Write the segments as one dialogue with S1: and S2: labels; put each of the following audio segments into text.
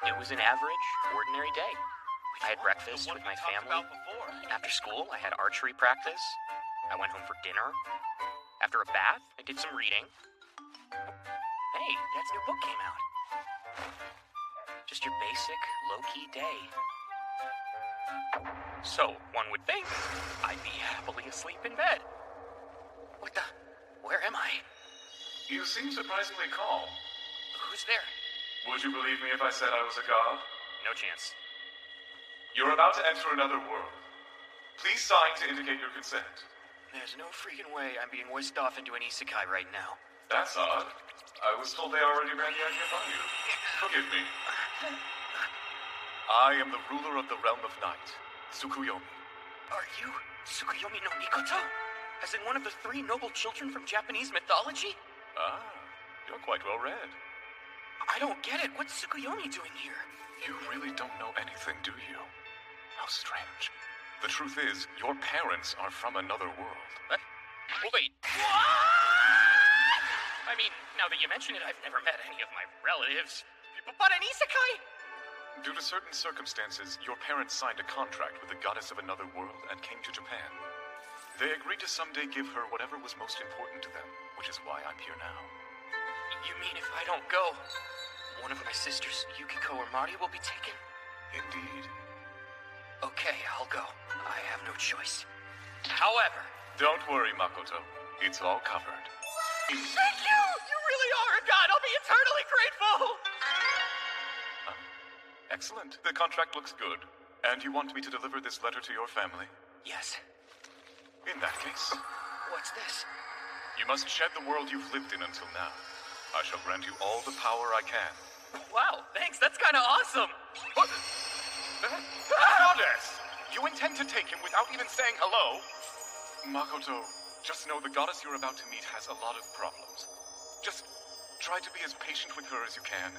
S1: It was an average, ordinary day. I had breakfast with my family. After school, I had archery practice. I went home for dinner. After a bath, I did some reading. Hey, Dad's new book came out. Just your basic, low-key day. So, one would think I'd be happily asleep in bed. What the? Where am I?
S2: You seem surprisingly calm.
S1: Who's there?
S2: Would you believe me if I said I was a god?
S1: No chance.
S2: You're about to enter another world. Please sign to indicate your consent.
S1: There's no freaking way I'm being whisked off into an isekai right now.
S2: That's odd. I was told they already ran the idea by you. Forgive me. I am the ruler of the realm of night, Tsukuyomi.
S1: Are you Tsukuyomi no Mikoto? As in one of the 3 noble children from Japanese mythology?
S2: Ah, you're quite well read.
S1: I don't get it. What's Tsukuyomi doing here?
S2: You really don't know anything, do you? How strange. The truth is, your parents are from another world.
S1: What? Wait. What? I mean, now that you mention it, I've never met any of my relatives. But an isekai?
S2: Due to certain circumstances, your parents signed a contract with the goddess of another world and came to Japan. They agreed to someday give her whatever was most important to them, which is why I'm here now.
S1: You mean if I don't go, one of my sisters, Yukiko or Mari, will be taken?
S2: Indeed.
S1: Okay, I'll go. I have no choice. However...
S2: Don't worry, Makoto. It's all covered.
S1: Thank you! You really are a god! I'll be eternally grateful!
S2: Excellent. The contract looks good. And you want me to deliver this letter to your family?
S1: Yes.
S2: In that case...
S1: What's this?
S2: You must shed the world you've lived in until now. I shall grant you all the power I can.
S1: Wow, thanks. That's kind of awesome.
S2: What? Goddess! You intend to take him without even saying hello? Makoto, just know the goddess you're about to meet has a lot of problems. Just try to be as patient with her as you can.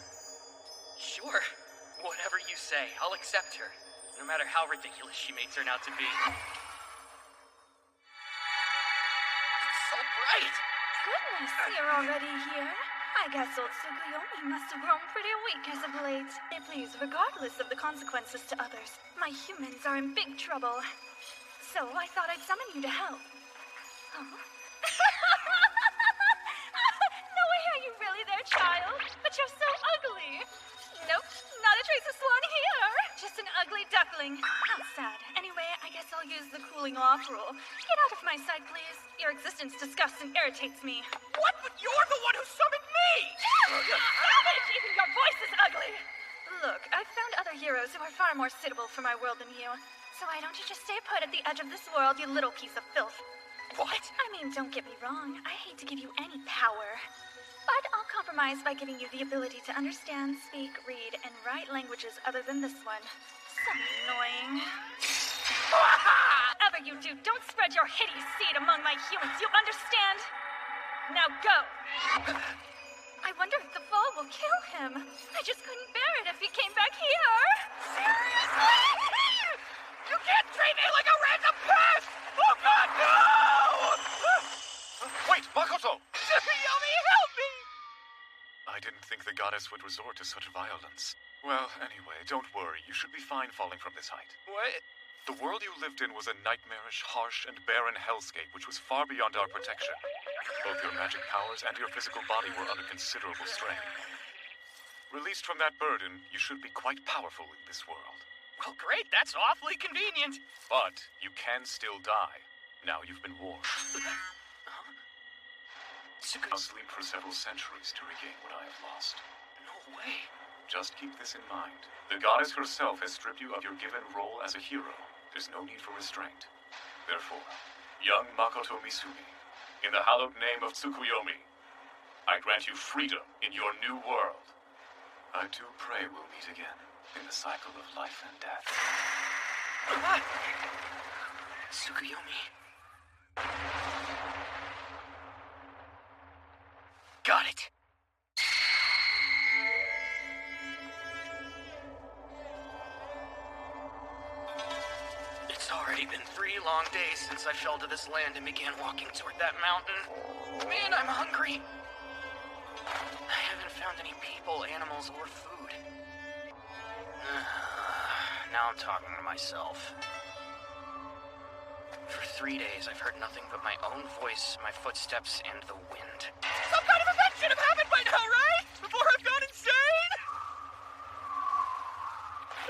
S1: Sure. Whatever you say, I'll accept her. No matter how ridiculous she may turn out to be. It's so bright!
S3: Goodness, you're already here? I guess old Tsukuyomi must have grown pretty weak as of late. Please, regardless of the consequences to others, my humans are in big trouble. So I thought I'd summon you to help. Oh? No way, are you really there, child? But you're so ugly. Nope, not a trace of swan here. Just an ugly duckling. How sad. Anyway, I guess I'll use the cooling off rule. Get out of my sight, please. Your existence disgusts and irritates me.
S1: What? But you're the one who summoned me!
S3: Savage! Even your voice is ugly! Look, I've found other heroes who are far more suitable for my world than you. So why don't you just stay put at the edge of this world, you little piece of filth?
S1: What?
S3: I mean, don't get me wrong. I hate to give you any power. But I'll compromise by giving you the ability to understand, speak, read, and write languages other than this one. So annoying. Whatever you do, don't spread your hideous seed among my humans, you understand? Now go! I wonder if the fall will kill him. I just couldn't bear it if he came back here.
S1: Seriously? You can't treat me like a random pest! Oh God, no!
S2: Wait, Makoto!
S1: Tsukuyomi, help me!
S2: I didn't think the goddess would resort to such violence. Well, anyway, don't worry. You should be fine falling from this height.
S1: What?
S2: The world you lived in was a nightmarish, harsh, and barren hellscape which was far beyond our protection. Both your magic powers and your physical body were under considerable strain. Released from that burden, you should be quite powerful in this world.
S1: Well, great. That's awfully convenient.
S2: But you can still die. Now you've been warned. I'll sleep for several centuries to regain what I have lost.
S1: No way.
S2: Just keep this in mind. The goddess herself has stripped you of your given role as a hero. There's no need for restraint. Therefore, young Makoto Misumi, in the hallowed name of Tsukuyomi, I grant you freedom in your new world. I do pray we'll meet again in the cycle of life and death.
S1: Tsukuyomi. Got it. It's already been 3 long days since I fell to this land and began walking toward that mountain. Man, I'm hungry. I haven't found any people, animals, or food. Now I'm talking to myself. For 3 days, I've heard nothing but my own voice, my footsteps, and the wind.
S4: Some kind of event should have happened by now, right? Before I've gone insane?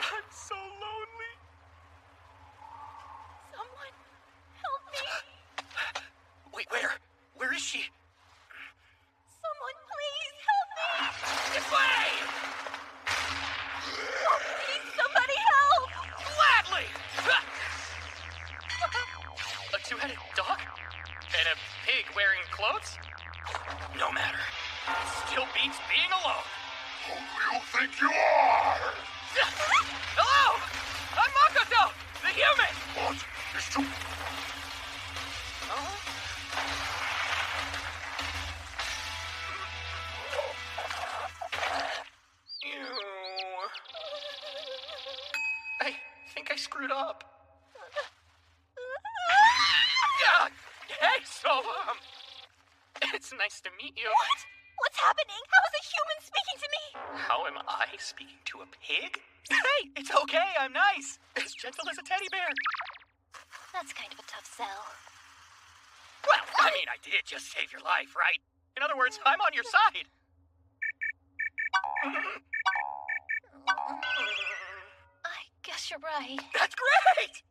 S4: I'm so lonely.
S3: Someone help me.
S1: Wait, where? Where is she?
S3: Someone please help me.
S4: This way!
S3: Oh, please, somebody help.
S4: Gladly!
S1: A two-headed dog? And a pig wearing clothes? No matter. It still beats being alone.
S2: Who do you think you are?
S4: Hello! I'm Makoto, the human!
S2: What is to...
S1: I think I screwed up.
S4: Yeah. Hey, so,
S1: It's nice to meet you.
S3: What? What's happening? How is a human speaking to me?
S1: How am I speaking to a pig?
S4: hey, it's okay, I'm nice. As gentle as a teddy bear.
S3: That's kind of a tough sell.
S4: Well, I mean, I did just save your life, right? In other words, I'm on your side.
S3: I guess you're right.
S4: That's great!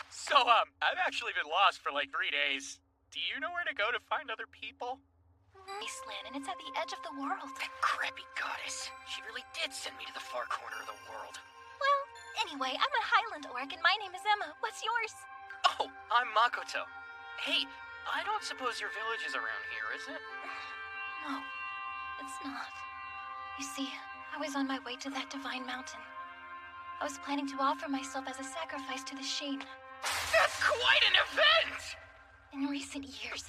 S4: So, I've actually been lost for like 3 days. Do you know where to go to find other people?
S3: Wasteland, and it's at the edge of the world.
S1: That crappy goddess. She really did send me to the far corner of the world.
S3: Well, anyway, I'm a Highland Orc, and my name is Emma. What's yours?
S1: Oh, I'm Makoto. Hey, I don't suppose your village is around here, is it?
S3: No, it's not. You see, I was on my way to that divine mountain. I was planning to offer myself as a sacrifice to the Sheen.
S4: That's quite an event!
S3: In recent years,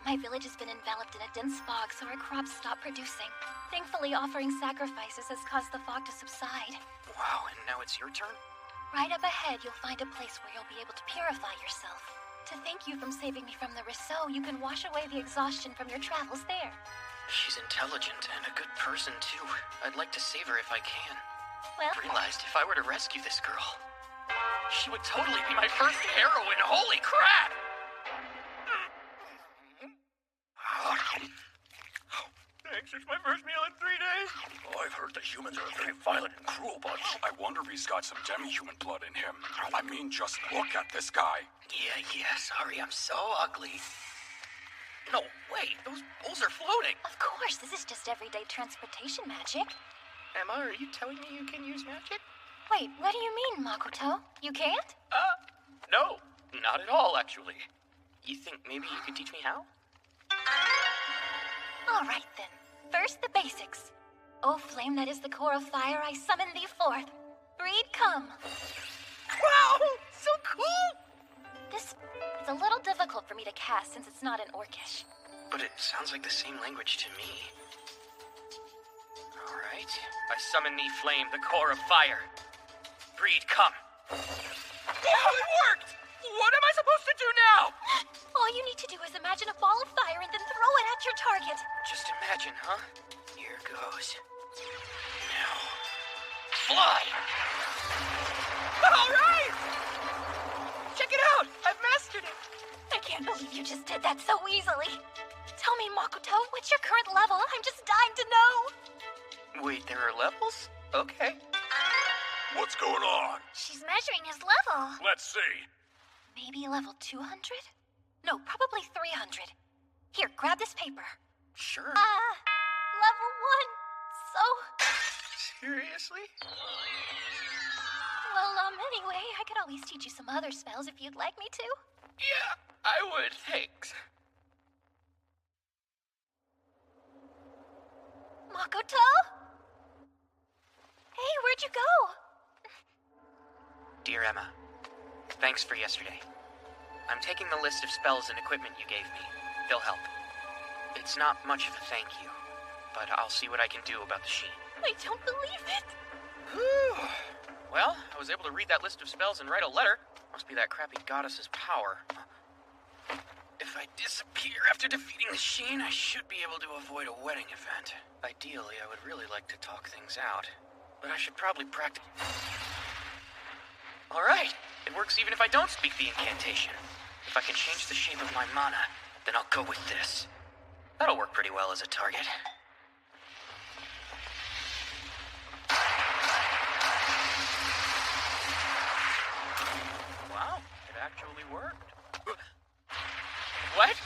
S3: my village has been enveloped in a dense fog, so our crops stopped producing. Thankfully, offering sacrifices has caused the fog to subside.
S1: Wow, and now it's your turn?
S3: Right up ahead, you'll find a place where you'll be able to purify yourself. To thank you from saving me from the Rousseau, you can wash away the exhaustion from your travels there.
S1: She's intelligent and a good person, too. I'd like to save her if I can.
S3: Well,
S1: I realized if I were to rescue this girl, she would totally be my first heroine. Holy crap!
S4: Thanks, it's my first meal in 3 days.
S2: Oh, I've heard that humans are a very violent and cruel bunch. I wonder if he's got some demi-human blood in him. I mean, just look at this guy.
S1: Yeah, sorry, I'm so ugly. No, wait, those bulls are floating.
S3: of course, this is just everyday transportation magic.
S1: Emma, are you telling me you can use magic?
S3: Wait, what do you mean, Makoto? You can't?
S1: No, not at all, actually. You think maybe you could teach me how?
S3: All right, then. First, the basics. O flame that is the core of fire, I summon thee forth. Breed, come.
S4: Wow, so cool!
S3: This is a little difficult for me to cast since it's not in Orcish.
S1: But it sounds like the same language to me. All right. I summon thee, flame, the core of fire. Breed, come.
S4: Wow, it worked! What am I supposed to do now?
S3: All you need to do is imagine a ball of fire and then throw it at your target.
S1: Just imagine, huh? Here goes. Now, fly!
S4: All right! Check it out! I've mastered it!
S3: I can't believe you just did that so easily. Tell me, Makoto, what's your current level? I'm just dying to know.
S1: Wait, there are levels? Okay.
S2: What's going on?
S3: She's measuring his level.
S2: Let's see.
S3: Maybe level 200? No, probably 300. Here, grab this paper.
S1: Sure.
S3: Level 1. So...
S1: Seriously?
S3: Well, anyway, I could always teach you some other spells if you'd like me to.
S1: Yeah, I would. Thanks.
S3: Makoto? Hey, where'd you go?
S1: Dear Emma, thanks for yesterday. I'm taking the list of spells and equipment you gave me. They'll help. It's not much of a thank you, but I'll see what I can do about the Sheen.
S3: I don't believe it.
S1: Well, I was able to read that list of spells and write a letter. Must be that crappy goddess's power. If I disappear after defeating the Sheen, I should be able to avoid a wedding event. Ideally, I would really like to talk things out, but I should probably practice. Alright, it works even if I don't speak the incantation. If I can change the shape of my mana, then I'll go with this. That'll work pretty well as a target. Wow, it actually worked. What?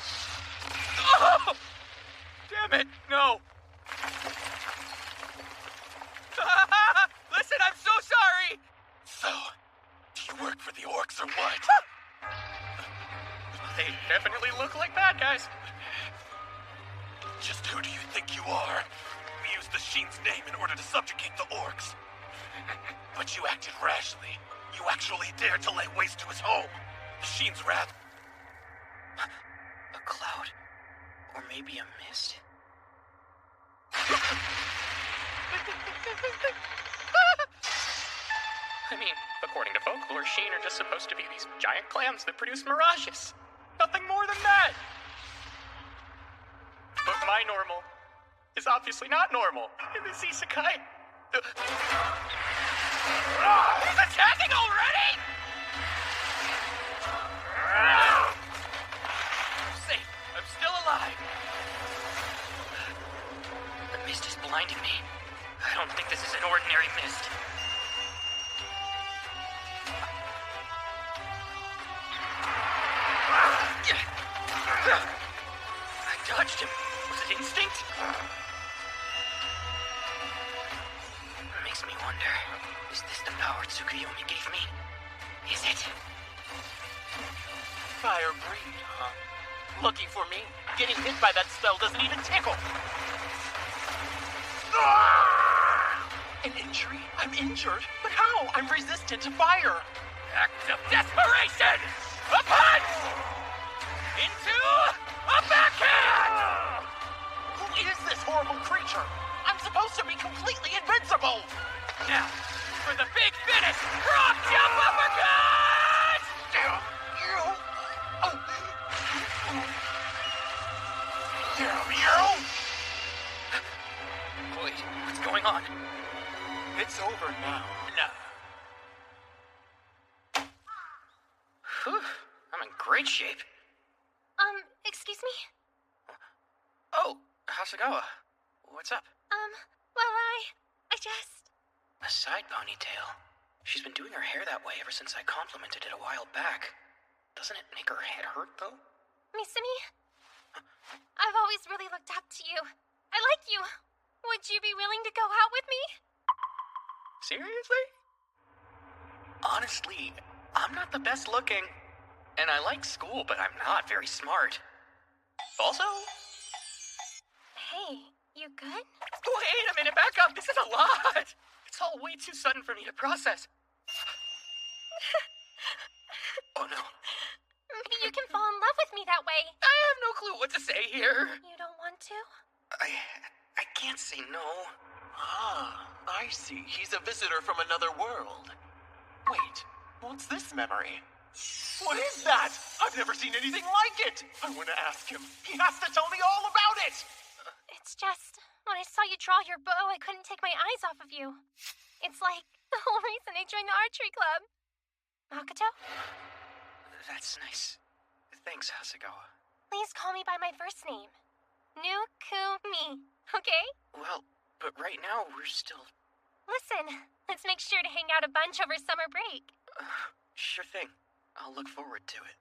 S1: Oh! Damn it, no! Listen, I'm so sorry!
S4: So, do you work for the orcs or what?
S1: They definitely look like bad guys.
S4: Just who do you think you are? We used the Sheen's name in order to subjugate the orcs. But you acted rashly. You actually dared to lay waste to his home. The Sheen's wrath.
S1: A cloud. Or maybe a mist? I mean, according to folklore, Sheen are just supposed to be these giant clams that produce mirages. Nothing more than that. But my normal is obviously not normal in this isekai. He's attacking already? I'm safe. I'm still alive. The mist is blinding me. I don't think this is an ordinary mist. I dodged him. Was it instinct? Makes me wonder, is this the power Tsukuyomi gave me? Is it?
S5: Fire breed, huh? Lucky for me, getting hit by that spell doesn't even tickle. An injury? I'm injured? But how? I'm resistant to fire.
S4: Act of desperation! A punch! Into a backhand!
S5: Who is this horrible creature? I'm supposed to be completely invincible!
S4: Now, for the big finish, drop jump uppercut!
S5: Damn you! Damn you!
S1: Wait, what's going on?
S5: It's over now.
S1: Whew, I'm in great shape.
S3: Excuse me?
S1: Oh, Hasegawa. What's up?
S3: Well, I just...
S1: A side ponytail. She's been doing her hair that way ever since I complimented it a while back. Doesn't it make her head hurt, though?
S3: Misumi? I've always really looked up to you. I like you. Would you be willing to go out with me?
S1: Seriously? Honestly, I'm not the best looking. And I like school, but I'm not very smart. Also...
S3: Hey, you good?
S1: Wait a minute, back up. This is a lot. It's all way too sudden for me to process. Oh no.
S3: Maybe you can fall in love with me that way.
S1: I have no clue what to say here.
S3: You don't want to?
S1: I can't say no.
S5: Ah, I see. He's a visitor from another world. Wait, what's this memory? What is that? I've never seen anything like it! I want to ask him. He has to tell me all about it!
S3: It's just, when I saw you draw your bow, I couldn't take my eyes off of you. It's like the whole reason I joined the archery club. Makoto?
S1: That's nice. Thanks, Hasegawa.
S3: Please call me by my first name. Nukumi, okay?
S1: Well, but right now we're still...
S3: Listen, let's make sure to hang out a bunch over summer break.
S1: Sure thing. I'll look forward to it.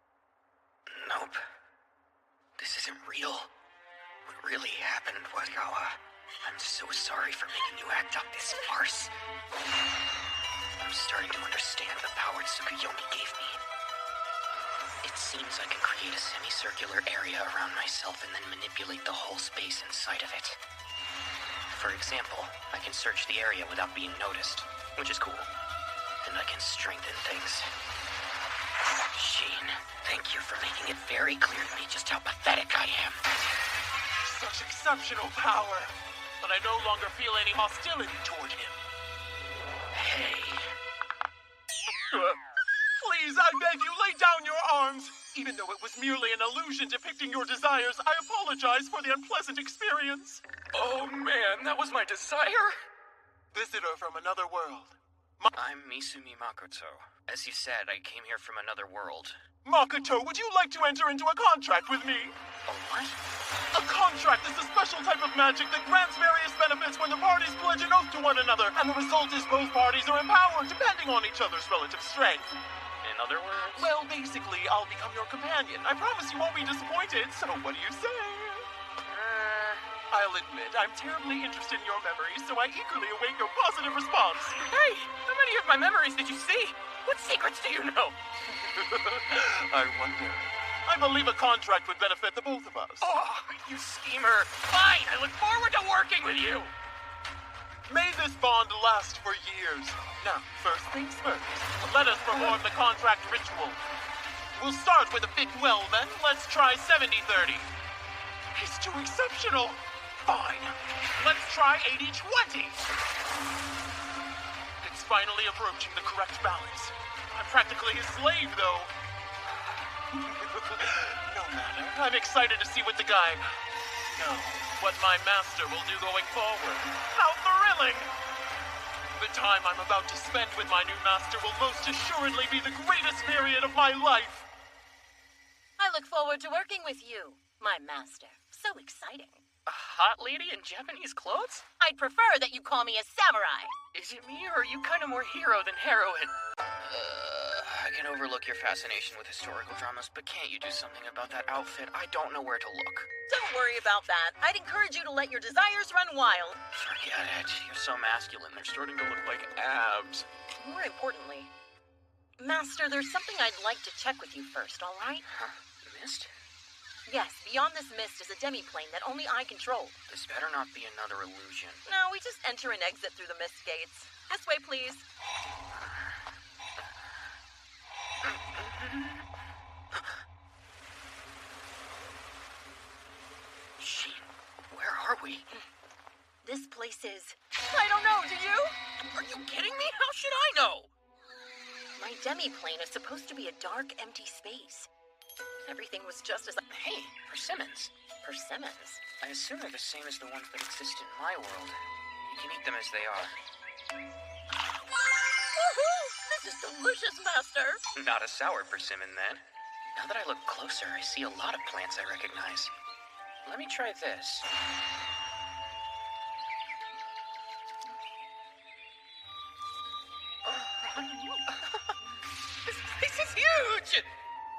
S1: Nope. This isn't real. What really happened, Wagawa? I'm so sorry for making you act up this farce. I'm starting to understand the power Tsukuyomi gave me. It seems I can create a semicircular area around myself and then manipulate the whole space inside of it. For example, I can search the area without being noticed, which is cool. And I can strengthen things. Sheen, thank you for making it very clear to me just how pathetic I am.
S5: Such exceptional power. But I no longer feel any hostility toward him.
S1: Hey.
S5: Please, I beg you, lay down your arms. Even though it was merely an illusion depicting your desires, I apologize for the unpleasant experience.
S4: Oh man, that was my desire?
S5: Visitor from another world.
S1: I'm Misumi Makoto. As you said, I came here from another world.
S5: Makoto, would you like to enter into a contract with me?
S1: A what?
S5: A contract is a special type of magic that grants various benefits when the parties pledge an oath to one another, and the result is both parties are empowered depending on each other's relative strength.
S1: In other words?
S5: Well, basically, I'll become your companion. I promise you won't be disappointed, so what do you say? I'll admit, I'm terribly interested in your memories, so I eagerly await your positive response.
S1: Hey, how many of my memories did you see? What secrets do you know?
S5: I wonder. I believe a contract would benefit the both of us.
S1: Oh, you schemer. Fine, I look forward to working with you.
S5: May this bond last for years. Now, first things first, let us perform the contract ritual. We'll start with a fit well, then. Let's try 70-30. He's too exceptional. Fine. Let's try 80-20. It's finally approaching the correct balance. I'm practically his slave, though. No matter. I'm excited to see what what my master will do going forward. How thrilling! The time I'm about to spend with my new master will most assuredly be the greatest period of my life.
S6: I look forward to working with you, my master. So exciting.
S1: A hot lady in Japanese clothes?
S6: I'd prefer that you call me a samurai.
S1: Is it me, or are you kind of more hero than heroine? I can overlook your fascination with historical dramas, but can't you do something about that outfit? I don't know where to look.
S6: Don't worry about that. I'd encourage you to let your desires run wild.
S1: Forget it. You're so masculine. They're starting to look like abs.
S6: More importantly, Master, there's something I'd like to check with you first, all right?
S1: Huh? Mist?
S6: Yes, beyond this mist is a demi-plane that only I control.
S1: This better not be another illusion.
S6: No, we just enter and exit through the mist gates. This way, please.
S1: Shit, where are we?
S6: This place is... I don't know, do you?
S1: Are you kidding me? How should I know?
S6: My demi-plane is supposed to be a dark, empty space. Everything was just as...
S1: Hey, persimmons.
S6: Persimmons?
S1: I assume they're the same as the ones that exist in my world. You can eat them as they are.
S6: Woohoo! This is delicious, Master!
S1: Not a sour persimmon, then. Now that I look closer, I see a lot of plants I recognize. Let me try this. This place is huge!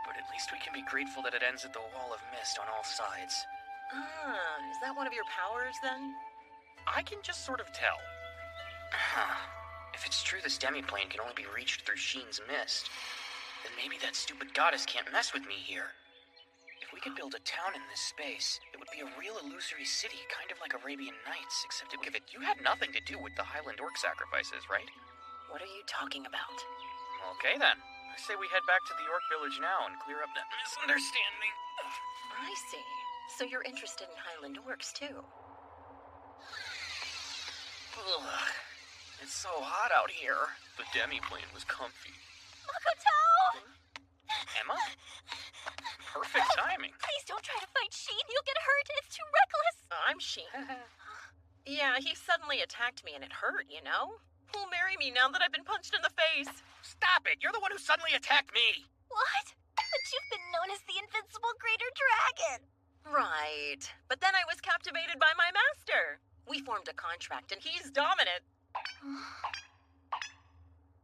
S1: But at least we can be grateful that it ends at the wall of mist on all sides.
S6: Ah, is that one of your powers, then?
S1: I can just sort of tell. If it's true this demi-plane can only be reached through Sheen's mist, then maybe that stupid goddess can't mess with me here. If we could build a town in this space, it would be a real illusory city, kind of like Arabian Nights, except you had nothing to do with the Highland Orc sacrifices, right?
S6: What are you talking about?
S1: Okay then. I say we head back to the Orc village now and clear up that misunderstanding.
S6: I see. So you're interested in Highland Orcs, too?
S1: Ugh. It's so hot out here. The demi-plane was comfy.
S3: Makoto!
S1: Emma? Perfect timing.
S3: Please don't try to fight Sheen. You'll get hurt. It's too reckless.
S6: I'm Sheen. Yeah, he suddenly attacked me and it hurt, you know? Who'll marry me now that I've been punched in the face?
S1: Stop it! You're the one who suddenly attacked me!
S3: What? But you've been known as the invincible greater dragon.
S6: Right. But then I was captivated by my master. We formed a contract and he's dominant.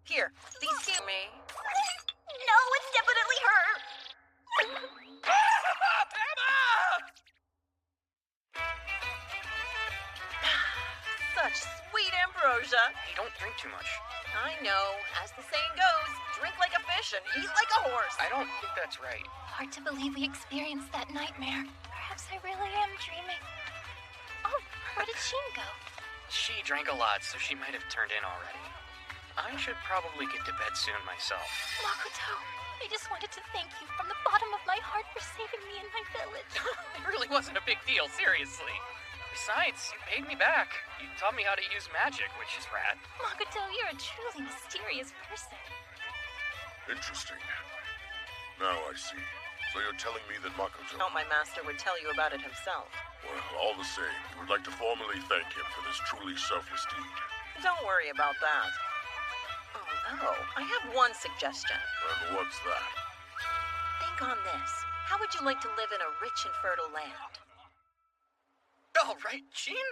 S6: Here, these see me.
S3: No, it's definitely her.
S1: Emma!
S6: Such sweet ambrosia.
S1: Hey, don't drink too much.
S6: I know. As the saying goes, drink like a fish and eat like a horse.
S1: I don't think that's right.
S3: Hard to believe we experienced that nightmare. Perhaps I really am dreaming. Oh, where did Sheen go?
S1: She drank a lot, so she might have turned in already. I should probably get to bed soon myself.
S3: Makoto, I just wanted to thank you from the bottom of my heart for saving me and my village.
S1: It really wasn't a big deal, seriously. Besides, you paid me back. You taught me how to use magic, which is rad.
S3: Makoto, you're a truly mysterious person.
S7: Interesting. Now I see. So you're telling me that Makoto...
S6: Oh, my master would tell you about it himself.
S7: Well, all the same, you would like to formally thank him for this truly selfless deed.
S6: Don't worry about that. Oh, I have one suggestion.
S7: And what's that?
S6: Think on this. How would you like to live in a rich and fertile land?
S1: All right, Jean.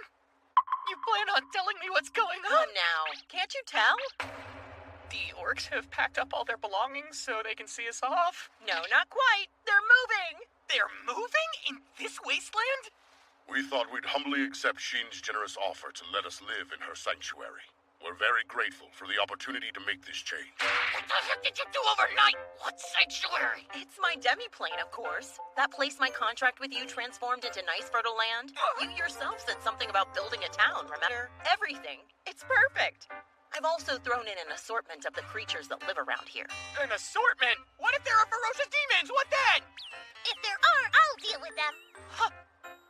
S1: You plan on telling me what's going on?
S6: Come now. Can't you tell?
S1: The orcs have packed up all their belongings so they can see us off.
S6: No, not quite. They're moving.
S4: They're moving in this wasteland?
S7: We thought we'd humbly accept Sheen's generous offer to let us live in her sanctuary. We're very grateful for the opportunity to make this change.
S4: What the heck did you do overnight? What sanctuary?
S6: It's my demi-plane, of course. That place my contract with you transformed into nice fertile land. You yourself said something about building a town, remember? Everything. It's perfect. I've also thrown in an assortment of the creatures that live around here.
S4: An assortment? What if there are ferocious demons? What then?
S8: If there are, I'll deal with them.
S4: Ah!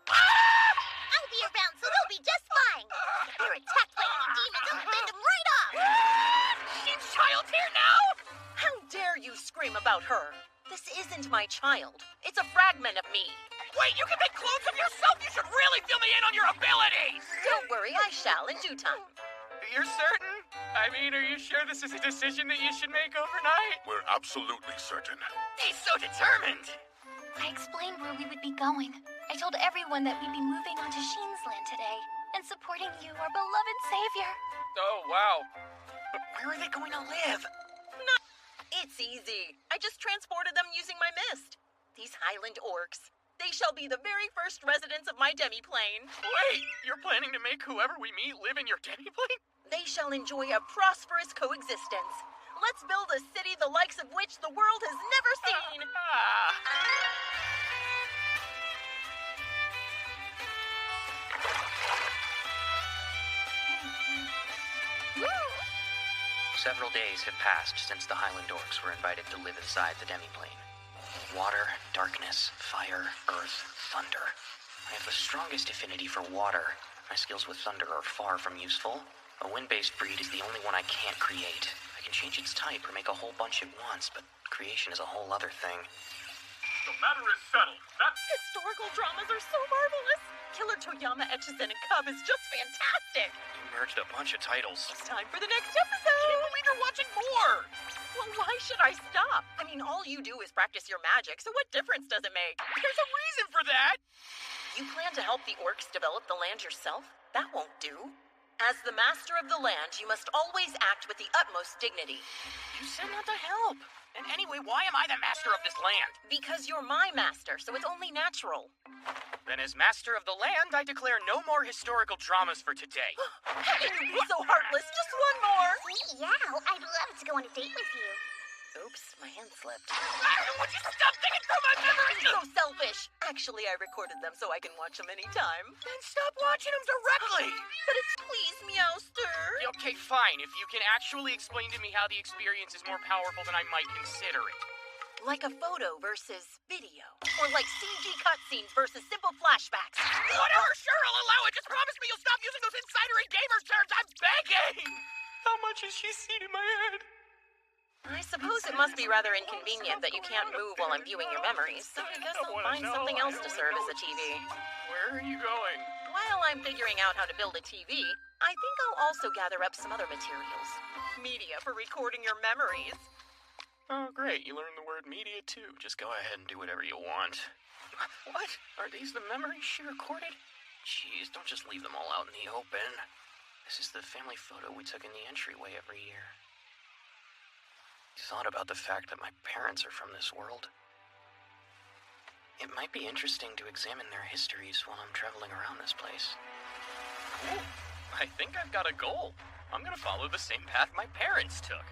S8: I'll be around, so they'll be just fine. If they're attacked by any demons, I'll fend them right off.
S4: She's child here now?
S6: How dare you scream about her? This isn't my child. It's a fragment of me.
S4: Wait, you can make clones of yourself? You should really fill me in on your abilities!
S6: Don't worry, I shall in due time.
S1: You're certain? I mean, are you sure this is a decision that you should make overnight?
S7: We're absolutely certain.
S4: He's so determined!
S8: I explained where we would be going. I told everyone that we'd be moving onto Sheen's land today and supporting you, our beloved savior.
S1: Oh, wow.
S4: But where are they going to live?
S6: It's easy. I just transported them using my mist. These Highland orcs. They shall be the very first residents of my demi-plane.
S1: Wait, you're planning to make whoever we meet live in your demi-plane?
S6: They shall enjoy a prosperous coexistence. Let's build a city the likes of which the world has never seen.
S1: Several days have passed since the Highland orcs were invited to live inside the demi-plane. Water, darkness, fire, earth, thunder. I have the strongest affinity for water. My skills with thunder are far from useful. A wind-based breed is the only one I can't create. I can change its type or make a whole bunch at once, but creation is a whole other thing.
S2: The matter is settled.
S6: Historical dramas are so marvelous. Killer Toyama etches in a cub is just fantastic.
S1: You merged a bunch of titles.
S6: It's time for the next episode.
S4: I can't believe you're watching more!
S6: Well, why should I stop? I mean, all you do is practice your magic, so what difference does it make?
S4: There's a reason for that!
S6: You plan to help the orcs develop the land yourself? That won't do. As the master of the land, you must always act with the utmost dignity.
S4: You said not to help. And anyway, why am I the master of this land?
S6: Because you're my master, so it's only natural.
S1: Then as master of the land, I declare no more historical dramas for today.
S6: How can you be so heartless? Just one more.
S8: Meow, I'd love to go on a date with you.
S6: Oops, my hand slipped.
S4: Would you stop thinking through my memories?
S6: So selfish. Actually, I recorded them so I can watch them anytime.
S4: Then stop watching them directly!
S6: But it's please, Meowster.
S1: Okay, fine. If you can actually explain to me how the experience is more powerful than I might consider it.
S6: Like a photo versus video. Or like CG cutscenes versus simple flashbacks.
S4: Whatever, sure, I'll allow it. Just promise me you'll stop using those insider and gamer terms. I'm begging!
S1: How much has she seen in my head?
S6: I suppose it must be rather inconvenient that you can't move while I'm viewing your memories, so I guess I'll find something else to serve as a TV.
S1: Where are you going?
S6: While I'm figuring out how to build a TV, I think I'll also gather up some other materials. Media for recording your memories.
S1: Oh, great. You learned the word media, too. Just go ahead and do whatever you want. What? Are these the memories she recorded? Jeez, don't just leave them all out in the open. This is the family photo we took in the entryway every year. Thought about the fact that my parents are from this world. It might be interesting to examine their histories while I'm traveling around this place. Cool. I think I've got a goal. I'm gonna follow the same path my parents took.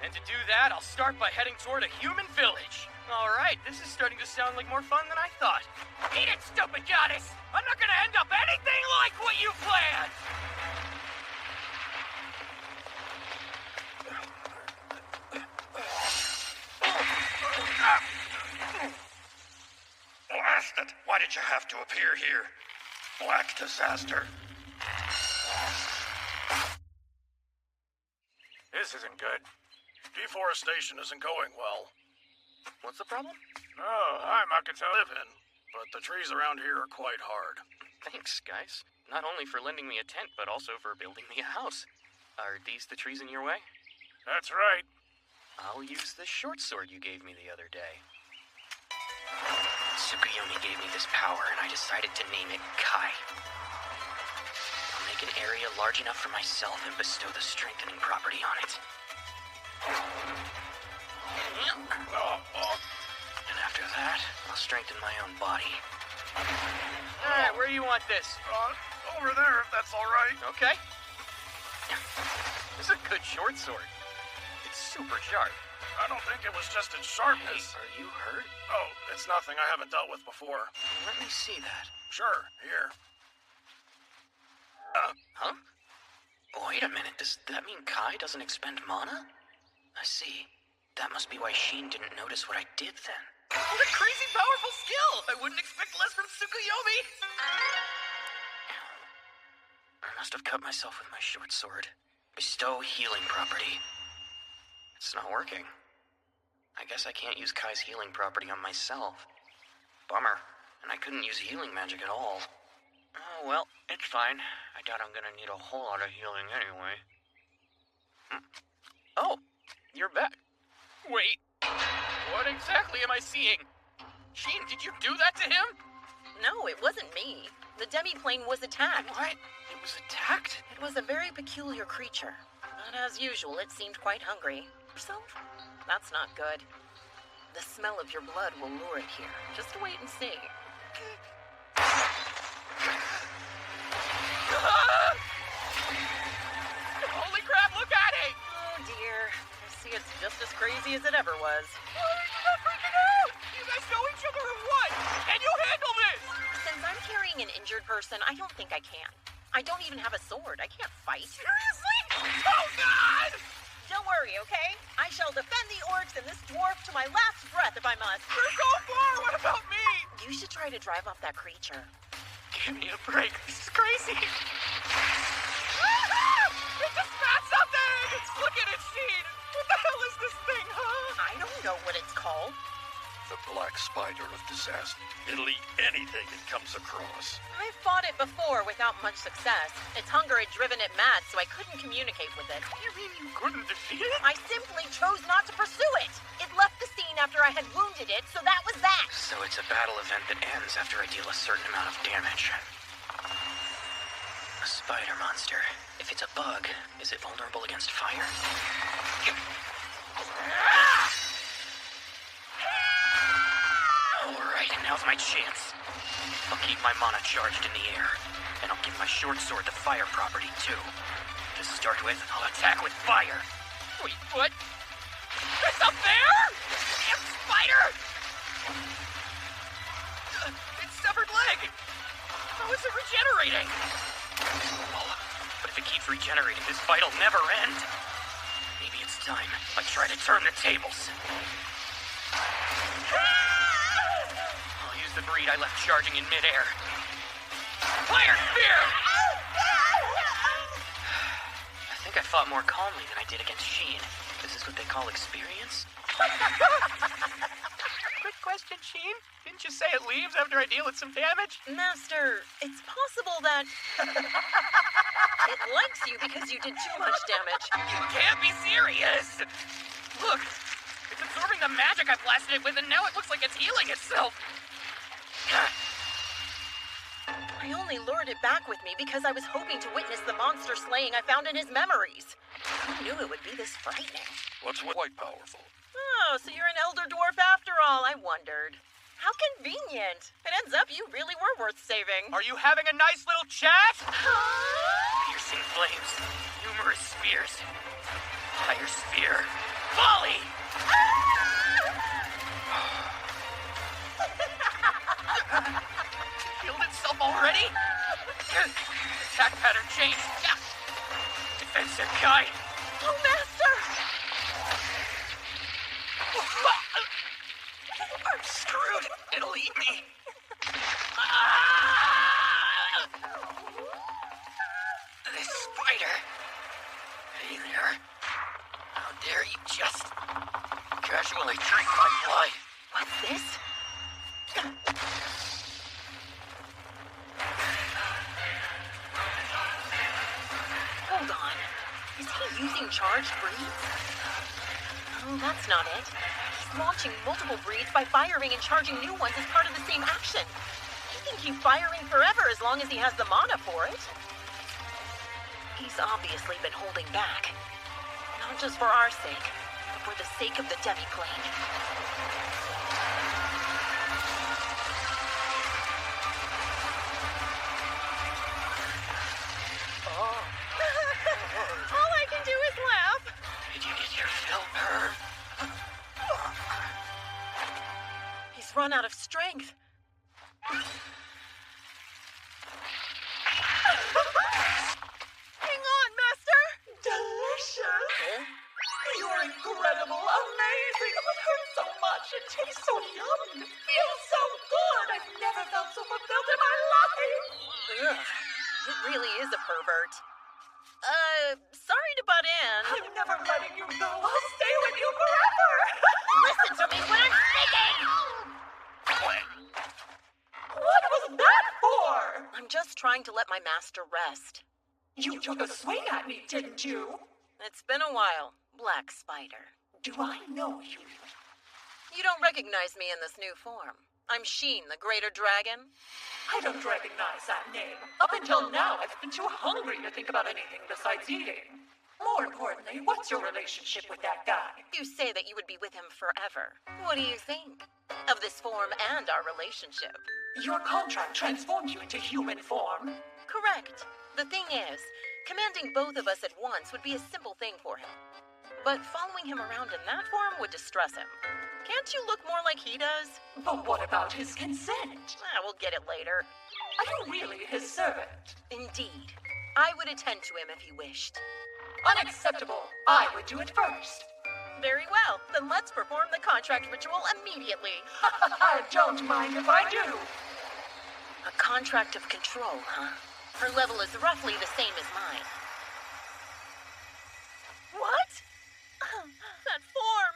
S1: And to do that, I'll start by heading toward a human village. Alright, this is starting to sound like more fun than I thought.
S4: Eat it, stupid goddess! I'm not gonna end up anything like what you planned!
S9: Blast it! Why did you have to appear here? Black disaster.
S10: This isn't good. Deforestation isn't going well.
S1: What's the problem?
S10: Oh, I'm Akita live in, but the trees around here are quite hard.
S1: Thanks, guys. Not only for lending me a tent, but also for building me a house. Are these the trees in your way?
S10: That's right.
S1: I'll use the short sword you gave me the other day. Tsukuyomi gave me this power, and I decided to name it Kai. I'll make an area large enough for myself and bestow the strengthening property on it. And after that, I'll strengthen my own body. Alright, where do you want this?
S10: Over there, if that's all right.
S1: Okay. This is a good short sword. It's super sharp.
S10: I don't think it was just its sharpness.
S1: Hey, are you hurt?
S10: Oh, it's nothing I haven't dealt with before.
S1: Let me see that.
S10: Sure, here.
S1: Huh? Wait a minute, does that mean Kai doesn't expend mana? I see. That must be why Sheen didn't notice what I did then.
S5: What a crazy powerful skill! I wouldn't expect less from Tsukuyomi!
S1: I must have cut myself with my short sword. Bestow healing property. It's not working. I guess I can't use Kai's healing property on myself. Bummer. And I couldn't use healing magic at all. Oh, well, it's fine. I doubt I'm gonna need a whole lot of healing anyway. Oh, you're back. Wait. What exactly am I seeing? Sheen, did you do that to him?
S6: No, it wasn't me. The demi-plane was attacked.
S1: What? It was attacked?
S6: It was a very peculiar creature. But as usual, it seemed quite hungry. So, that's not good. The smell of your blood will lure it here. Just wait and see.
S1: Holy crap, look at it!
S6: Oh dear. I see it's just as crazy as it ever was.
S1: I'm freaking out! You guys know each other or what? Can you handle this?
S6: Since I'm carrying an injured person, I don't think I can. I don't even have a sword. I can't fight.
S1: Seriously? Oh God!
S6: Don't worry, okay? I shall defend the orcs and this dwarf to my last breath if I must.
S1: You're so far! What about me?
S6: You should try to drive off that creature.
S1: Give me a break. This is crazy. It just spat something! Look at it, Sheen! What the hell is this thing, huh?
S6: I don't know what it's called.
S9: The black spider of disaster. It'll eat anything it comes across.
S6: I've fought it before without much success. Its hunger had driven it mad, so I couldn't communicate with it.
S1: You mean you couldn't defeat it?
S6: I simply chose not to pursue it. It left the scene after I had wounded it, so that was that.
S1: So it's a battle event that ends after I deal a certain amount of damage. A spider monster. If it's a bug, is it vulnerable against fire? Alright, now's my chance. I'll keep my mana charged in the air, and I'll give my short sword the fire property too. To start with, I'll attack with fire. Wait, what? It's up there? Damn spider! Its severed leg! How is it regenerating? But if it keeps regenerating, this fight'll never end. Maybe it's time I try to turn the tables. I'll use the breed I left charging in midair. Fire spear! I think I fought more calmly than I did against Sheen. Is this what they call experience? Quick question, Sheen. Didn't you say it leaves after I deal with some damage?
S6: Master, it's possible that it likes you because you did too much damage.
S1: You can't be serious! Look, it's absorbing the magic I blasted it with, and now it looks like it's healing itself.
S6: I only lured it back with me because I was hoping to witness the monster slaying I found in his memories. Who knew it would be this frightening?
S9: What's quite powerful?
S6: Oh, so you're an elder dwarf after all, I wondered. How convenient. It ends up you really were worth saving.
S1: Are you having a nice little chat? Piercing flames, numerous spears, fire spear, volley! Healed itself already? Attack pattern changed. Defensive Kai.
S6: Oh, Master!
S1: I'm screwed. It'll eat me. This spider. Hey there. How dare you just casually drink my blood?
S6: What's this? Hold on. Is he using charged Oh, that's not it. He's launching multiple breeds by firing and charging new ones as part of the same action. He can keep firing forever as long as he has the mana for it. He's obviously been holding back. Not just for our sake, but for the sake of the demi-plane. All I can do is laugh.
S1: Did you get your fill, Perv?
S6: He's run out of strength. Hang on, Master! Delicious! You're incredible, amazing! It hurts so much, it tastes so yummy, it feels so good! I've never felt so fulfilled in my life! Ugh, it really is a pervert. Sorry to butt in. I'm never letting you go. I'll stay with you forever! Listen to me when I'm speaking! What was that for? I'm just trying to let my master rest. You took a swing at me, didn't you? It's been a while, Black Spider. Do I know you? You don't recognize me in this new form. I'm Sheen, the Greater Dragon. I don't recognize that name. Up until now, I've been too hungry to think about anything besides eating. More importantly, what's your relationship with that guy? You say that you would be with him forever. What do you think of this form and our relationship? Your contract transformed you into human form. Correct. The thing is, commanding both of us at once would be a simple thing for him. But following him around in that form would distress him. Can't you look more like he does? But what about his consent? We'll get it later. Are you really his servant? Indeed. I would attend to him if he wished. Unacceptable. I would do it first. Very well. Then let's perform the contract ritual immediately. I don't mind if I do. A contract of control, huh? Her level is roughly the same as mine. What? That form.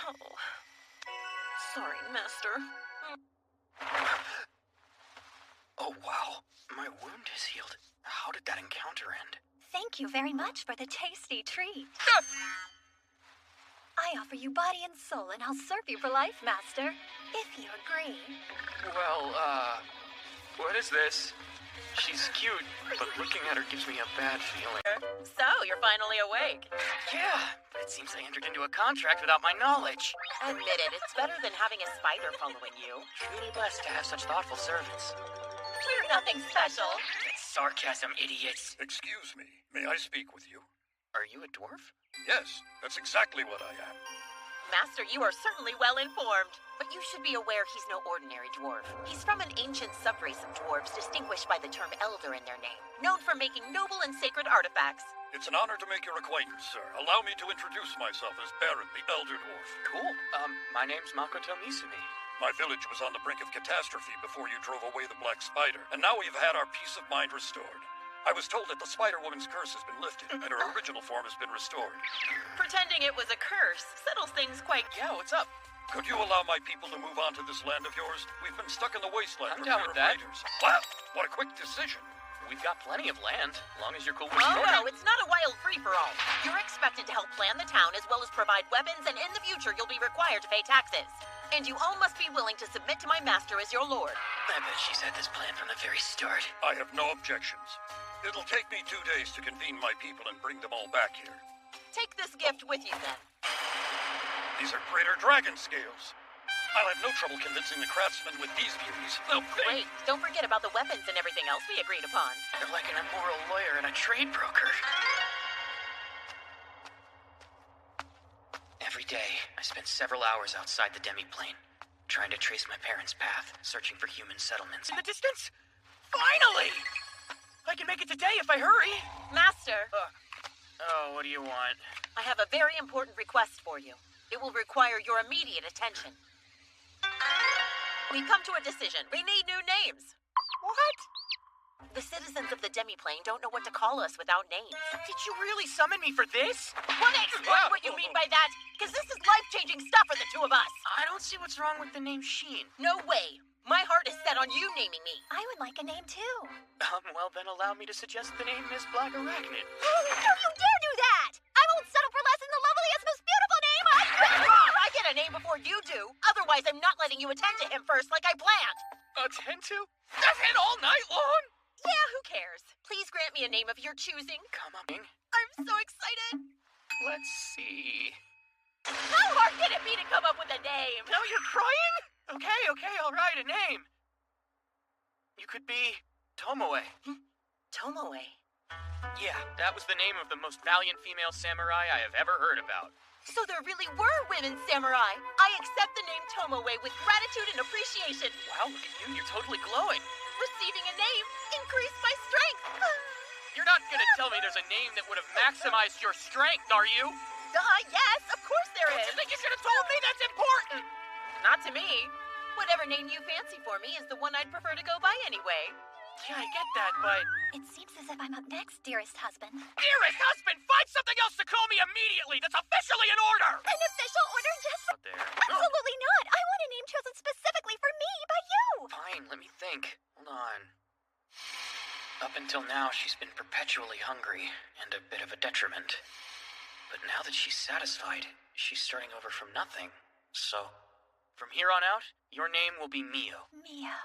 S6: Oh. Sorry, Master.
S1: Oh, wow. My wound is healed. How did that encounter end?
S8: Thank you very much for the tasty treat. I offer you body and soul, and I'll serve you for life, Master, if you agree.
S1: Well, what is this? She's cute, but looking at her gives me a bad feeling.
S6: So, you're finally awake.
S1: Yeah, but it seems I entered into a contract without my knowledge.
S6: Admit it, it's better than having a spider following you.
S1: Truly blessed to have such thoughtful servants.
S6: We're nothing special.
S1: It's sarcasm, idiots.
S9: Excuse me, may I speak with you?
S1: Are you a dwarf?
S9: Yes, that's exactly what I am.
S6: Master, you are certainly well informed. But you should be aware he's no ordinary dwarf. He's from an ancient subrace of dwarves distinguished by the term elder in their name, known for making noble and sacred artifacts.
S9: It's an honor to make your acquaintance, sir. Allow me to introduce myself as Baron, the Elder Dwarf.
S1: Cool. My name's Makoto Misumi.
S9: My village was on the brink of catastrophe before you drove away the Black Spider, and now we've had our peace of mind restored. I was told that the Spider-Woman's curse has been lifted, and her original form has been restored.
S6: Pretending it was a curse settles things quite...
S1: Yeah, what's up?
S9: Could you allow my people to move on to this land of yours? We've been stuck in the wasteland
S1: I'm
S9: for
S1: down
S9: fear
S1: with
S9: of
S1: that.
S9: raiders. Wow, what a quick decision.
S1: We've got plenty of land, as long as you're cool with
S6: Oh,
S1: starting.
S6: no, it's not a wild free-for-all. You're expected to help plan the town as well as provide weapons, and in the future you'll be required to pay taxes. And you all must be willing to submit to my master as your lord.
S1: I bet she's had this plan from the very start.
S9: I have no objections. It'll take me 2 days to convene my people and bring them all back here.
S6: Take this gift with you, then.
S9: These are greater dragon scales. I'll have no trouble convincing the craftsmen with these beauties. They'll pay.
S6: Wait, don't forget about the weapons and everything else we agreed upon.
S1: They're like an immoral lawyer and a trade broker. Every day, I spend several hours outside the demi-plane, trying to trace my parents' path, searching for human settlements. In the distance? Finally! I can make it today if I hurry.
S6: Master.
S1: Oh, what do you want?
S6: I have a very important request for you. It will require your immediate attention. We've come to a decision. We need new names. What? The citizens of the demi-plane don't know what to call us without names.
S1: Did you really summon me for this?
S6: Want to explain what you mean by that? Because this is life-changing stuff for the two of us.
S1: I don't see what's wrong with the name Sheen.
S6: No way. My heart is set on you naming me.
S8: I would like a name too.
S1: Well then allow me to suggest the name Miss Black Arachnid.
S8: Don't you dare do that! I won't
S6: Otherwise, I'm not letting you attend to him first like I planned.
S1: Attend to? Attend all night long?
S6: Yeah, who cares? Please grant me a name of your choosing.
S1: Coming.
S6: I'm so excited.
S1: Let's see.
S6: How hard can it be to come up with a name?
S1: Now you're crying? Okay, all right, a name. You could be Tomoe.
S6: Tomoe.
S1: Yeah, that was the name of the most valiant female samurai I have ever heard about.
S6: So there really were women samurai. I accept the name Tomoe with gratitude and appreciation.
S1: Wow, look at you, you're totally glowing.
S6: Receiving a name increased my strength.
S1: You're not gonna tell me there's a name that would have maximized your strength, are you?
S6: Yes, of course there is.
S1: I think you should have told me that's important.
S6: Not to me. Whatever name you fancy for me is the one I'd prefer to go by anyway.
S1: Yeah, I get that, but...
S8: It seems as if I'm up next, dearest husband.
S1: Dearest husband, find something else to call me immediately! That's officially an order!
S8: An official order just...
S1: Out there.
S8: Absolutely not! I want a name chosen specifically for me by you!
S1: Fine, let me think. Hold on. Up until now, she's been perpetually hungry, and a bit of a detriment. But now that she's satisfied, she's starting over from nothing. So, from here on out, your name will be Mio.
S8: Mio.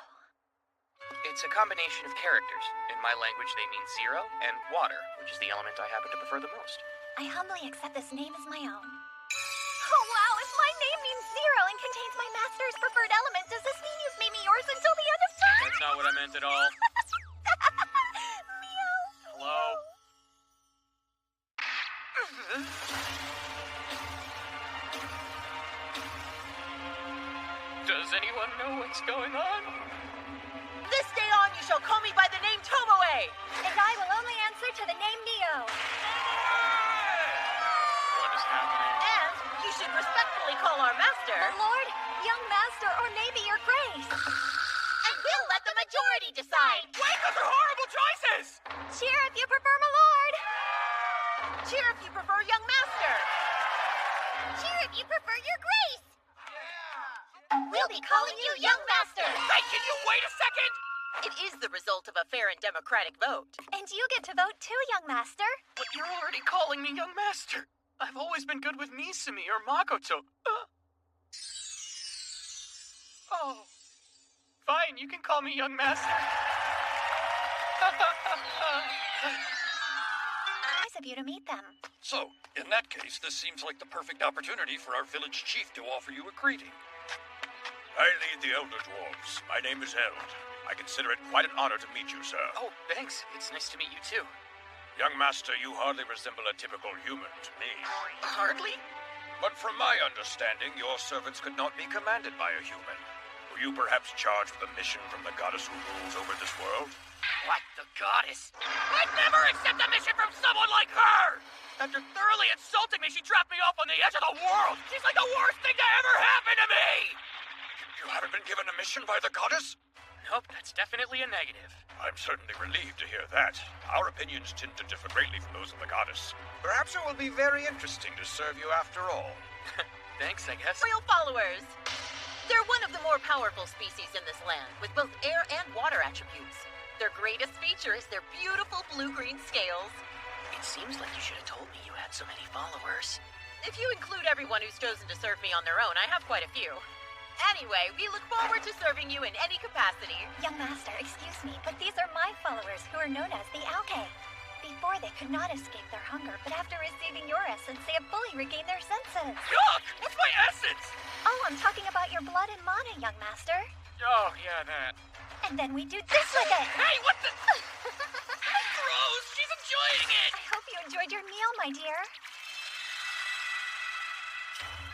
S1: It's a combination of characters. In my language, they mean zero and water, which is the element I happen to prefer the most.
S8: I humbly accept this name as my own. Oh wow, if my name means zero and contains my master's preferred element, does this mean you've made me yours until the end of time?
S1: That's not what I meant at all.
S8: Mio.
S1: Hello? Does anyone know what's going on?
S6: This day on, you shall call me by the name Tomoe.
S8: And I will only answer to the name Mio.
S1: What is happening?
S6: And you should respectfully call our master.
S8: My lord, young master, or maybe your grace.
S6: And we'll let the majority decide.
S1: Wait, those are horrible choices!
S8: Cheer if you prefer my lord.
S6: Cheer if you prefer young master.
S8: Cheer if you prefer your grace.
S6: We'll be calling you young master.
S1: Hey, can you wait a second?
S6: It is the result of a fair and democratic vote.
S8: And you get to vote too, young master.
S1: But you're already calling me young master. I've always been good with Misumi or Makoto. Oh. Fine, you can call me young master.
S8: Nice of you to meet them.
S9: So, in that case, this seems like the perfect opportunity for our village chief to offer you a greeting.
S10: I lead the Elder Dwarves. My name is Eld. I consider it quite an honor to meet you, sir.
S1: Oh, thanks. It's nice to meet you, too.
S10: Young master, you hardly resemble a typical human to me.
S1: Hardly?
S10: But from my understanding, your servants could not be commanded by a human. Were you perhaps charged with a mission from the goddess who rules over this world?
S1: What, the goddess? I'd never accept a mission from someone like her! After thoroughly insulting me, she dropped me off on the edge of the world! She's like the worst thing to ever happen to me!
S10: You haven't been given a mission by the goddess?
S1: Nope, that's definitely a negative.
S10: I'm certainly relieved to hear that. Our opinions tend to differ greatly from those of the goddess. Perhaps it will be very interesting to serve you after all.
S1: Thanks, I guess.
S6: Royal followers. They're one of the more powerful species in this land, with both air and water attributes. Their greatest feature is their beautiful blue-green scales.
S1: It seems like you should have told me you had so many followers.
S6: If you include everyone who's chosen to serve me on their own, I have quite a few. Anyway, we look forward to serving you in any capacity.
S8: Young master, excuse me, but these are my followers who are known as the Alke. Before, they could not escape their hunger, but after receiving your essence, they have fully regained their senses.
S1: Yuck! What's my essence?
S8: Oh, I'm talking about your blood and mana, young master.
S1: Oh, yeah, that.
S8: And then we do this with it.
S1: Hey, what the? Gross! She's enjoying it!
S8: I hope you enjoyed your meal, my dear.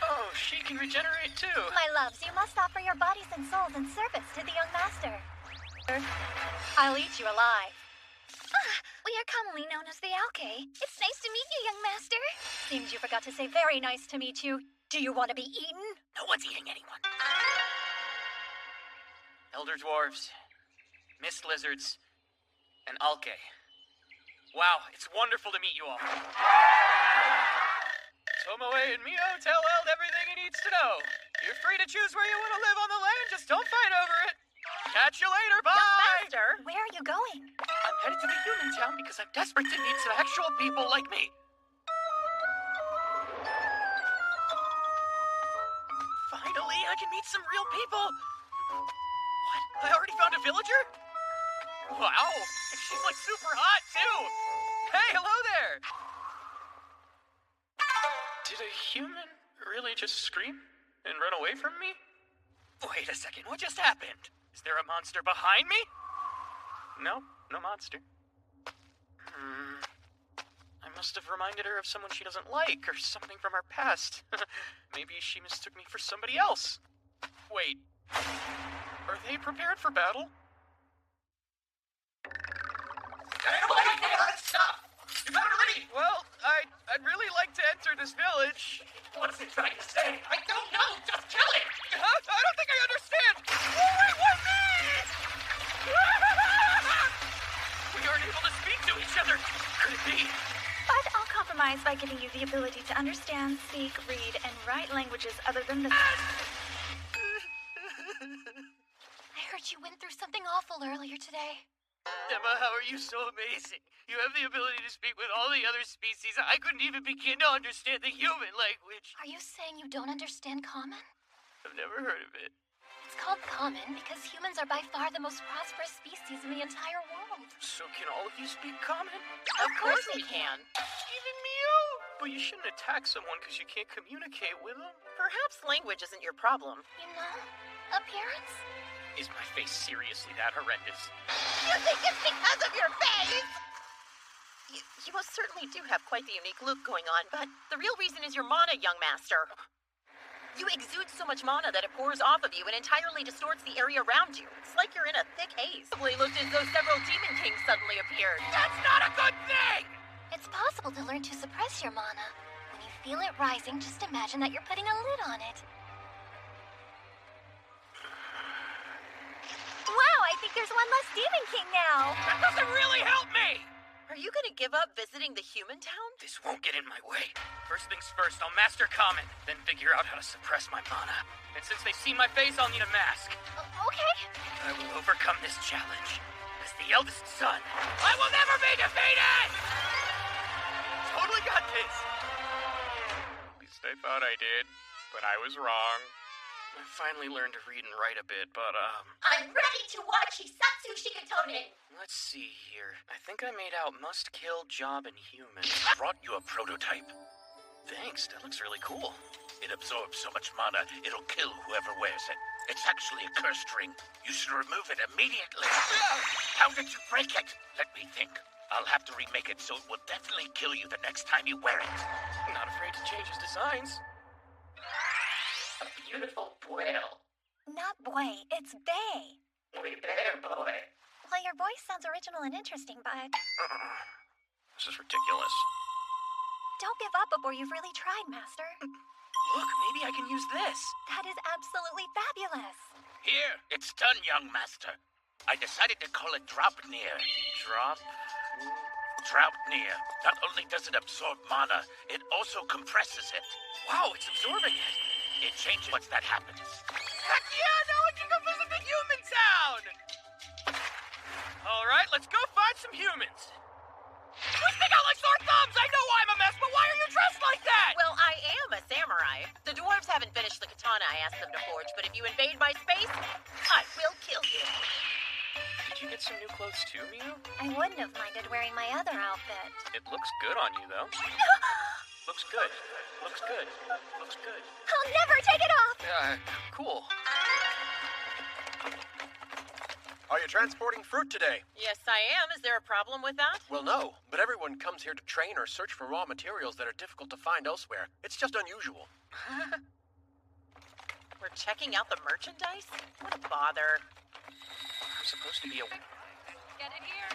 S1: Oh, she can regenerate too.
S8: My loves, you must offer your bodies and souls in service to the young master. I'll eat you alive. We are commonly known as the Alke. It's nice to meet you, young master. Seems you forgot to say very nice to meet you. Do you want to be eaten?
S1: No one's eating anyone. Elder Dwarves, Mist Lizards, and Alke. Wow, it's wonderful to meet you all. Tomoe and Mio tell Eld everything he needs to know. You're free to choose where you want to live on the land, just don't fight over it. Catch you later, bye!
S6: Young master!
S8: Where are you going?
S1: I'm headed to the human town because I'm desperate to meet some actual people like me. Finally! Finally, I can meet some real people. What? I already found a villager? Wow, she's like super hot too. Hey, hello there. Did a human really just scream and run away from me? Wait a second, what just happened? Is there a monster behind me? No, no monster. I must have reminded her of someone she doesn't like, or something from our past. Maybe she mistook me for somebody else. Wait, are they prepared for battle?
S5: Stop! You better leave!
S1: Well, I'd really like to enter this village.
S5: What is it trying to say? I don't know! Just kill it!
S1: Huh? I don't think I understand! Oh, wait, what me? We aren't able to speak to each other. Could it be?
S3: But I'll compromise by giving you the ability to understand, speak, read, and write languages other than this.
S8: I heard you went through something awful earlier today.
S1: Emma, how are you so amazing? You have the ability to speak with all the other species. I couldn't even begin to understand the human language.
S8: Are you saying you don't understand Common?
S1: I've never heard of it.
S8: It's called Common because humans are by far the most prosperous species in the entire world.
S1: So can all of you speak common?
S6: Of course we can.
S1: Even Mew? But you shouldn't attack someone because you can't communicate with them.
S6: Perhaps language isn't your problem.
S8: You know, appearance?
S1: Is my face seriously that horrendous?
S6: You think it's because of your face? You most certainly do have quite the unique look going on, but the real reason is your mana, young master. You exude so much mana that it pours off of you and entirely distorts the area around you. It's like you're in a thick haze. It probably looked as though several demon kings suddenly appeared.
S1: That's not a good thing!
S8: It's possible to learn to suppress your mana. When you feel it rising, just imagine that you're putting a lid on it.
S3: Wow, I think there's one less Demon King now.
S1: That doesn't really help me!
S6: Are you gonna give up visiting the human town?
S1: This won't get in my way. First things first, I'll master Common, then figure out how to suppress my mana. And since they've seen my face, I'll need a mask.
S8: Okay.
S1: I will overcome this challenge. As the eldest son, I will never be defeated! Totally got this! At least I thought I did, but I was wrong. I finally learned to read and write a bit, but,
S8: I'm ready to watch Hisatsu Shikatonen.
S1: let's see here. I think I made out must kill, job, and human.
S10: I brought you a prototype.
S1: Thanks, that looks really cool.
S10: It absorbs so much mana, it'll kill whoever wears it. It's actually a cursed ring. You should remove it immediately. How did you break it? Let me think. I'll have to remake it so it will definitely kill you the next time you wear it.
S1: Not afraid to change his designs.
S10: A beautiful whale.
S3: Not boy, it's Bay.
S10: We there, boy.
S3: Well, your voice sounds original and interesting, but
S1: This is ridiculous.
S3: don't give up before you've really tried, Master.
S1: Look, maybe I can use this.
S3: That is absolutely fabulous.
S10: Here, it's done, young master. I decided to call it Drop Near.
S1: Drop.
S10: Drop Near. Not only does it absorb mana, it also compresses it.
S1: Wow, it's absorbing it.
S10: It changes once that happens.
S1: Heck yeah, now I can go visit the human town! Alright, let's go find some humans. We stick out like sore thumbs! I know I'm a mess, but why are you dressed like that?
S6: Well, I am a samurai. The dwarves haven't finished the katana I asked them to forge, but if you invade my space, I will kill you.
S1: Did you get some new clothes too, Mew?
S3: I wouldn't have minded wearing my other outfit.
S1: It looks good on you, though. Looks good. Looks good. Looks good.
S3: I'll never take it off!
S1: Cool.
S11: Are you transporting fruit today?
S6: Yes, I am. Is there a problem with that?
S11: Well, no, but everyone comes here to train or search for raw materials that are difficult to find elsewhere. It's just unusual.
S6: We're checking out the merchandise? What a bother.
S1: I'm supposed to be a...
S3: Get it here.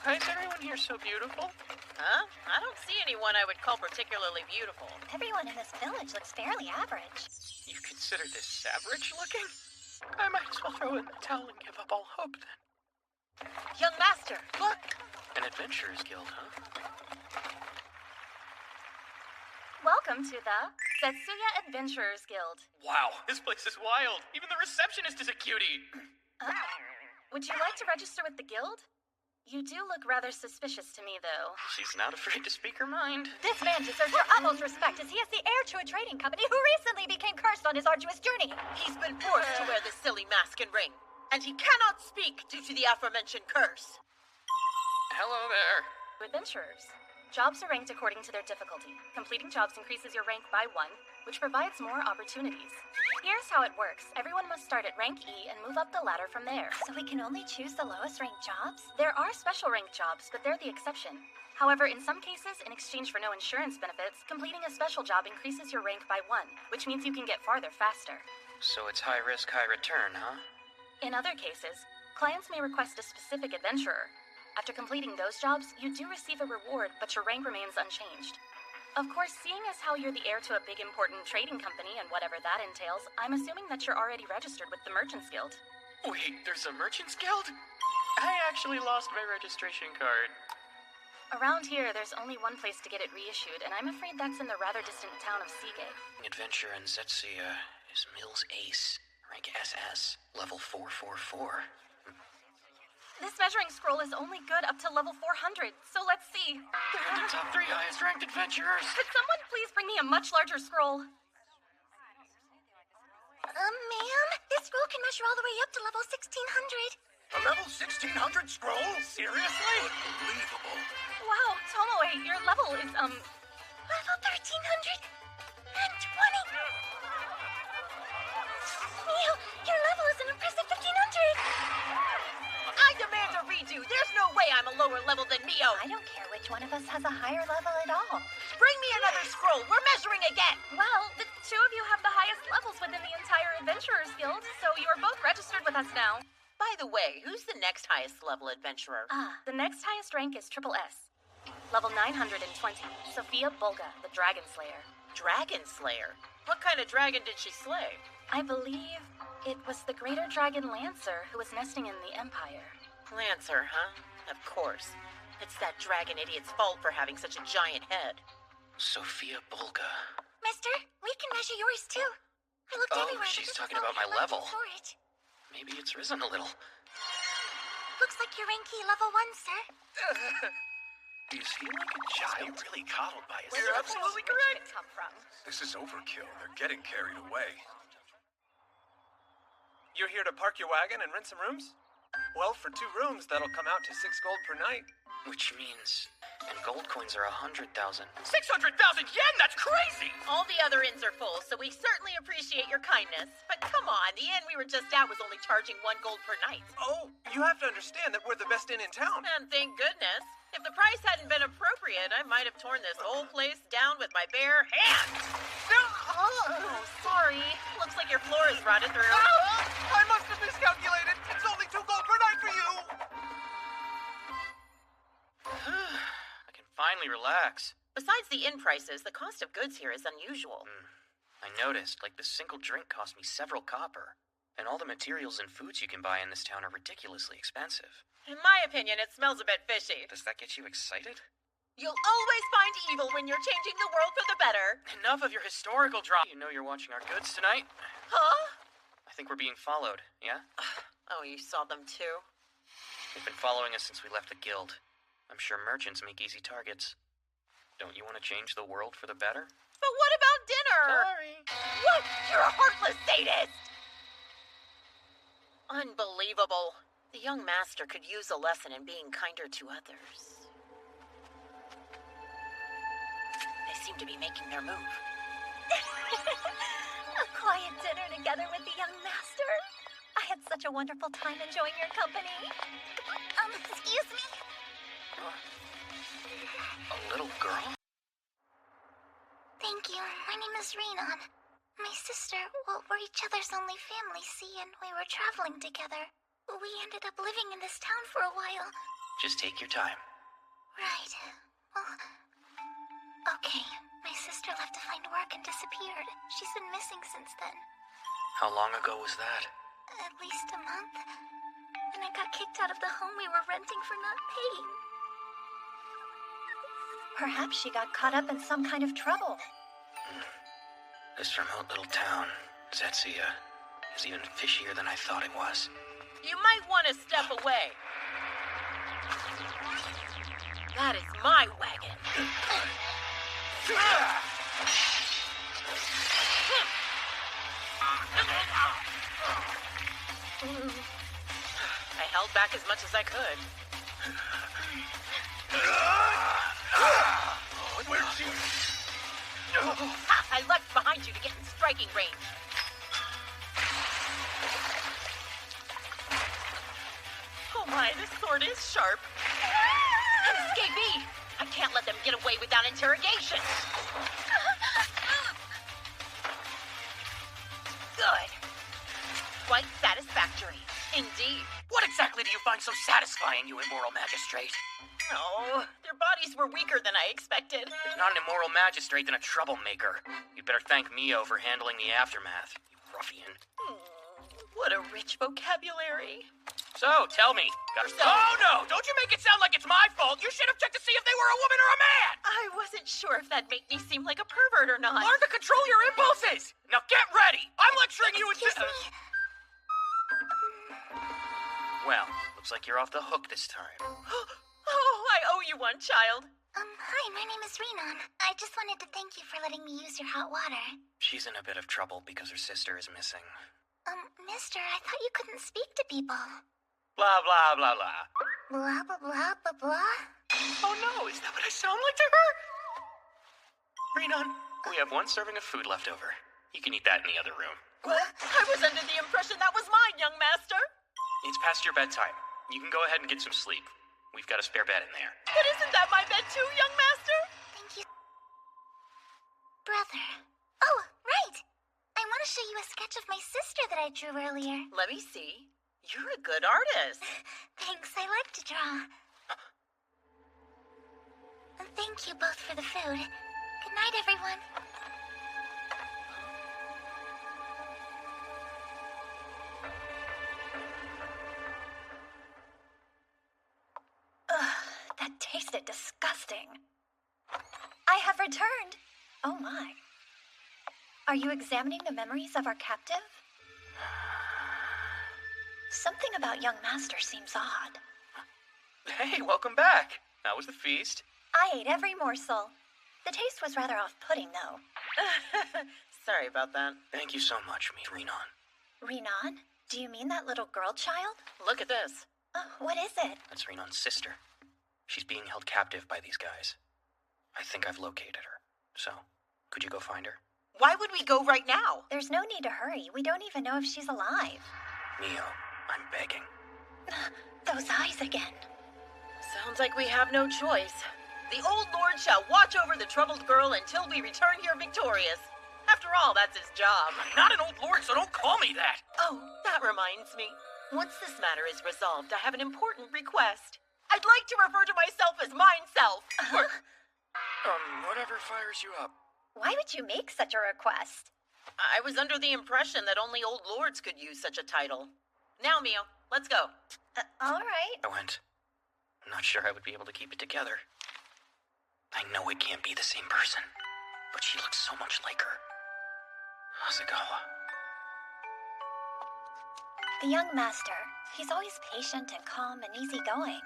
S1: Why is everyone here so beautiful?
S6: Huh? I don't see anyone I would call particularly beautiful.
S3: Everyone in this village looks fairly average.
S1: You consider this average looking? I might as well throw in the towel and give up all hope, then.
S6: Young master, look!
S1: An adventurer's guild, huh?
S3: Welcome to the Setsuya Adventurers Guild.
S1: Wow, this place is wild. Even the receptionist is a cutie.
S3: Would you like to register with the guild?
S12: You do look rather suspicious to me, though.
S1: She's not afraid to speak her mind.
S8: This man deserves your utmost respect as he is the heir to a trading company who recently became cursed on his arduous journey.
S6: He's been forced to wear this silly mask and ring, and he cannot speak due to the aforementioned curse.
S1: Hello there.
S12: Adventurers. Jobs are ranked according to their difficulty. Completing jobs increases your rank by 1, which provides more opportunities. Here's how it works. Everyone must start at rank E and move up the ladder from there.
S8: So we can only choose the lowest ranked jobs?
S12: There are special ranked jobs, but they're the exception. However, in some cases, in exchange for no insurance benefits, completing a special job increases your rank by 1, which means you can get farther faster.
S1: So it's high risk, high return, huh?
S12: In other cases, clients may request a specific adventurer. After completing those jobs, you do receive a reward, but your rank remains unchanged. Of course, seeing as how you're the heir to a big important trading company and whatever that entails, I'm assuming that you're already registered with the Merchants Guild.
S1: Wait, there's a Merchants Guild? I actually lost my registration card.
S12: Around here, there's only one place to get it reissued, and I'm afraid that's in the rather distant town of Seagate.
S1: Adventure in Zetsia is Mills Ace, rank SS, level 444.
S12: This measuring scroll is only good up to level 400, so let's see.
S1: They're the top 3 highest ranked adventurers.
S12: Could someone please bring me a much larger scroll?
S8: Ma'am, this scroll can measure all the way up to level 1600.
S4: A level 1600 scroll? Seriously? Unbelievable.
S12: Wow, Tomoe, your level is,
S8: Level 1320. Mio, your level is an impressive 1500.
S6: I demand a redo. There's no way I'm a lower level than Mio.
S8: I don't care which one of us has a higher level at all.
S6: Bring me another scroll. We're measuring again.
S12: well, the two of you have the highest levels within the entire Adventurers Guild, so you're both registered with us now.
S6: By the way, who's the next highest level adventurer?
S12: The next highest rank is Triple S. Level 920, Sophia Bulga, the Dragon Slayer.
S6: Dragon Slayer? What kind of dragon did she slay?
S12: I believe it was the Greater Dragon Lancer who was nesting in the Empire.
S6: Lancer, huh? Of course. It's that dragon idiot's fault for having such a giant head.
S1: Sophia Bulga.
S8: Mister, we can measure yours too. I looked
S1: Oh,
S8: everywhere.
S1: she's
S8: but this
S1: talking
S8: was
S1: about
S8: all
S1: my
S8: we had
S1: level.
S8: for it.
S1: Maybe it's risen a little.
S8: Looks like you're rank E level 1, sir.
S4: Is he like a child? Really coddled by his
S6: You're absolutely correct.
S12: Come from?
S2: This is overkill. They're getting carried away.
S11: You're here to park your wagon and rent some rooms? Well, for 2 rooms, that'll come out to 6 gold per night.
S1: Which means... And gold coins are 100,000.
S4: 600,000 yen? That's crazy!
S6: All the other inns are full, so we certainly appreciate your kindness. But come on, the inn we were just at was only charging 1 gold per night.
S11: Oh, you have to understand that we're the best inn in town.
S6: And thank goodness. If the price hadn't been appropriate, I might have torn this whole place down with my bare hands.
S12: Oh, sorry.
S6: Looks like your floor is rotted through.
S11: I must have miscalculated. It's only 2 gold per night for you.
S1: I can finally relax.
S6: Besides the inn prices, the cost of goods here is unusual.
S1: I noticed, like, this single drink cost me several copper. And all the materials and foods you can buy in this town are ridiculously expensive.
S6: In my opinion, it smells a bit fishy.
S1: Does that get you excited?
S6: You'll always find evil when you're changing the world for the better.
S1: Enough of your historical drama. You know you're watching our goods tonight?
S6: Huh?
S1: I think we're being followed, yeah?
S6: Oh, you saw them too?
S1: They've been following us since we left the guild. I'm sure merchants make easy targets. Don't you want to change the world for the better?
S6: But what about dinner?
S1: Sorry.
S6: What? You're a heartless sadist! Unbelievable. The young master could use a lesson in being kinder to others. They seem to be making their move.
S8: A quiet dinner together with the young master. I had such a wonderful time enjoying your company. Excuse me?
S1: A little girl?
S8: Thank you. My name is Renan. My sister, well, we're each other's only family, see, and we were traveling together. We ended up living in this town for a while.
S1: Just take your time.
S8: Right. Well, okay. My sister left to find work and disappeared. She's been missing since then.
S1: How long ago was that?
S8: At least a month. And I got kicked out of the home we were renting for not paying. Perhaps she got caught up in some kind of trouble.
S1: This remote little town, Zetsia, is even fishier than I thought it was.
S6: You might want to step away. That is my wagon. I held back as much as I could.
S4: Where'd you...
S6: I left behind you to get in striking range. Oh my, this sword is sharp. An escapee! I can't let them get away without interrogation. Good. Quite satisfactory. Indeed.
S1: What exactly do you find so satisfying, you immoral magistrate?
S6: Oh, their bodies were weaker than I expected.
S1: If not an immoral magistrate, then a troublemaker. You'd better thank Mio for handling the aftermath, you ruffian.
S6: What a rich vocabulary.
S1: So, tell me. Oh, no! Don't you make it sound like it's my fault! You should have checked to see if they were a woman or a man!
S6: I wasn't sure if that'd make me seem like a pervert or not.
S1: Learn to control your impulses! Now get ready! I'm lecturing you in...
S8: Excuse me?
S1: Well, looks like you're off the hook this time.
S6: Oh, I owe you one, child.
S8: Hi, my name is Renan. I just wanted to thank you for letting me use your hot water.
S1: She's in a bit of trouble because her sister is missing.
S8: Mister, I thought you couldn't speak to people.
S1: Blah, blah, blah, blah.
S8: Blah, blah, blah, blah, blah.
S1: Oh no, is that what I sound like to her? Renan, we have one serving of food left over. You can eat that in the other room.
S6: What? I was under the impression that was mine, young master.
S1: It's past your bedtime. You can go ahead and get some sleep. We've got a spare bed in there.
S6: But isn't that my bed too, young master?
S8: Thank you. Brother. Oh, right. I want to show you a sketch of my sister that I drew earlier.
S6: Let me see. You're a good artist.
S8: Thanks, I like to draw. And thank you both for the food. Good night, everyone.
S12: That tasted disgusting. I have returned. Oh my. Are you examining the memories of our captive? Something about young master seems odd.
S1: Hey, welcome back. How was the feast?
S12: I ate every morsel. The taste was rather off-putting, though.
S6: Sorry about that.
S1: Thank you so much, Renan.
S12: Renan? Do you mean that little girl child?
S6: Look at this.
S12: What is it?
S1: That's Renan's sister. She's being held captive by these guys. I think I've located her. So, could you go find her?
S6: Why would we go right now?
S12: There's no need to hurry. We don't even know if she's alive.
S1: Mio, I'm begging.
S12: Those eyes again.
S6: Sounds like we have no choice. The old lord shall watch over the troubled girl until we return here victorious. After all, that's his job.
S1: I'm not an old lord, so don't call me that.
S6: Oh, that reminds me. Once this matter is resolved, I have an important request. I'd like to refer to myself as mine self.
S9: Whatever fires you up.
S12: Why would you make such a request?
S6: I was under the impression that only old lords could use such a title. Now, Mio, let's go.
S12: All right.
S1: I went. I'm not sure I would be able to keep it together. I know it can't be the same person, but she looks so much like her. Hasegawa.
S12: The young master. He's always patient and calm and easygoing.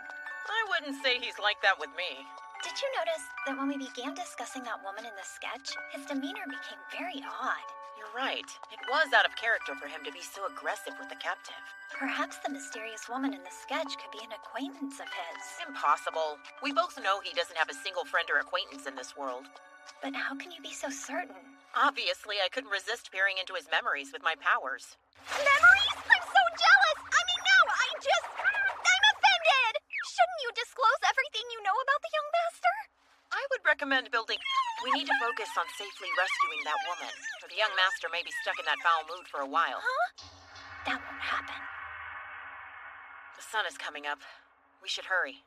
S6: I wouldn't say he's like that with me.
S12: Did you notice that when we began discussing that woman in the sketch, his demeanor became very odd?
S6: You're right. It was out of character for him to be so aggressive with the captive.
S12: Perhaps the mysterious woman in the sketch could be an acquaintance of his.
S6: Impossible. We both know he doesn't have a single friend or acquaintance in this world.
S12: But how can you be so certain?
S6: Obviously, I couldn't resist peering into his memories with my powers.
S8: Memories? I'm so jealous! I mean, no, I'm offended! Shouldn't you disclose everything you know about the young master?
S6: I would recommend building... We need to focus on safely rescuing that woman, or the young master may be stuck in that foul mood for a while.
S12: Huh? That won't happen.
S6: The sun is coming up. We should hurry.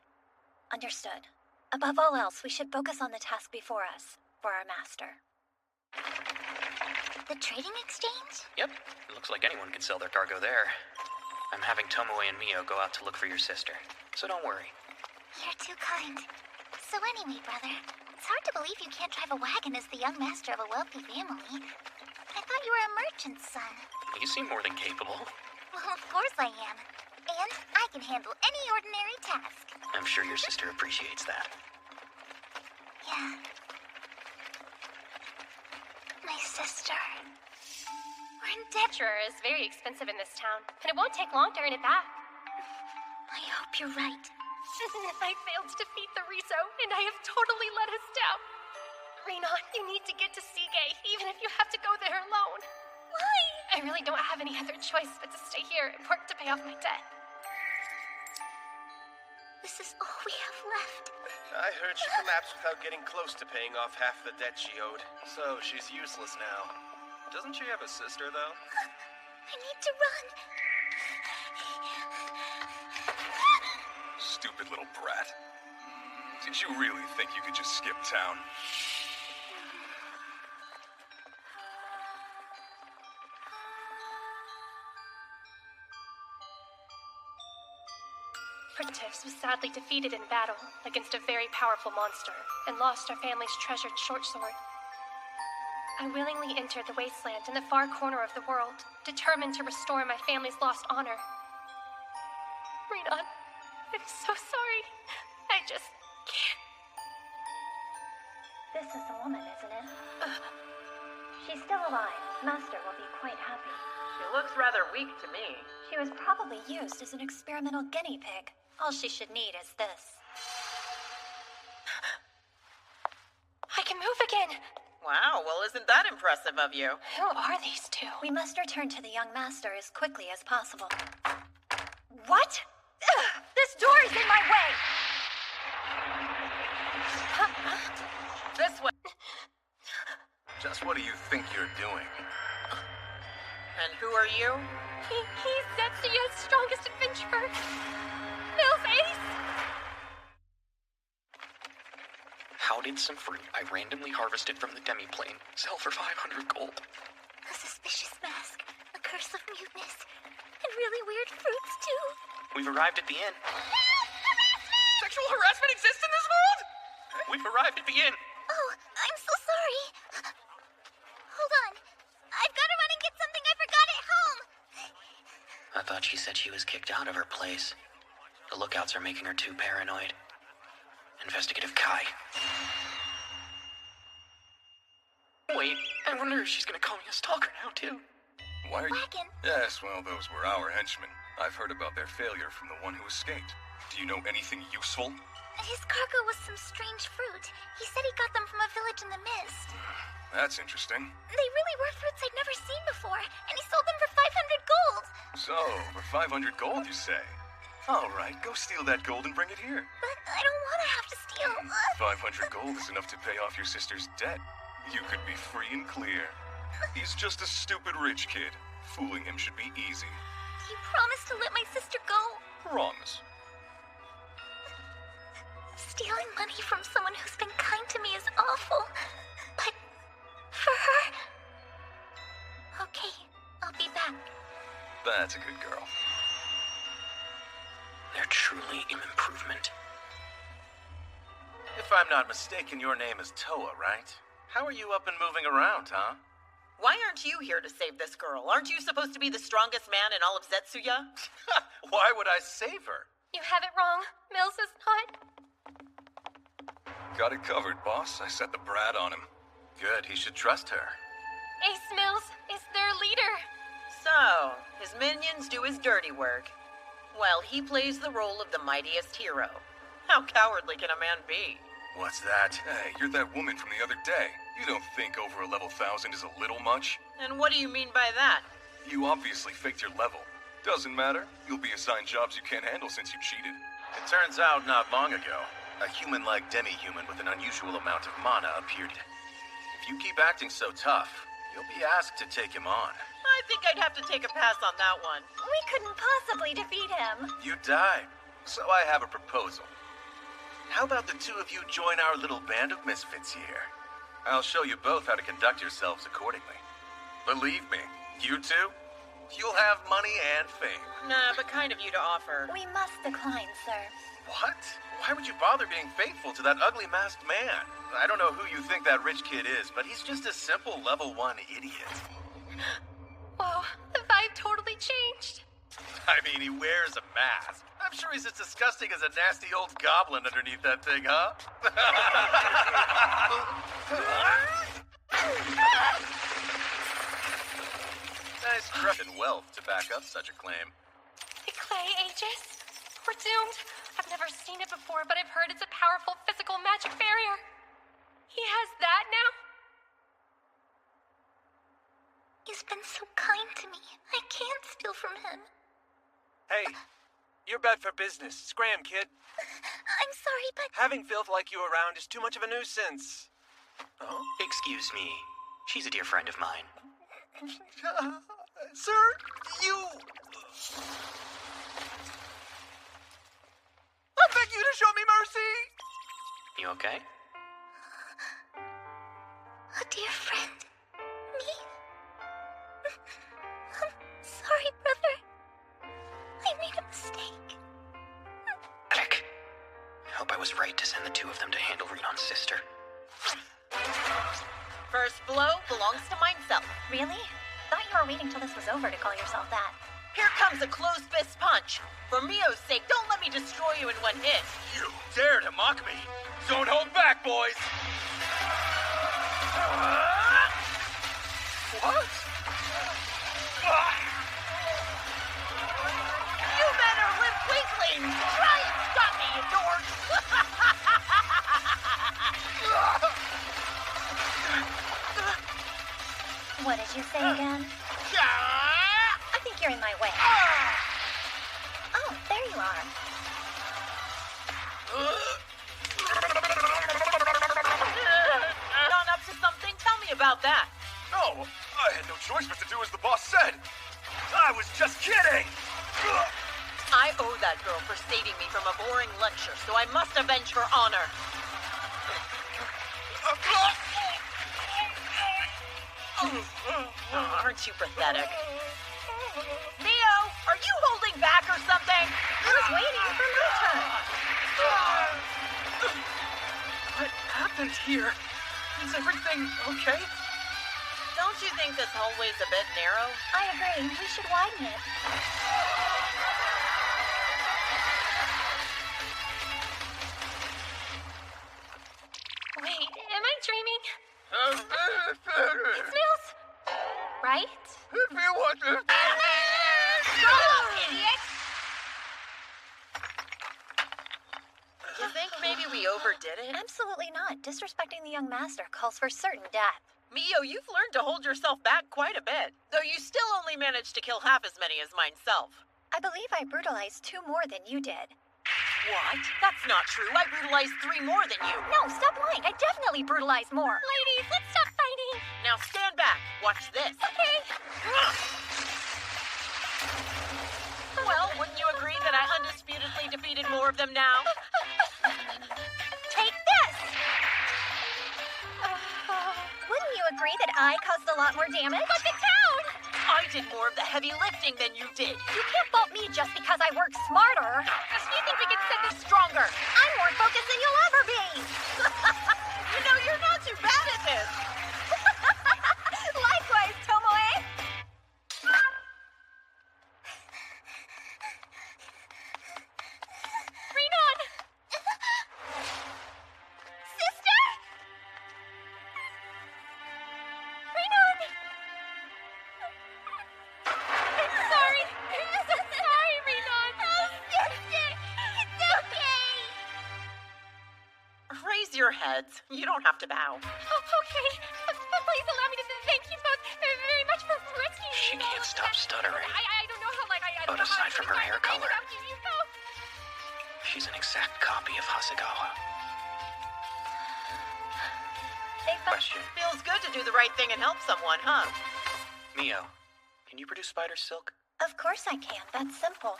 S12: Understood. Above all else, we should focus on the task before us, for our master.
S8: The trading exchange?
S1: Yep, it looks like anyone can sell their cargo there. I'm having Tomoe and Mio go out to look for your sister, so don't worry.
S8: You're too kind. So anyway, brother, it's hard to believe you can't drive a wagon as the young master of a wealthy family. I thought you were a merchant's son.
S1: You seem more than capable.
S8: Well, of course I am. And I can handle any ordinary task.
S1: I'm sure your sister appreciates that.
S8: Yeah. My sister. We're in debt.
S3: Adventurer is very expensive in this town, and it won't take long to earn it back.
S8: I hope you're right.
S3: I failed to defeat the Riso, and I have totally let us down. Renan, you need to get to Seagay, even if you have to go there alone.
S8: Why?
S3: I really don't have any other choice but to stay here and work to pay off my debt.
S8: This is all we have left.
S11: I heard she collapsed without getting close to paying off half the debt she owed. So she's useless now. Doesn't she have a sister, though?
S8: I need to run.
S2: Stupid little brat. Did you really think you could just skip town?
S3: Prentice was sadly defeated in battle against a very powerful monster and lost our family's treasured short sword. I willingly entered the wasteland in the far corner of the world, determined to restore my family's lost honor. Renan, I'm so sorry. I just can't.
S8: This is the woman, isn't it? She's still alive. Master will be quite happy.
S6: She looks rather weak to me.
S8: She was probably used as an experimental guinea pig. All she should need is this.
S3: I can move again.
S6: Wow, well, isn't that impressive of you?
S3: Who are these two?
S8: We must return to the young master as quickly as possible.
S3: What? This door is in my way!
S6: This way.
S11: Just what do you think you're doing?
S6: And who are you?
S3: He's Zetsuya's strongest adventurer. Mills Ace!
S1: How did some fruit I randomly harvested from the demi-plane sell for 500 gold?
S8: A suspicious mask, a curse of muteness, and really weird fruits, too.
S1: We've arrived at the inn.
S6: Sexual harassment exists in this world?
S1: We've arrived at the inn.
S8: Oh, I'm so sorry. Hold on. I've got to run and get something I forgot at home.
S1: I thought she said she was kicked out of her place. The lookouts are making her too paranoid. Investigative Kai. Wait, I wonder if she's gonna call me a stalker now, too.
S2: Why are you...
S8: Wagon.
S2: Yes, well, those were our henchmen. I've heard about their failure from the one who escaped. Do you know anything useful?
S8: His cargo was some strange fruit. He said he got them from a village in the mist.
S2: That's interesting.
S8: They really were fruits I'd never seen before, and he sold them for 500 gold.
S2: So, for 500 gold, you say? All right, go steal that gold and bring it here.
S8: But I don't want to have to steal.
S2: 500 gold is enough to pay off your sister's debt. You could be free and clear. He's just a stupid rich kid. Fooling him should be easy.
S8: You promised to let my sister go.
S2: Promise.
S8: Stealing money from someone who's been kind to me is awful. But for her... Okay, I'll be back.
S2: That's a good girl.
S1: They're truly an improvement.
S11: If I'm not mistaken, your name is Toa, right? How are you up and moving around, huh?
S6: Why aren't you here to save this girl? Aren't you supposed to be the strongest man in all of Zetsuya?
S11: Why would I save her?
S3: You have it wrong. Mills is not.
S2: Got it covered, boss. I set the brat on him.
S11: Good, he should trust her.
S3: Ace Mills is their leader.
S6: So, his minions do his dirty work, while he plays the role of the mightiest hero. How cowardly can a man be?
S2: What's that? Hey, you're that woman from the other day. You don't think over a level 1000 is a little much?
S6: And what do you mean by that?
S2: You obviously faked your level. Doesn't matter. You'll be assigned jobs you can't handle since you cheated.
S11: It turns out not long ago, a human-like demi-human with an unusual amount of mana appeared. If you keep acting so tough, you'll be asked to take him on.
S6: I think I'd have to take a pass on that one.
S8: We couldn't possibly defeat him.
S11: You died. So I have a proposal. How about the two of you join our little band of misfits here? I'll show you both how to conduct yourselves accordingly. Believe me, you two, you'll have money and fame.
S6: Nah, but kind of you to offer.
S8: We must decline, sir.
S11: What? Why would you bother being faithful to that ugly masked man? I don't know who you think that rich kid is, but he's just a simple level 1 idiot.
S3: Whoa, the vibe totally changed.
S11: I mean, he wears a mask. I'm sure he's as disgusting as a nasty old goblin underneath that thing, huh? Nice truck and wealth to back up such a claim.
S3: The clay ages? We're doomed. I've never seen it before, but I've heard it's a powerful physical magic barrier. He has that now?
S8: He's been so kind to me. I can't steal from him.
S13: Hey, you're bad for business. Scram, kid.
S8: I'm sorry, but...
S13: Having filth like you around is too much of a nuisance.
S1: Oh? Excuse me. She's a dear friend of mine.
S11: Sir, you... I beg you to show me mercy!
S1: You okay?
S8: A dear friend. Me? I'm sorry, brother. I made a mistake.
S1: Heck. I hope I was right to send the two of them to handle Renon's sister.
S6: First blow belongs to myself.
S8: Really? Thought you were waiting till this was over to call yourself that.
S6: Here comes a closed fist punch. For Mio's sake, don't let me destroy you in one hit.
S11: You dare to mock me? Don't hold back, boys! What?
S6: You better live weakling! Try and stop me, you dork!
S8: What did you say again? I think you're in my way. Oh, there you are.
S6: On up to something? Tell me about that.
S2: No, I had no choice but to do as the boss said. I was just kidding!
S6: I owe that girl for saving me from a boring lecture, so I must avenge her honor. Aren't you pathetic? Mio, are you holding back or something?
S8: I was waiting for my turn.
S13: What happened here? Is everything okay?
S6: Don't you think this hallway's a bit narrow?
S8: I agree. We should widen it.
S3: Wait, am I dreaming? It smells... right?
S11: If you want to...
S6: Shut up, idiot! You think maybe we overdid it?
S8: Absolutely not. Disrespecting the young master calls for certain death.
S6: Mio, you've learned to hold yourself back quite a bit, though you still only managed to kill half as many as myself.
S8: I believe I brutalized 2 more than you did.
S6: What? That's not true. I brutalized 3 more than you.
S8: No, stop lying. I definitely brutalized more.
S3: Ladies, let's stop fighting.
S6: Now stand back. Watch this.
S3: Okay.
S6: Well, wouldn't you agree that I undisputedly defeated more of them now?
S8: Take this! Wouldn't you agree that I caused a lot more damage?
S3: But the town!
S6: I did more of the heavy lifting than you did.
S8: You can't fault me just because I work smarter.
S6: Do you think we can set this stronger?
S8: I'm more focused than you'll ever be.
S6: You know, you're not too bad at this.
S8: Likewise, Tomoe.
S3: Renon!
S8: Sister?
S3: Renon! I'm sorry. I'm so sorry, Renon.
S8: Oh, sister. It's okay.
S6: Raise your heads. You don't have to bow.
S3: Oh, okay. Please allow me to thank you both very much for rescuing me.
S1: She can't stop stuttering.
S3: I don't know how, I don't
S1: But
S3: know how
S1: aside from her hair color,
S3: without you, you know.
S1: she's an exact copy of Hasegawa. Question.
S6: Feels good to do the right thing and help someone, huh?
S1: Mio, can you produce spider silk?
S8: Of course I can. That's simple.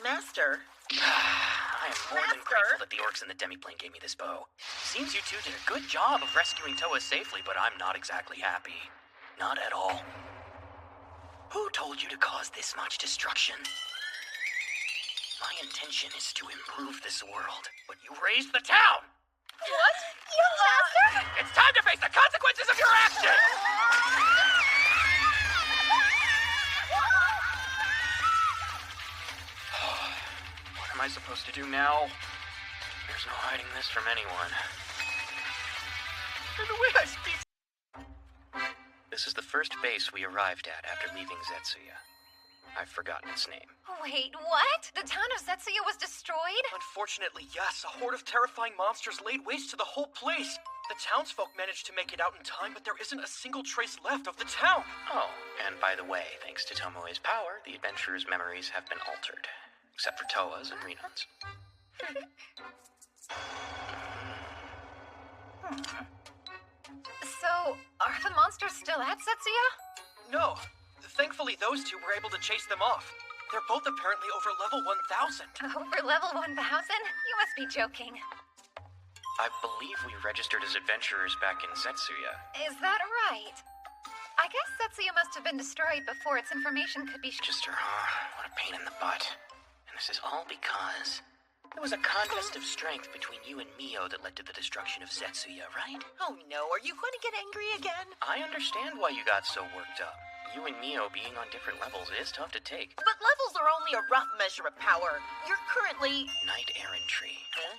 S6: Master?
S1: I am more than grateful that the orcs in the demiplane gave me this bow. Seems you two did a good job of rescuing Toa safely, but I'm not exactly happy. Not at all. Who told you to cause this much destruction? My intention is to improve this world, but you raised the town!
S6: What?
S8: Young master?
S1: It's time to face the consequences of your actions! I supposed to do now? There's no hiding this from anyone.
S5: The way I speak.
S1: This is the first base we arrived at after leaving Zetsuya. I've forgotten its name.
S3: Wait, what? The town of Zetsuya was destroyed?
S13: Unfortunately, yes. A horde of terrifying monsters laid waste to the whole place. The townsfolk managed to make it out in time, but there isn't a single trace left of the town.
S1: Oh, and by the way, thanks to Tomoe's power, the adventurers' memories have been altered. Except for Toa's and Rina's.
S3: So, are the monsters still at Zetsuya?
S13: No. Thankfully, those two were able to chase them off. They're both apparently over level 1,000.
S3: Over level 1,000? You must be joking.
S1: I believe we registered as adventurers back in Zetsuya.
S3: Is that right? I guess Zetsuya must have been destroyed before its information could be...
S1: Register, huh? What a pain in the butt. And this is all because... It was a contest of strength between you and Mio that led to the destruction of Zetsuya, right?
S6: Oh no, are you going to get angry again?
S1: I understand why you got so worked up. You and Mio being on different levels is tough to take.
S6: But levels are only a rough measure of power. You're currently...
S1: Knight errantry. Huh?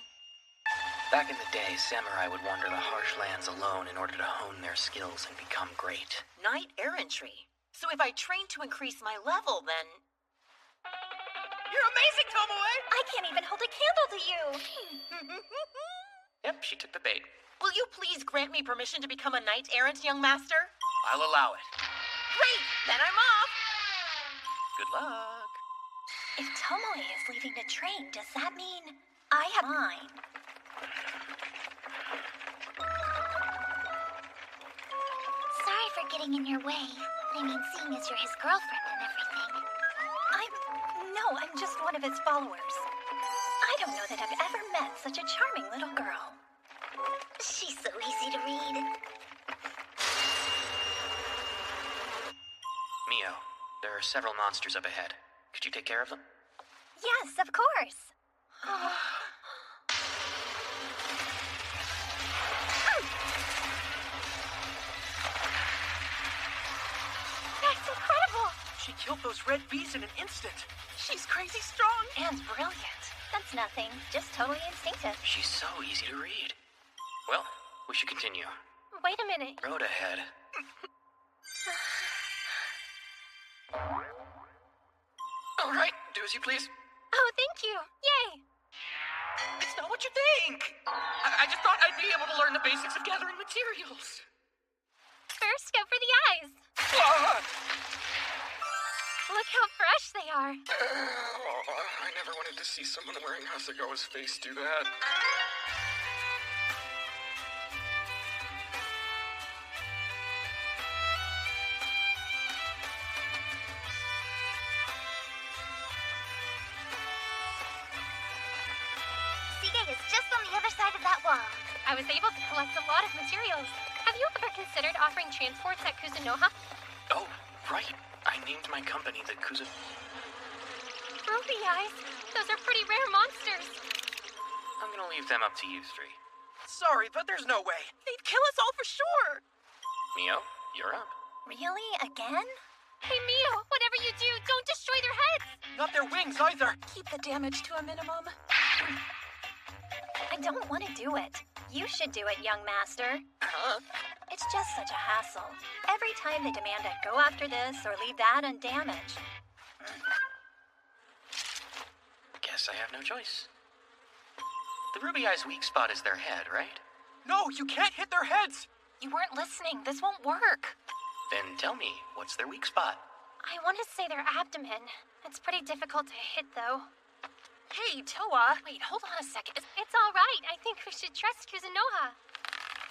S1: Back in the day, samurai would wander the harsh lands alone in order to hone their skills and become great.
S6: Knight errantry. So if I train to increase my level, then...
S5: You're amazing, Tomoe!
S8: I can't even hold a candle to you.
S1: Yep, she took the bait.
S6: Will you please grant me permission to become a knight errant, young master?
S5: I'll allow it.
S6: Great! Then I'm off!
S1: Good luck.
S8: If Tomoe is leaving to train, does that mean I have mine? Sorry for getting in your way. I mean, seeing as you're his girlfriend and everything. I'm just one of his followers. I don't know that I've ever met such a charming little girl. She's so easy to read.
S1: Mio, there are several monsters up ahead. Could you take care of them?
S8: Yes, of course.
S3: That's incredible!
S13: She killed those red bees in an instant.
S6: She's crazy strong.
S3: And brilliant.
S8: That's nothing. Just totally instinctive.
S1: She's so easy to read. Well, we should continue.
S3: Wait a minute.
S1: Road ahead. All right, do as you please.
S3: Oh, thank you. Yay!
S1: It's not what you think. I just thought I'd be able to learn the basics of gathering materials.
S3: First, go for the eyes. Look how fresh they are.
S9: I never wanted to see someone wearing Hasegawa's face do that.
S8: Sige is just on the other side of that wall.
S3: I was able to collect a lot of materials. Have you ever considered offering transports at Kuzunoha?
S1: Oh, right. I named my company the
S3: Ruby eyes. Those are pretty rare monsters.
S1: I'm gonna leave them up to you three.
S13: Sorry, but there's no way.
S6: They'd kill us all for sure.
S1: Mio, you're up.
S8: Really? Again?
S3: Hey, Mio, whatever you do, don't destroy their heads.
S13: Not their wings either.
S6: Keep the damage to a minimum.
S8: I don't want to do it. You should do it, young master. It's just such a hassle. Every time they demand I go after this or leave that undamaged.
S1: Guess I have no choice. The Ruby Eye's weak spot is their head, right?
S13: No, you can't hit their heads.
S3: You weren't listening. This won't work.
S1: Then tell me, what's their weak spot?
S3: I want to say their abdomen. It's pretty difficult to hit, though.
S6: Hey, Toa.
S3: Wait, hold on a second. It's all right. I think we should trust Kuzunoha.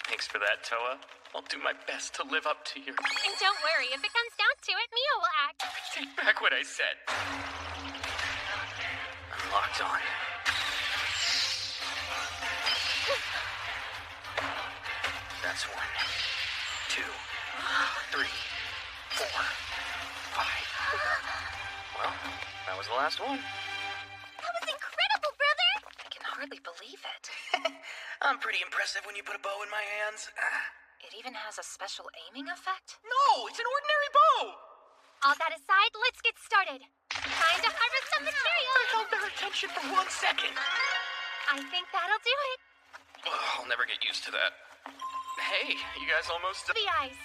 S1: Thanks for that, Toa. I'll do my best to live up to your...
S3: And don't worry, if it comes down to it, Mio will act.
S1: Take back what I said. I'm locked on. That's 1, 2, 3, 4, 5. Well, that was the last one.
S8: That was incredible, brother!
S3: I can hardly believe it.
S1: I'm pretty impressive when you put a bow in my hands.
S3: It even has a special aiming effect?
S13: No, it's an ordinary bow.
S3: All that aside, let's get started.
S8: Time to harvest some material.
S4: I held their attention for 1 second.
S8: I think that'll do it.
S1: Ugh, I'll never get used to that. Hey, you guys almost...
S8: The ice.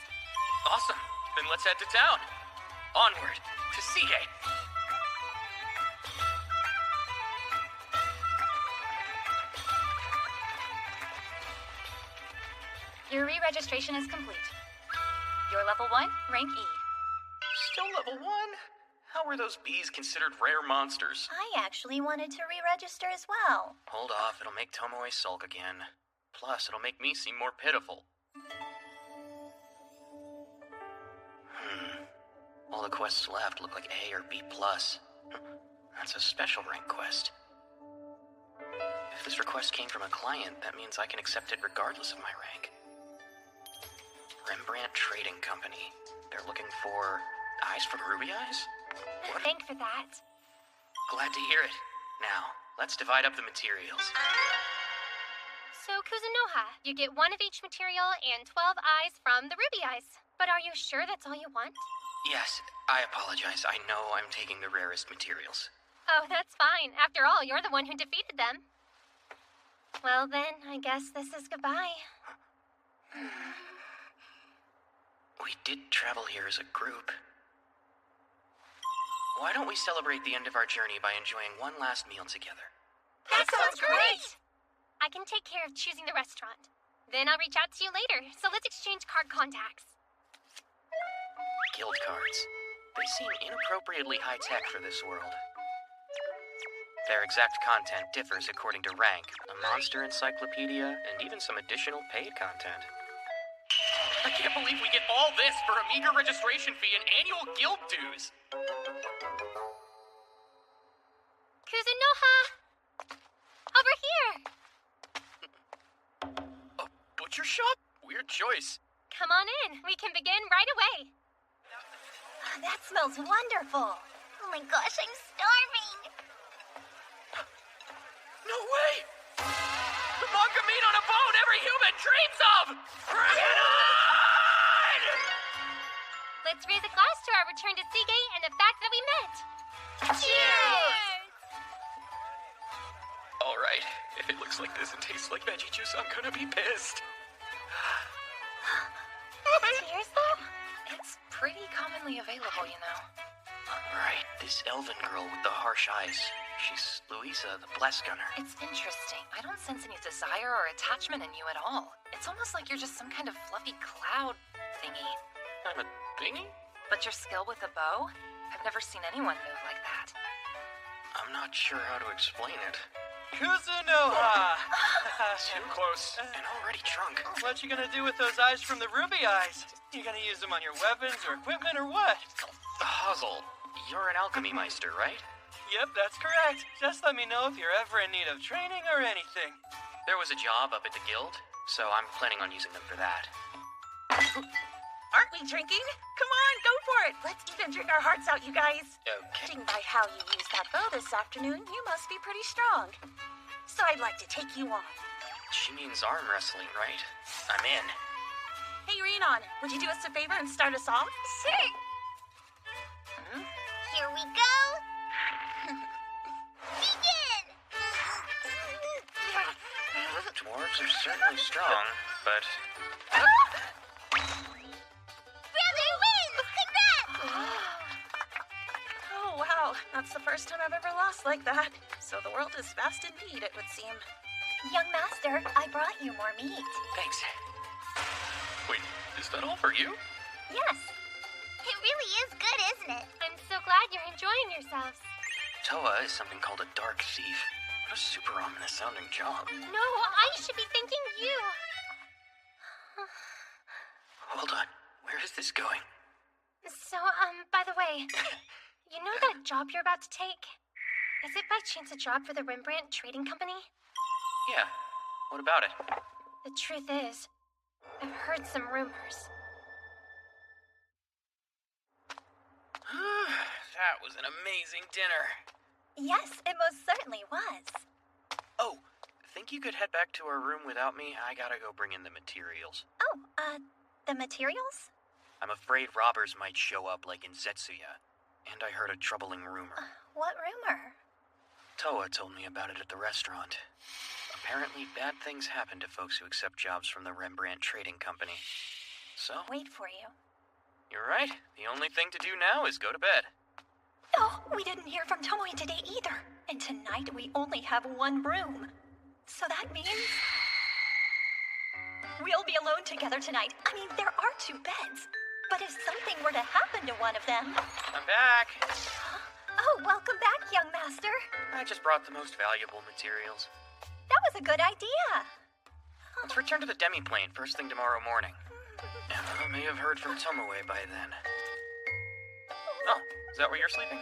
S1: Awesome. Then let's head to town. Onward to Seagate.
S12: Your re-registration is complete. You're level 1, rank E.
S1: Still level 1? How were those bees considered rare monsters?
S8: I actually wanted to re-register as well.
S1: Hold off, it'll make Tomoe sulk again. Plus, it'll make me seem more pitiful. All the quests left look like A or B+. That's a special rank quest. If this request came from a client, that means I can accept it regardless of my rank. Rembrandt Trading Company. They're looking for eyes for Ruby Eyes? What?
S8: Thank for that.
S1: Glad to hear it. Now, let's divide up the materials.
S8: So, Kuzunoha, you get 1 of each material and 12 eyes from the ruby eyes. But are you sure that's all you want?
S1: Yes, I apologize. I know I'm taking the rarest materials.
S8: Oh, that's fine. After all, you're the one who defeated them. Well then, I guess this is goodbye.
S1: We did travel here as a group. Why don't we celebrate the end of our journey by enjoying one last meal together?
S8: That sounds great! I can take care of choosing the restaurant. Then I'll reach out to you later, so let's exchange card contacts.
S1: Guild cards. They seem inappropriately high-tech for this world. Their exact content differs according to rank, a monster encyclopedia, and even some additional paid content. I can't believe we get all this for a meager registration fee and annual guild dues!
S8: Kuzunoha! Over here!
S1: A butcher shop? Weird choice.
S8: Come on in. We can begin right away. That smells wonderful. Oh my gosh, I'm starving.
S1: No way! The manga meat on a bone every human dreams of! Bring it on!
S8: Let's raise a glass to our return to Seagate and the fact that we met. Cheers!
S1: Alright, if it looks like this and tastes like veggie juice, I'm gonna be pissed.
S8: Cheers, though?
S12: It's pretty commonly available, you know.
S1: Right, this elven girl with the harsh eyes. She's Louisa, the Bless Gunner.
S12: It's interesting. I don't sense any desire or attachment in you at all. It's almost like you're just some kind of fluffy cloud thingy.
S1: I'm a thingy?
S12: But your skill with the bow? I've never seen anyone move like that.
S1: I'm not sure how to explain it.
S13: Kuzunoha!
S1: Too close, and already drunk.
S13: What you gonna do with those eyes from the ruby eyes? You gonna use them on your weapons or equipment or what?
S1: Hazel, you're an alchemy meister, right?
S13: Yep, that's correct. Just let me know if you're ever in need of training or anything.
S1: There was a job up at the guild, so I'm planning on using them for that.
S6: Aren't we drinking? Come on, go for it. Let's eat and drink our hearts out, you guys.
S1: Okay.
S6: Judging by how you used that bow this afternoon, you must be pretty strong. So I'd like to take you on.
S1: She means arm wrestling, right? I'm in.
S6: Hey, Renan, would you do us a favor and start us off?
S8: Sure. Here we go. Begin!
S1: Dwarves are certainly strong, but...
S8: Brother wins! Congrats!
S6: Oh, wow. That's the first time I've ever lost like that. So the world is vast indeed, it would seem.
S8: Young master, I brought you more meat.
S1: Thanks. Wait, is that all for you?
S8: Yes. It really is good, isn't it? I'm so glad you're enjoying yourselves.
S1: Toa is something called a dark thief. What a super ominous sounding job.
S8: No, I should be thanking you.
S1: Hold on, where is this going?
S8: So, by the way, you know that job you're about to take? Is it by chance a job for the Rembrandt Trading Company?
S1: Yeah, what about it?
S8: The truth is, I've heard some rumors.
S1: That was an amazing dinner.
S8: Yes, it most certainly was.
S1: Oh, think you could head back to our room without me? I gotta go bring in the materials.
S8: Oh, the materials?
S1: I'm afraid robbers might show up like in Zetsuya. And I heard a troubling rumor.
S8: What rumor?
S1: Toa told me about it at the restaurant. Apparently, bad things happen to folks who accept jobs from the Rembrandt Trading Company. So?
S8: Wait for you.
S1: You're right. The only thing to do now is go to bed.
S8: Oh, we didn't hear from Tomoe today either. And tonight we only have one room. So that means... we'll be alone together tonight. I mean, there are 2 beds. But if something were to happen to one of them...
S1: I'm back.
S8: Oh, welcome back, young master.
S1: I just brought the most valuable materials.
S8: That was a good idea.
S1: Let's return to the demi-plane first thing tomorrow morning. I may have heard from Tomoe by then. Oh, is that where you're sleeping?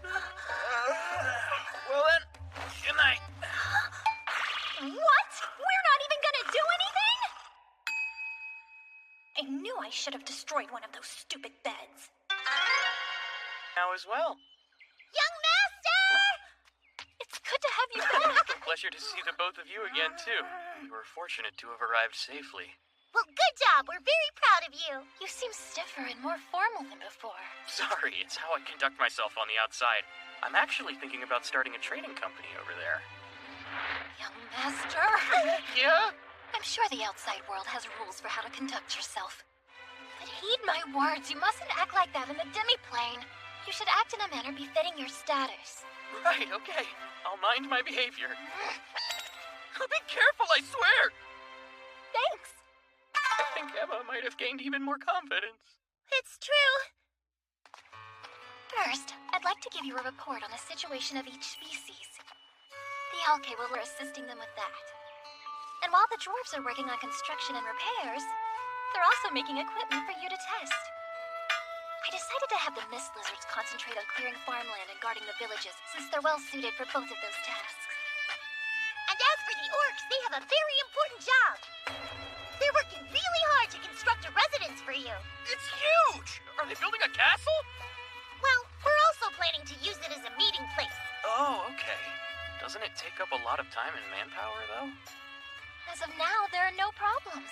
S1: Well then, good night.
S8: What? We're not even gonna do anything? I knew I should have destroyed one of those stupid beds.
S1: Now as well.
S8: Young master! It's good to have you back.
S1: A pleasure to see the both of you again, too. You were fortunate to have arrived safely.
S8: Well, good job. We're very proud of you. You seem stiffer and more formal than before.
S1: Sorry, it's how I conduct myself on the outside. I'm actually thinking about starting a trading company over there.
S8: Young master.
S1: Yeah?
S8: I'm sure the outside world has rules for how to conduct yourself. But heed my words. You mustn't act like that in the demi-plane. You should act in a manner befitting your status.
S1: Right, okay. I'll mind my behavior. Be careful, I swear!
S8: Thanks.
S1: I think Emma might have gained even more confidence.
S8: It's true. First, I'd like to give you a report on the situation of each species. The Alke will be assisting them with that. And while the dwarves are working on construction and repairs, they're also making equipment for you to test. I decided to have the Mist Lizards concentrate on clearing farmland and guarding the villages, since they're well suited for both of those tasks. And as for the orcs, they have a very important job. They're working really hard to construct a residence for you.
S1: It's huge! Are they building a castle?
S8: Well, we're also planning to use it as a meeting place.
S1: Oh, okay. Doesn't it take up a lot of time and manpower, though?
S8: As of now, there are no problems.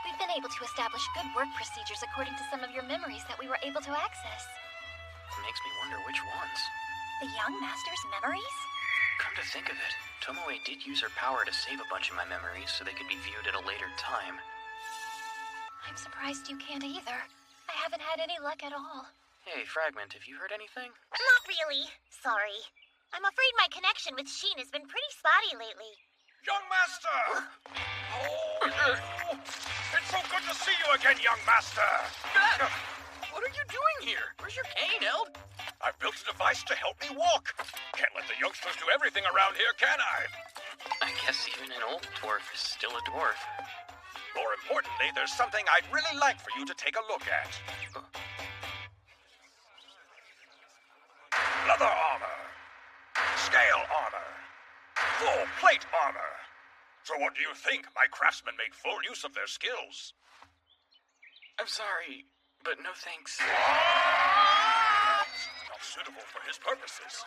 S8: We've been able to establish good work procedures according to some of your memories that we were able to access.
S1: It makes me wonder which ones.
S8: The young master's memories?
S1: Come to think of it, Tomoe did use her power to save a bunch of my memories so they could be viewed at a later time.
S8: I'm surprised you can't either. I haven't had any luck at all.
S1: Hey, Fragment, have you heard anything?
S8: Not really. Sorry. I'm afraid my connection with Sheen has been pretty spotty lately.
S4: Young Master! Oh, it's so good to see you again, young Master!
S1: What are you doing here? Where's your cane, Eld?
S4: I've built a device to help me walk. Can't let the youngsters do everything around here, can I?
S1: I guess even an old dwarf is still a dwarf.
S4: More importantly, there's something I'd really like for you to take a look at. Leather armor. Scale armor. Full plate armor. So what do you think? My craftsmen make full use of their skills.
S1: I'm sorry, but no thanks.
S4: Not suitable for his purposes.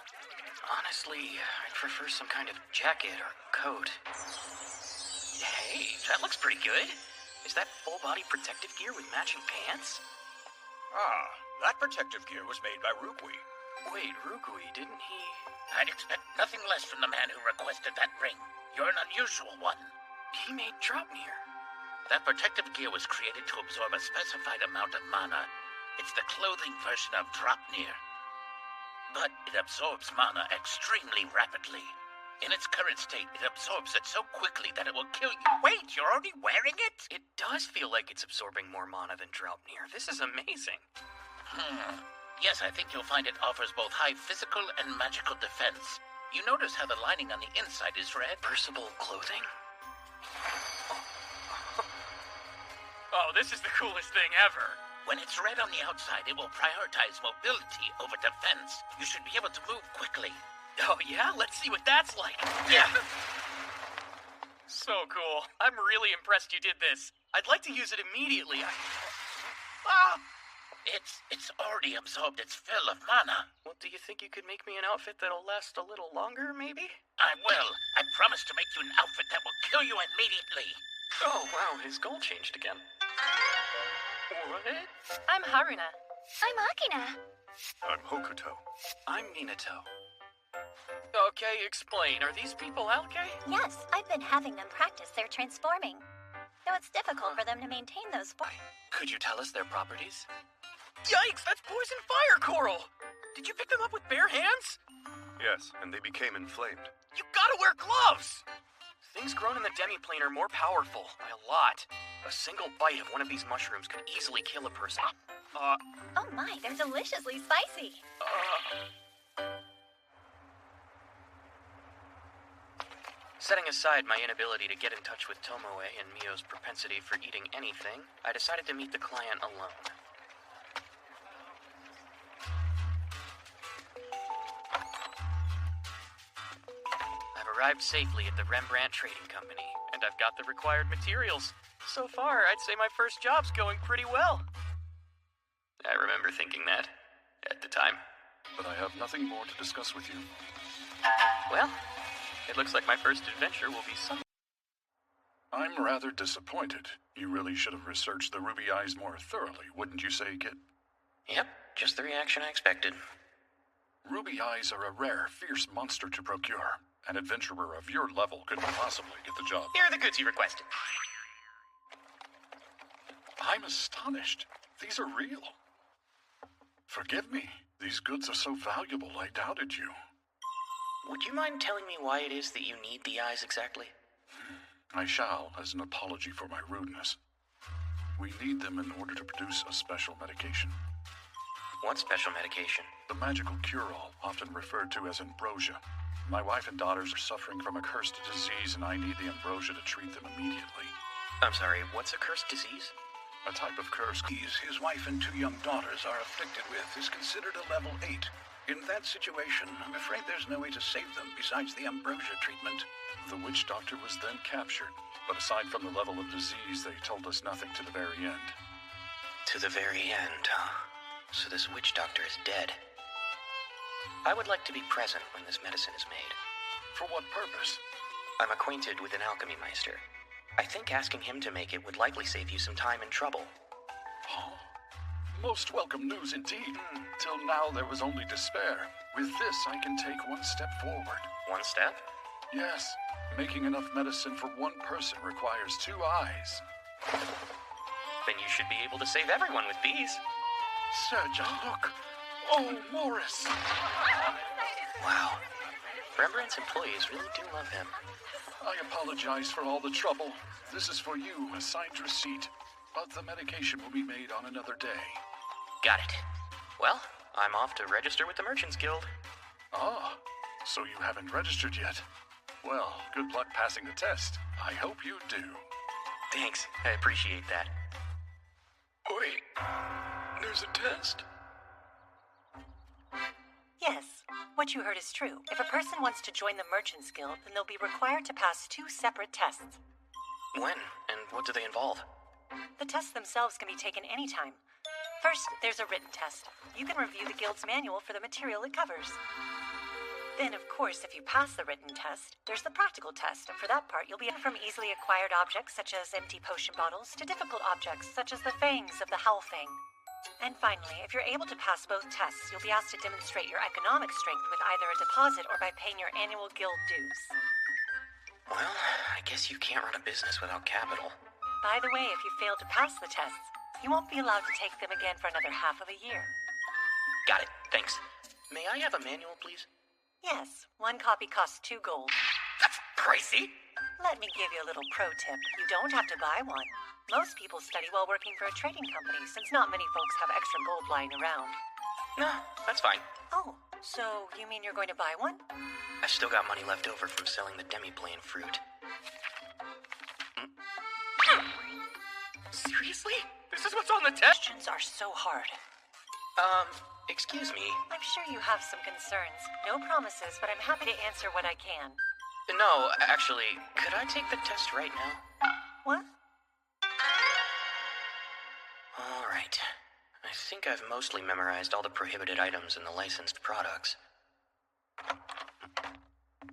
S1: Honestly, I'd prefer some kind of jacket or coat. Hey, that looks pretty good. Is that full-body protective gear with matching pants?
S4: Ah, that protective gear was made by Rukui.
S1: Wait, Rukui, didn't he...
S10: I'd expect nothing less from the man who requested that ring. You're an unusual one.
S1: He made Draupnir.
S10: That protective gear was created to absorb a specified amount of mana. It's the clothing version of Draupnir. But it absorbs mana extremely rapidly. In its current state, it absorbs it so quickly that it will kill you. Wait, you're already wearing it?
S1: It does feel like it's absorbing more mana than Draupnir. This is amazing.
S10: Yes, I think you'll find it offers both high physical and magical defense. You notice how the lining on the inside is red?
S1: Versatile clothing? Oh, this is the coolest thing ever.
S10: When it's red on the outside, it will prioritize mobility over defense. You should be able to move quickly.
S1: Oh, yeah? Let's see what that's like.
S10: Yeah.
S1: So cool. I'm really impressed you did this. I'd like to use it immediately.
S10: It's already absorbed its fill of mana.
S1: Well, do you think you could make me an outfit that'll last a little longer, maybe?
S10: I will. I promise to make you an outfit that will kill you immediately.
S1: Oh, wow, his goal changed again. What?
S12: I'm Haruna.
S8: I'm Akina.
S2: I'm Hokuto.
S13: I'm Minato. Okay, explain. Are these people Algae?
S8: Yes, I've been having them practice their transforming. Though it's difficult for them to maintain those.
S13: Could you tell us their properties? Yikes, that's poison fire coral! Did you pick them up with bare hands?
S2: Yes, and they became inflamed.
S13: You gotta wear gloves! Things grown in the demiplane are more powerful, by a lot. A single bite of one of these mushrooms could easily kill a person.
S8: Oh my, they're deliciously spicy.
S1: Setting aside my inability to get in touch with Tomoe and Mio's propensity for eating anything, I decided to meet the client alone. I've arrived safely at the Rembrandt Trading Company, and I've got the required materials.
S13: So far, I'd say my first job's going pretty well.
S1: I remember thinking that at the time.
S9: But I have nothing more to discuss with you.
S1: Well, it looks like my first adventure will be some.
S9: I'm rather disappointed. You really should have researched the ruby eyes more thoroughly, wouldn't you say, kid?
S1: Yep, just the reaction I expected.
S9: Ruby eyes are a rare, fierce monster to procure. An adventurer of your level couldn't possibly get the job.
S1: Here are the goods you requested.
S9: I'm astonished. These are real. Forgive me. These goods are so valuable, I doubted you.
S1: Would you mind telling me why it is that you need the eyes exactly?
S9: I shall, as an apology for my rudeness. We need them in order to produce a special medication.
S1: What special medication?
S9: The magical cure-all, often referred to as ambrosia. My wife and daughters are suffering from a cursed disease, and I need the ambrosia to treat them immediately.
S1: I'm sorry, what's a cursed disease?
S9: A type of curse his wife and 2 young daughters are afflicted with is considered a level 8. In that situation, I'm afraid there's no way to save them besides the ambrosia treatment. The witch doctor was then captured, but aside from the level of disease, they told us nothing to the very end.
S1: To the very end, huh? So this witch doctor is dead. I would like to be present when this medicine is made.
S9: For what purpose?
S1: I'm acquainted with an alchemy meister. I think asking him to make it would likely save you some time and trouble.
S9: Oh, most welcome news indeed. Till now there was only despair. With this, I can take one step forward.
S1: One step?
S9: Yes. Making enough medicine for one person requires 2 eyes.
S1: Then you should be able to save everyone with these.
S9: Serge, look. Oh, Morris.
S1: Wow. Rembrandt's employees really do love him.
S9: I apologize for all the trouble. This is for you, a signed receipt. But the medication will be made on another day.
S1: Got it. Well, I'm off to register with the Merchants Guild.
S9: Ah, so you haven't registered yet. Well, good luck passing the test. I hope you do.
S1: Thanks, I appreciate that.
S9: Wait, there's a test?
S14: Yes, what you heard is true. If a person wants to join the Merchants Guild, then they'll be required to pass 2 separate tests.
S1: When? And what do they involve?
S14: The tests themselves can be taken anytime. First, there's a written test. You can review the Guild's manual for the material it covers. Then, of course, if you pass the written test, there's the practical test, and for that part, you'll be from easily acquired objects such as empty potion bottles to difficult objects such as the fangs of the Howlfang. And finally, if you're able to pass both tests, you'll be asked to demonstrate your economic strength with either a deposit or by paying your annual guild dues.
S1: Well, I guess you can't run a business without capital.
S14: By the way, if you fail to pass the tests, you won't be allowed to take them again for another half of a year.
S1: Got it, thanks. May I have a manual, please?
S14: Yes, 1 copy costs 2 gold.
S1: That's pricey!
S14: Let me give you a little pro tip. You don't have to buy one. Most people study while working for a trading company, since not many folks have extra gold lying around.
S1: No, that's fine.
S14: Oh, so you mean you're going to buy one?
S1: I've still got money left over from selling the demiplane fruit.
S13: Seriously? This is what's on the test?
S14: Questions are so hard.
S1: Excuse me.
S14: I'm sure you have some concerns. No promises, but I'm happy to answer what I can.
S1: No, actually, could I take the test right now?
S14: What?
S1: All right. I think I've mostly memorized all the prohibited items in the licensed products.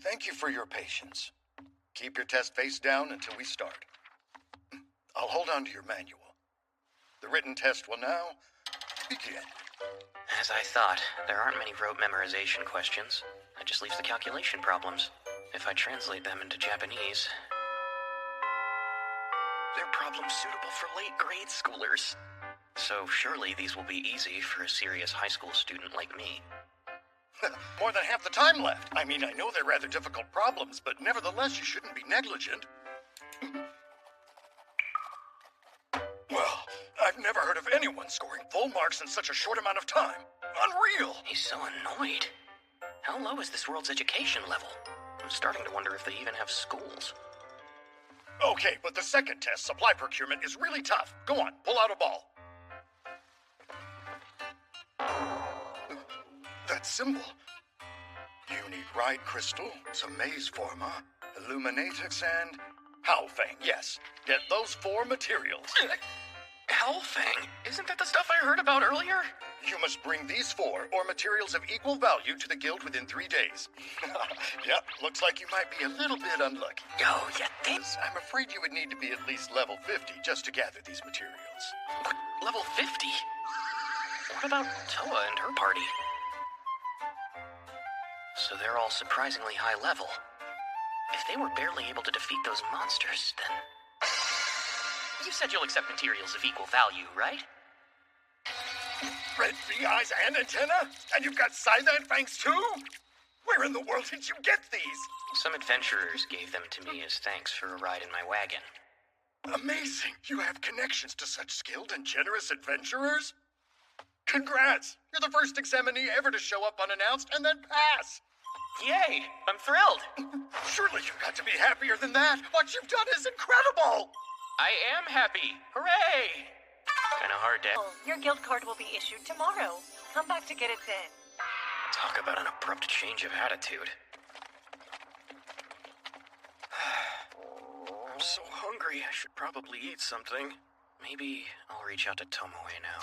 S15: Thank you for your patience. Keep your test face down until we start. I'll hold on to your manual. The written test will now begin.
S1: As I thought, there aren't many rote memorization questions. That just leaves the calculation problems. If I translate them into Japanese... They're problems suitable for late grade schoolers. So surely these will be easy for a serious high school student like me.
S15: More than half the time left. I mean, I know they're rather difficult problems, but nevertheless, you shouldn't be negligent. Well, I've never heard of anyone scoring full marks in such a short amount of time. Unreal!
S1: He's so annoyed. How low is this world's education level? I'm starting to wonder if they even have schools.
S15: Okay, but the second test, supply procurement, is really tough. Go on, pull out a ball. That symbol. You need Ride Crystal, some Maze Forma, Illuminatrix, and Howlfang. Yes, get those 4 materials.
S1: Howlfang? Isn't that the stuff I heard about earlier?
S15: You must bring these 4 or materials of equal value to the guild within 3 days. Yep, looks like you might be a little bit unlucky.
S1: Oh, you think?
S15: I'm afraid you would need to be at least level 50 just to gather these materials.
S1: What? Level 50? What about Toa and her party? So they're all surprisingly high level. If they were barely able to defeat those monsters, then... You said you'll accept materials of equal value, right?
S15: Red bee eyes and antenna? And you've got Scythe fangs too? Where in the world did you get these?
S1: Some adventurers gave them to me as thanks for a ride in my wagon.
S15: Amazing! You have connections to such skilled and generous adventurers? Congrats! You're the first examinee ever to show up unannounced and then pass!
S1: Yay! I'm thrilled!
S15: Surely you've got to be happier than that! What you've done is incredible!
S1: I am happy! Hooray! Kinda hard to...
S14: Oh, your guild card will be issued tomorrow. Come back to get it then.
S1: Talk about an abrupt change of attitude. I'm so hungry, I should probably eat something. Maybe I'll reach out to Tomoe now.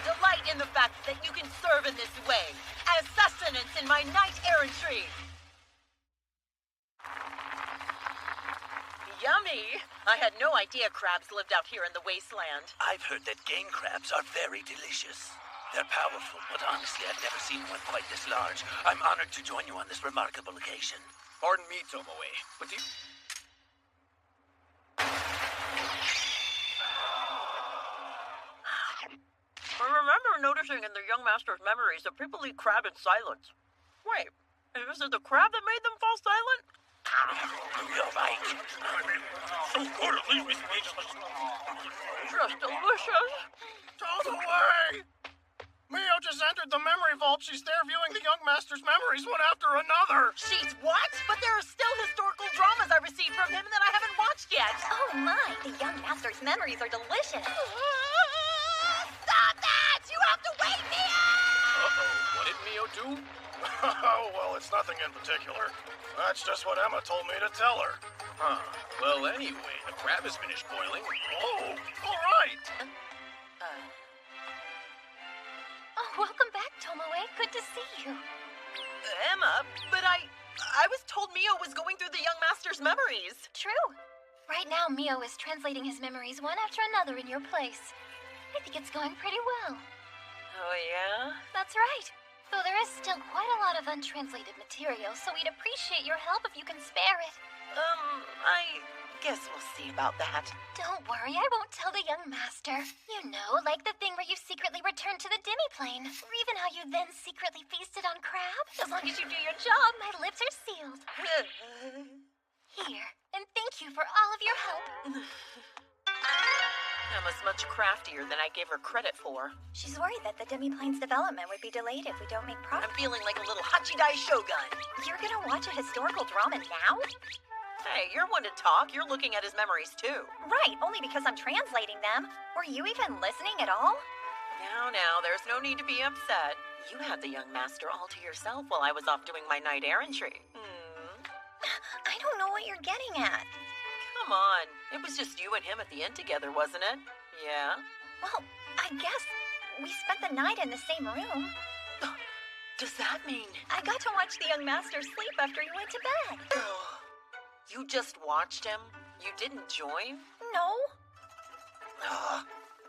S6: Delight in the fact that you can serve in this way, as sustenance in my knight errantry. Yummy! I had no idea crabs lived out here in the wasteland.
S10: I've heard that game crabs are very delicious. They're powerful, but honestly, I've never seen one quite this large. I'm honored to join you on this remarkable occasion.
S13: Pardon me, Tomoe, but do you...
S6: I remember noticing in the young master's memories that people eat crab in silence. Wait, is it the crab that made them fall silent?
S10: You're right.
S4: So good, it leaves me speechless.
S6: Just delicious.
S13: Tomoe! Mio just entered the memory vault. She's there viewing the young master's memories one after another.
S6: She's what? But there are still historical dramas I received from him that I haven't watched yet.
S8: Oh my, the young master's memories are delicious.
S6: Stop that! You have to wake me up!
S13: Uh-oh, what did Mio do? Oh, well, it's nothing in particular. That's just what Emma told me to tell her. Huh. Well, anyway, the crab has finished boiling. Oh, all right.
S8: Oh, welcome back, Tomoe. Good to see you.
S6: Emma, but I was told Mio was going through the young master's memories.
S8: True. Right now, Mio is translating his memories one after another in your place. I think it's going pretty well.
S6: Oh, yeah?
S8: That's right. Though there is still quite a lot of untranslated material, so we'd appreciate your help if you can spare it.
S6: I guess we'll see about that.
S8: Don't worry, I won't tell the young master. You know, like the thing where you secretly returned to the demi-plane, or even how you then secretly feasted on crab. As long as you do your job, my lips are sealed. Here, and thank you for all of your help.
S6: Emma's much craftier than I gave her credit for.
S8: She's worried that the demi-plane's development would be delayed if we don't make progress.
S6: I'm feeling like a little Hachidai Shogun.
S8: You're gonna watch a historical drama now?
S6: Hey, you're one to talk. You're looking at his memories, too.
S8: Right, only because I'm translating them. Were you even listening at all?
S6: Now, there's no need to be upset. You had the young master all to yourself while I was off doing my knight errantry.
S8: I don't know what you're getting at.
S6: Come on. It was just you and him at the end together, wasn't it? Yeah?
S8: Well, I guess we spent the night in the same room.
S6: does that mean?
S12: I got to watch the young master sleep after he went to bed.
S6: You just watched him? You didn't join?
S12: No.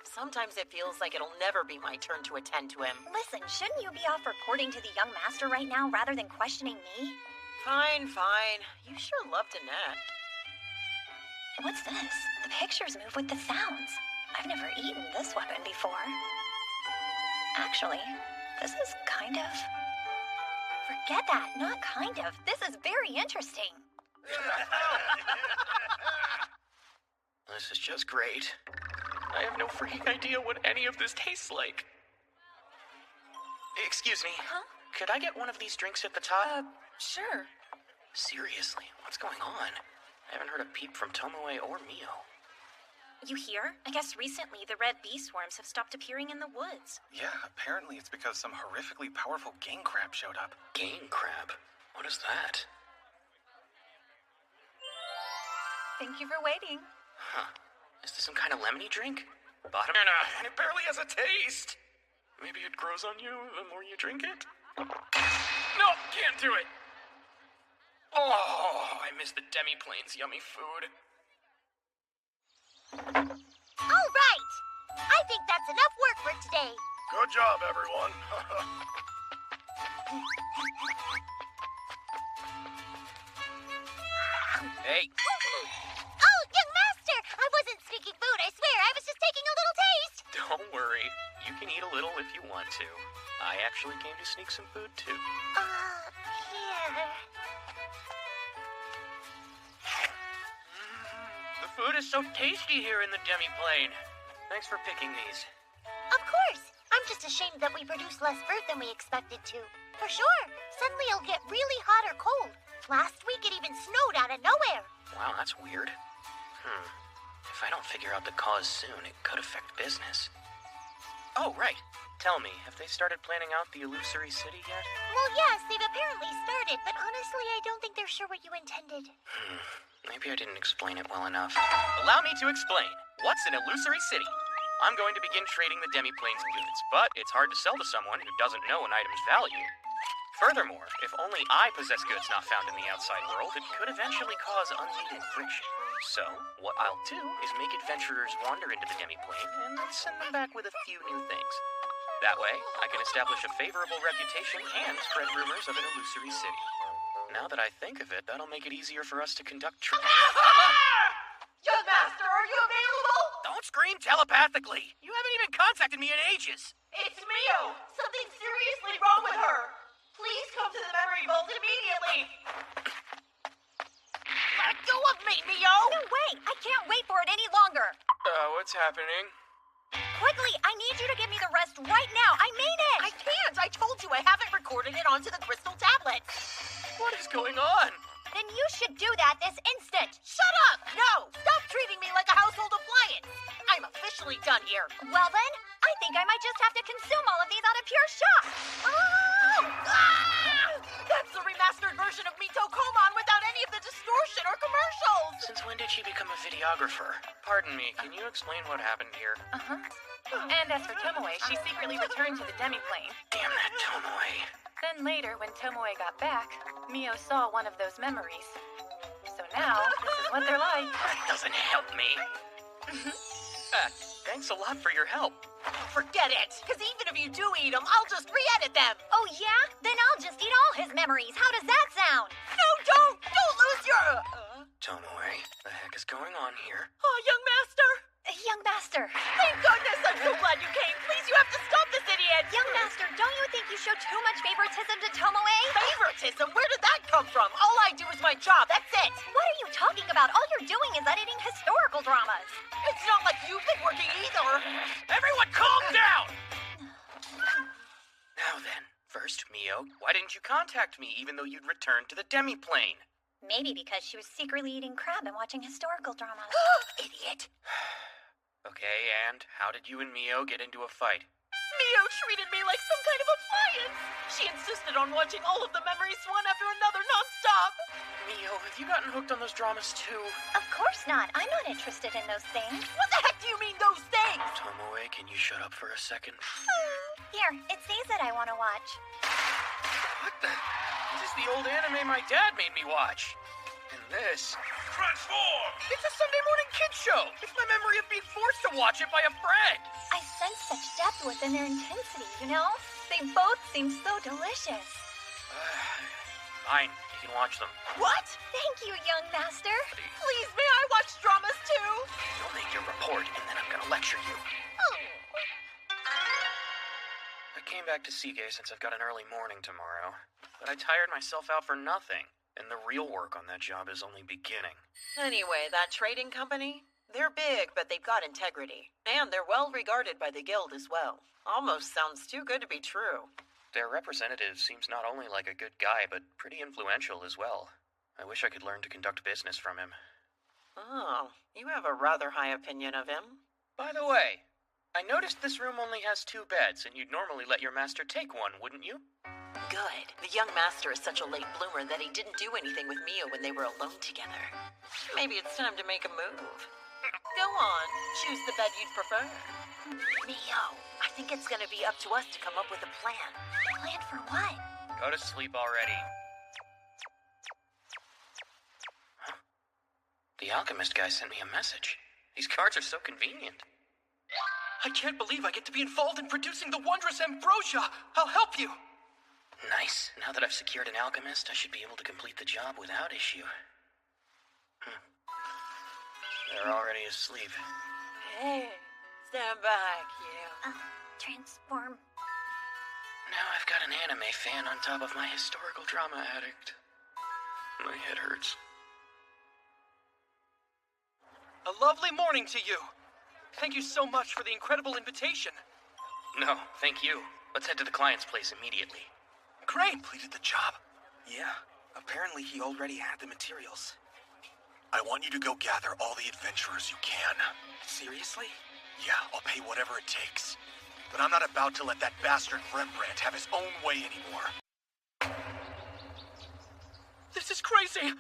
S6: Sometimes it feels like it'll never be my turn to attend to him.
S12: Listen, shouldn't you be off reporting to the young master right now rather than questioning me?
S6: Fine. You sure love to nap.
S12: What's this? The pictures move with the sounds. I've never eaten this weapon before. Actually, this is kind of... Forget that, not kind of. This is very interesting.
S1: This is just great. I have no freaking idea what any of this tastes like. Excuse me.
S12: Huh?
S1: Could I get one of these drinks at the top?
S12: Sure.
S1: Seriously, what's going on? I haven't heard a peep from Tomoe or Mio.
S12: You hear? I guess recently the red bee swarms have stopped appearing in the woods.
S16: Yeah, apparently it's because some horrifically powerful gang crab showed up.
S1: Gang crab? What is that?
S12: Thank you for waiting.
S1: Huh. Is this some kind of lemony drink? Bottom?
S4: And it barely has a taste.
S1: Maybe it grows on you the more you drink it?
S4: No, can't do it.
S1: Oh, I miss the demi-plane's yummy food.
S8: All right! I think that's enough work for today.
S13: Good job, everyone.
S1: Hey.
S8: Oh, young master! I wasn't sneaking food, I swear. I was just taking a little taste.
S1: Don't worry. You can eat a little if you want to. I actually came to sneak some food, too.
S8: Here.
S1: The food is so tasty here in the demi-plane. Thanks for picking these.
S8: Of course. I'm just ashamed that we produce less fruit than we expected to. For sure. Suddenly it'll get really hot or cold. Last week it even snowed out of nowhere.
S1: Wow, that's weird. If I don't figure out the cause soon, it could affect business. Oh, right. Tell me, have they started planning out the illusory city yet?
S8: Well, yes, they've apparently started, but honestly, I don't think they're sure what you intended.
S1: Maybe I didn't explain it well enough. Allow me to explain. What's an illusory city? I'm going to begin trading the demi-plane's goods, but it's hard to sell to someone who doesn't know an item's value. Furthermore, if only I possess goods not found in the outside world, it could eventually cause unneeded friction. So, what I'll do is make adventurers wander into the demi-plane and then send them back with a few new things. That way, I can establish a favorable reputation and spread rumors of an illusory city. Now that I think of it, that'll make it easier for us to conduct
S6: Young master, are you available?
S1: Don't scream telepathically! You haven't even contacted me in ages!
S6: It's Mio! Something's seriously wrong with her! Please come to the memory vault immediately! Let go of me, Mio!
S12: No way! I can't wait for it any longer!
S1: What's happening?
S12: Quickly, I need you to give me the rest right now. I mean it!
S6: I can't! I told you I haven't recorded it onto the crystal tablet!
S1: What is going on?
S12: Then you should do that this instant!
S6: Shut up! No! Stop treating me like a household appliance! I'm officially done here!
S12: Well then, I think I might just have to consume all of these out of pure shock!
S6: Oh! Ah! That's the remastered version of Mito Komon without any of the distortion or commercials!
S1: Since when did she become a videographer? Pardon me, can you explain what happened here?
S14: And as for Tomoe, she secretly returned to the demi-plane.
S1: Damn that Tomoe.
S14: Then later, when Tomoe got back, Mio saw one of those memories. So now, this is what they're like.
S1: That doesn't help me. Thanks a lot for your help.
S6: Forget it! Because even if you do eat them, I'll just re-edit them!
S12: Oh yeah? Then I'll just eat all his memories. How does that sound?
S6: No, don't! Don't lose your...
S1: Tomoe, the heck is going on here?
S6: Oh, young master!
S12: Young master.
S6: Thank goodness! I'm so glad you came! Please, you have to stop this idiot!
S12: Young master, don't you think you show too much favoritism to Tomoe?
S6: Favoritism? Where did that come from? All I do is my job, that's it!
S12: What are you talking about? All you're doing is editing historical dramas.
S6: It's not like you've been working either!
S1: Everyone calm down! Now then, first, Mio, why didn't you contact me even though you'd returned to the demi-plane?
S12: Maybe because she was secretly eating crab and watching historical dramas.
S6: Idiot!
S1: Okay, and how did you and Mio get into a fight?
S6: Mio treated me like some kind of appliance! She insisted on watching all of the memories one after another non-stop!
S1: Mio, have you gotten hooked on those dramas too?
S12: Of course not. I'm not interested in those things.
S6: What the heck do you mean, those things?
S1: Tomoe, can you shut up for a second?
S12: Here, it's these that I want to watch.
S1: What the? This is the old anime my dad made me watch. And this...
S4: Transform!
S1: It's a Sunday morning kids show! It's my memory of being forced to watch it by a friend!
S8: I sense such depth within their intensity, you know? They both seem so delicious.
S1: Fine, you can watch them.
S8: What? Thank you, young master.
S6: Please, may I watch dramas too?
S1: You'll make your report, and then I'm gonna lecture you.
S8: Oh.
S1: I came back to Seagay since I've got an early morning tomorrow, but I tired myself out for nothing. And the real work on that job is only beginning.
S6: Anyway, that trading company, they're big, but they've got integrity. And they're well regarded by the guild as well. Almost sounds too good to be true.
S1: Their representative seems not only like a good guy, but pretty influential as well. I wish I could learn to conduct business from him.
S6: Oh, you have a rather high opinion of him.
S1: By the way, I noticed this room only has 2 beds, and you'd normally let your master take one, wouldn't you?
S6: Good. The young master is such a late bloomer that he didn't do anything with Mio when they were alone together. Maybe it's time to make a move. Go on, choose the bed you'd prefer.
S8: Mio,
S6: I think it's gonna be up to us to come up with a plan.
S8: Plan for what?
S1: Go to sleep already. Huh? The alchemist guy sent me a message. These cards are so convenient.
S17: I can't believe I get to be involved in producing the wondrous ambrosia. I'll help you.
S1: Nice. Now that I've secured an alchemist, I should be able to complete the job without issue. They're already asleep.
S6: Hey, stand back, you.
S8: Transform.
S1: Now I've got an anime fan on top of my historical drama addict. My head hurts.
S17: A lovely morning to you. Thank you so much for the incredible invitation.
S1: No, thank you. Let's head to the client's place immediately.
S17: Great!
S16: Completed the job? Yeah. Apparently he already had the materials.
S4: I want you to go gather all the adventurers you can.
S16: Seriously?
S4: Yeah, I'll pay whatever it takes. But I'm not about to let that bastard Rembrandt have his own way anymore.
S17: This is crazy!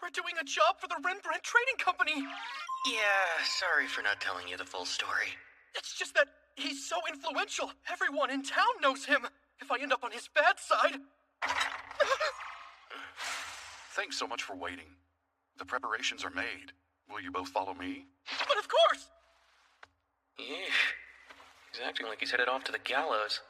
S17: We're doing a job for the Rembrandt Trading Company!
S1: Yeah, sorry for not telling you the full story.
S17: It's just that he's so influential. Everyone in town knows him. If I end up on his bad side...
S9: Thanks so much for waiting. The preparations are made. Will you both follow me?
S17: But of course!
S1: Yeesh. He's acting like he's headed off to the gallows.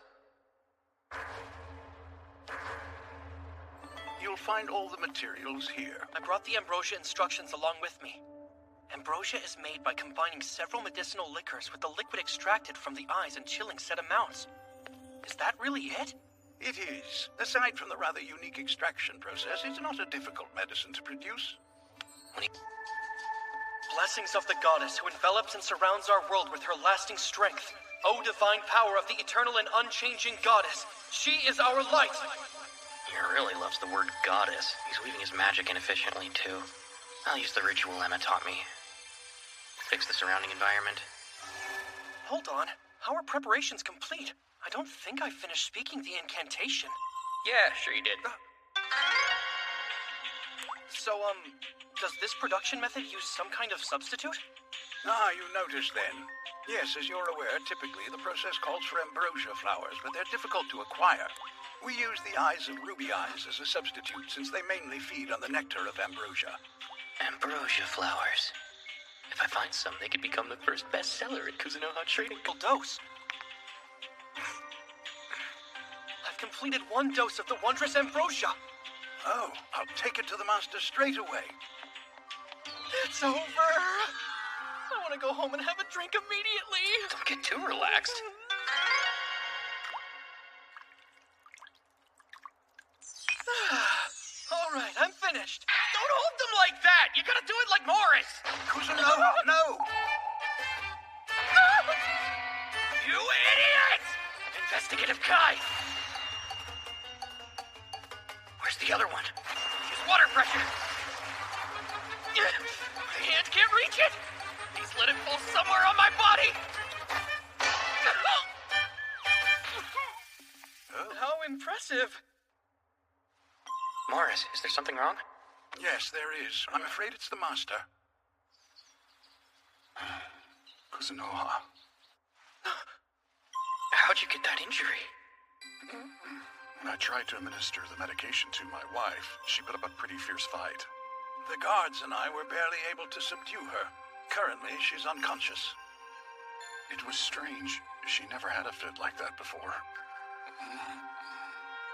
S9: You'll find all the materials here.
S17: I brought the ambrosia instructions along with me. Ambrosia is made by combining several medicinal liquors with the liquid extracted from the eyes in chilling set amounts. Is that really it?
S9: It is. Aside from the rather unique extraction process, it's not a difficult medicine to produce.
S17: Blessings of the goddess who envelops and surrounds our world with her lasting strength. O divine power of the eternal and unchanging goddess. She is our light.
S1: He really loves the word goddess. He's weaving his magic inefficiently, too. I'll use the ritual Emma taught me. Fix the surrounding environment.
S17: Hold on. How are preparations complete? I don't think I finished speaking the incantation.
S1: Yeah, sure you did.
S17: So, does this production method use some kind of substitute?
S9: Ah, you noticed then. Yes, as you're aware, typically the process calls for ambrosia flowers, but they're difficult to acquire. We use the eyes of ruby eyes as a substitute, since they mainly feed on the nectar of ambrosia.
S1: Ambrosia flowers. If I find some, they could become the first bestseller at Kuzunoha Trading.
S17: Dose. I've completed 1 dose of the wondrous ambrosia.
S9: Oh, I'll take it to the master straight away.
S17: It's over. I want to go home and have a drink immediately.
S1: Don't get too relaxed.
S17: All right, I'm finished.
S1: Don't hold them like that. You gotta do it like Morris.
S9: Kuzunoha, no.
S1: You idiot! Investigative Kai. Where's the other one? Use water pressure. My hand can't reach it. Please let it fall somewhere on my body.
S17: How impressive.
S1: Morris, is there something wrong?
S9: Yes, there is. I'm afraid it's the master. Kuzunoha.
S1: How'd you get that injury?
S9: When I tried to administer the medication to my wife, she put up a pretty fierce fight. The guards and I were barely able to subdue her. Currently, she's unconscious. It was strange. She never had a fit like that before.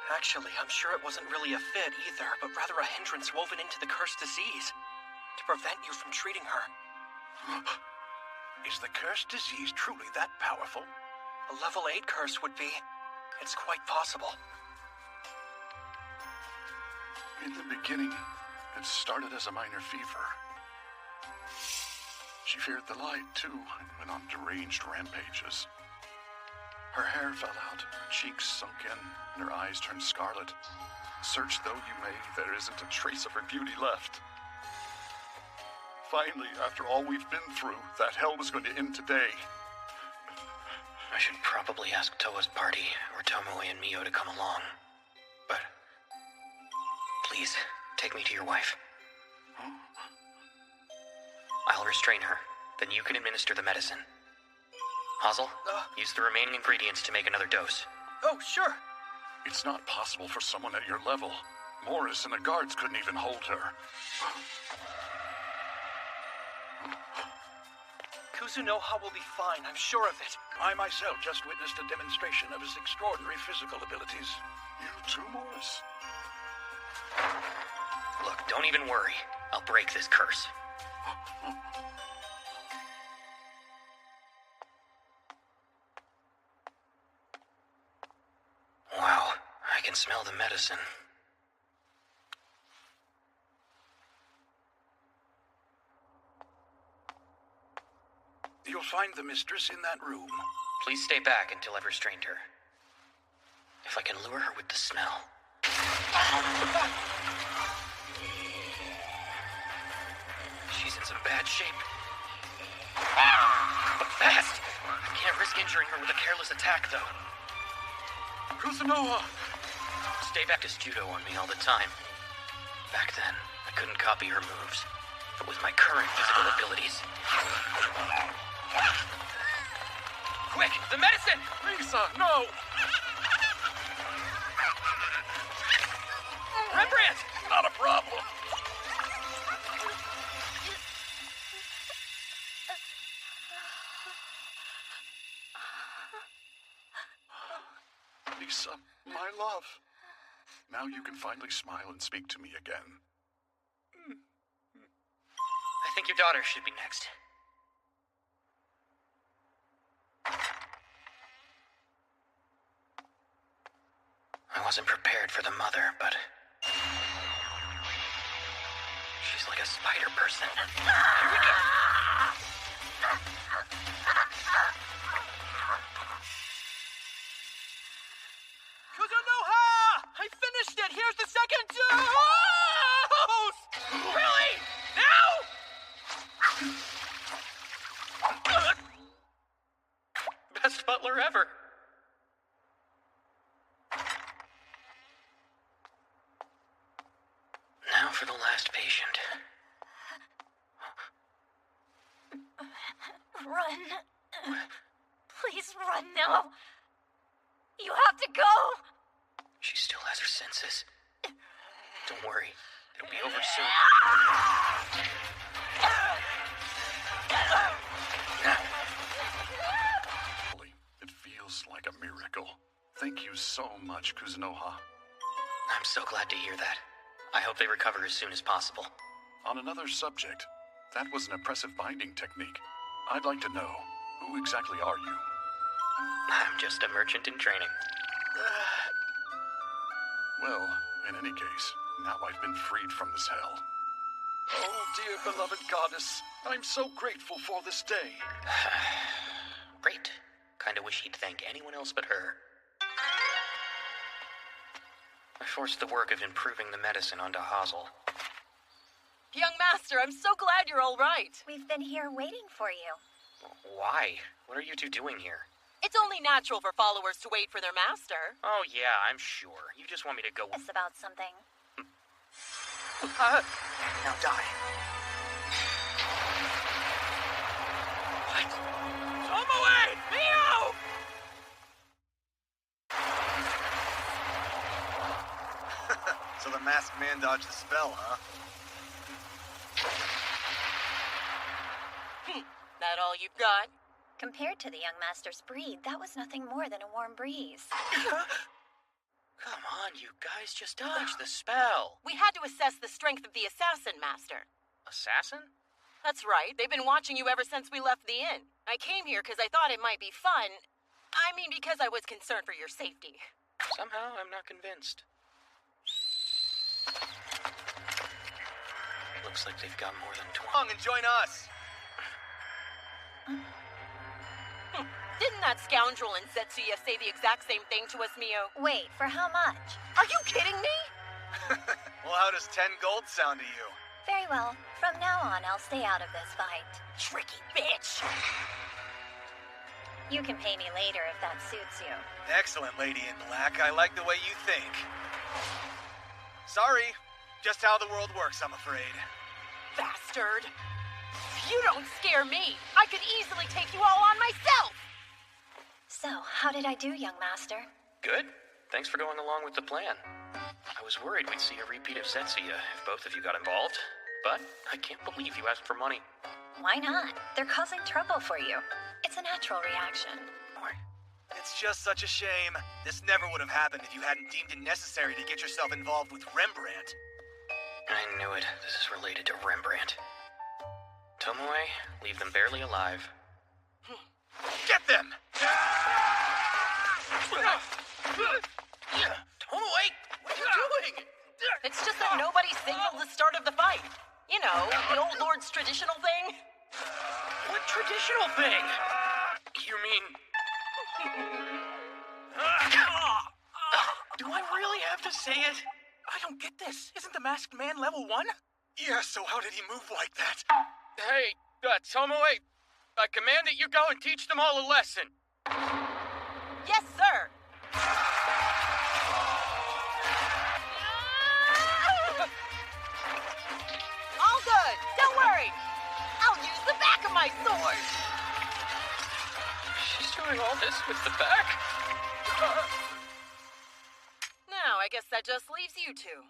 S17: Actually, I'm sure it wasn't really a fit either, but rather a hindrance woven into the cursed disease to prevent you from treating her.
S9: Is the cursed disease truly that powerful?
S17: A level 8 curse would be. It's quite possible.
S9: In the beginning, it started as a minor fever. She feared the light, too, and went on deranged rampages. Her hair fell out, her cheeks sunk in, and her eyes turned scarlet. Search though you may, there isn't a trace of her beauty left. Finally, after all we've been through, that hell was going to end today.
S1: I should probably ask Toa's party or Tomoe and Mio to come along. But please, take me to your wife. I'll restrain her. Then you can administer the medicine. Hazel, use the remaining ingredients to make another dose.
S17: Oh, sure.
S9: It's not possible for someone at your level. Morris and the guards couldn't even hold her.
S17: Kuzunoha will be fine, I'm sure of it.
S9: I myself just witnessed a demonstration of his extraordinary physical abilities. You too, Morris?
S1: Look, don't even worry. I'll break this curse. Wow, I can smell the medicine.
S9: You'll find the mistress in that room.
S1: Please stay back until I've restrained her. If I can lure her with the smell. She's in some bad shape. But fast! I can't risk injuring her with a careless attack, though.
S9: Kuzunoha!
S1: Stay back to judo on me all the time. Back then, I couldn't copy her moves. But with my current physical abilities... Quick, the medicine!
S9: Lisa, no!
S1: Rembrandt!
S9: Not a problem. Lisa, my love. Now you can finally smile and speak to me again.
S1: I think your daughter should be next. I wasn't prepared for the mother, but... she's like a spider person. Here we go!
S17: Kuzunoha! I finished it! Here's the second dose!
S1: Really? Now? Best butler ever. Now for the last patient.
S3: Run. Please run now. You have to go.
S1: She still has her senses. Don't worry. It'll be over soon.
S9: It feels like a miracle. Thank you so much, Kuzunoha.
S1: I'm so glad to hear that. I hope they recover as soon as possible.
S9: On another subject, that was an oppressive binding technique. I'd like to know, who exactly are you?
S1: I'm just a merchant in training.
S9: Well, in any case, now I've been freed from this hell. Oh, dear beloved goddess, I'm so grateful for this day.
S1: Great. Kinda wish he'd thank anyone else but her. I forced the work of improving the medicine onto Hazel.
S6: Young Master, I'm so glad you're all right.
S8: We've been here waiting for you.
S1: Why? What are you two doing here?
S6: It's only natural for followers to wait for their master.
S1: Oh yeah, I'm sure. You just want me to go...
S8: It's about something.
S16: Now die.
S1: What?
S17: Tomoe! Mio!
S18: So the masked man dodged the spell, huh?
S6: That all you've got?
S8: Compared to the young master's breed, that was nothing more than a warm breeze.
S1: Come on, you guys, just dodge the spell.
S6: We had to assess the strength of the assassin, Master.
S1: Assassin?
S6: That's right. They've been watching you ever since we left the inn. I came here because I thought it might be fun. I mean, because I was concerned for your safety.
S1: Somehow, I'm not convinced. Looks like they've got more than 20.
S18: Come and join us.
S6: Didn't that scoundrel in Zetsuya say the exact same thing to us, Mio?
S8: Wait, for how much?
S6: Are you kidding me?
S18: Well, how does 10 gold sound to you?
S8: Very well. From now on, I'll stay out of this fight.
S6: Tricky bitch!
S8: You can pay me later if that suits you.
S18: Excellent, Lady in Black. I like the way you think. Sorry. Just how the world works, I'm afraid.
S6: Bastard! You don't scare me! I could easily take you all on myself!
S8: So, how did I do, young master?
S1: Good. Thanks for going along with the plan. I was worried we'd see a repeat of Zetsuya if both of you got involved, but I can't believe you asked for money.
S8: Why not? They're causing trouble for you. It's a natural reaction.
S18: It's just such a shame. This never would have happened if you hadn't deemed it necessary to get yourself involved with Rembrandt.
S1: I knew it. This is related to Rembrandt. Tomoe, leave them barely alive.
S18: Get them!
S6: Tomoe, what are you doing? It's just that nobody signaled the start of the fight. You know, the old lord's traditional thing.
S1: What traditional thing? You mean...
S17: Do I really have to say it? I don't get this. Isn't the masked man level 1?
S18: Yeah, so how did he move like that?
S19: Hey, Tomoe, I command that you go and teach them all a lesson.
S6: Yes, sir. All good. Don't worry. I'll use the back of my sword.
S19: She's doing all this with the back?
S6: Now, I guess that just leaves you two.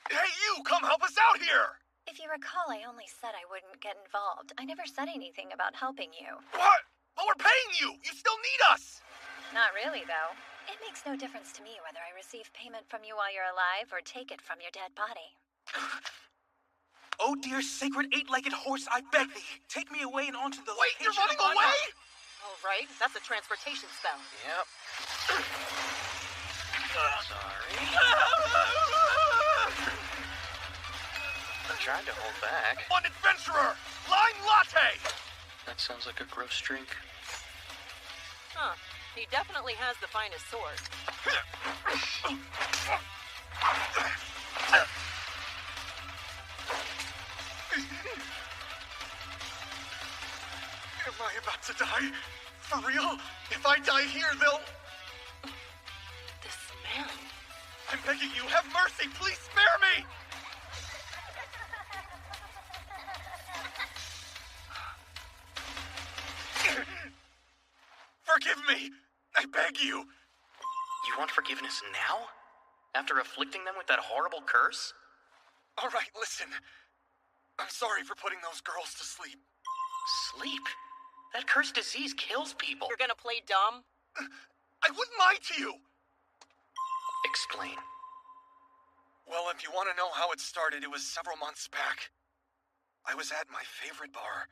S18: Hey, you! Come help us out here!
S8: If you recall, I only said I wouldn't get involved. I never said anything about helping you.
S18: What? But we're paying you! You still need us!
S8: Not really, though. It makes no difference to me whether I receive payment from you while you're alive or take it from your dead body.
S17: Oh, dear sacred eight-legged horse, I beg thee, take me away and onto the
S18: Wait, you're running
S17: location of
S18: away?
S6: All right, that's a transportation spell.
S1: Yep. Sorry. I tried to hold back.
S18: One adventurer! Line latte!
S1: That sounds like a gross drink.
S6: Huh. He definitely has the finest sword.
S18: Am I about to die? For real? If I die here, they'll...
S6: This man...
S18: I'm begging you, have mercy! Please spare me! Forgive me! I beg you!
S1: You want forgiveness now? After afflicting them with that horrible curse?
S18: All right, listen. I'm sorry for putting those girls to sleep.
S1: Sleep? That cursed disease kills people.
S6: You're gonna play dumb?
S18: I wouldn't lie to you!
S1: Explain.
S18: Well, if you want to know how it started, it was several months back. I was at my favorite bar.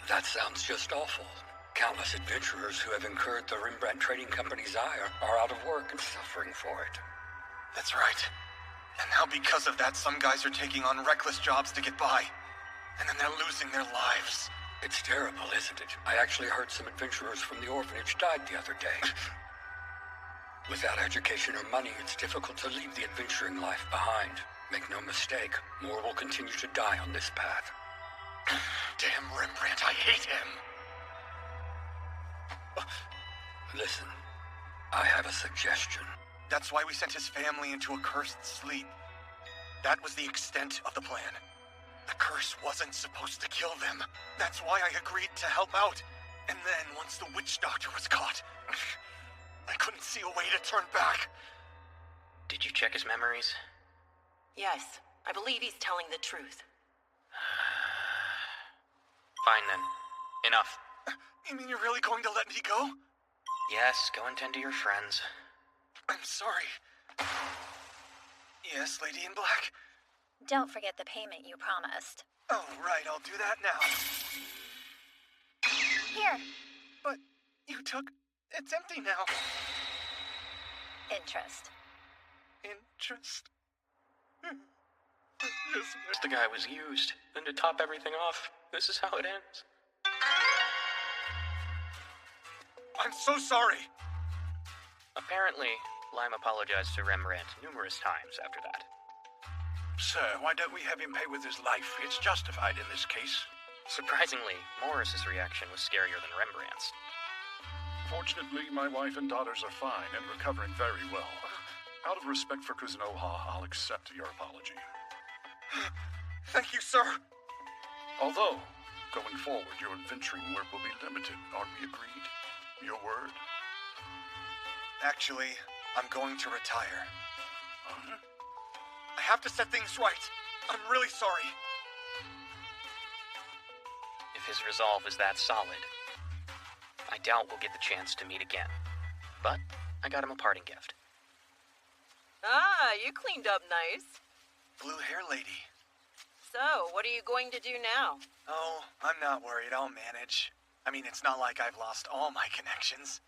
S20: That sounds just awful. Countless adventurers who have incurred the Rembrandt Trading Company's ire are out of work and suffering for it.
S18: That's right. And now because of that, some guys are taking on reckless jobs to get by. And then they're losing their lives.
S20: It's terrible, isn't it? I actually heard some adventurers from the orphanage died the other day. Without education or money, it's difficult to leave the adventuring life behind. Make no mistake, more will continue to die on this path.
S18: Damn Rembrandt, I hate him.
S20: Listen, I have a suggestion.
S18: That's why we sent his family into a cursed sleep. That was the extent of the plan. The curse wasn't supposed to kill them. That's why I agreed to help out. And then, once the witch doctor was caught, I couldn't see a way to turn back.
S1: Did you check his memories?
S6: Yes, I believe he's telling the truth.
S1: Fine then. Enough.
S18: You mean you're really going to let me go?
S1: Yes, go and tend to your friends.
S18: I'm sorry. Yes, Lady in Black?
S8: Don't forget the payment you promised.
S18: Oh, right, I'll do that now.
S8: Here.
S18: But you took... It's empty now.
S8: Interest.
S18: Interest?
S1: The guy was used. And to top everything off, this is how it ends.
S18: I'm so sorry.
S1: Apparently, Lime apologized to Rembrandt numerous times after that.
S9: Sir, why don't we have him pay with his life? It's justified in this case.
S1: Surprisingly, Morris's reaction was scarier than Rembrandt's.
S2: Fortunately, my wife and daughters are fine and recovering very well. Out of respect for Kuzunoha, I'll accept your apology.
S18: Thank you, sir.
S2: Although, going forward, your adventuring work will be limited. Aren't we agreed? Your word?
S18: Actually, I'm going to retire. I have to set things right. I'm really sorry.
S1: If his resolve is that solid, I doubt we'll get the chance to meet again. But I got him a parting gift.
S6: Ah, you cleaned up nice.
S18: Blue hair lady.
S6: So, what are you going to do now?
S18: Oh, I'm not worried. I'll manage. I mean, it's not like I've lost all my connections.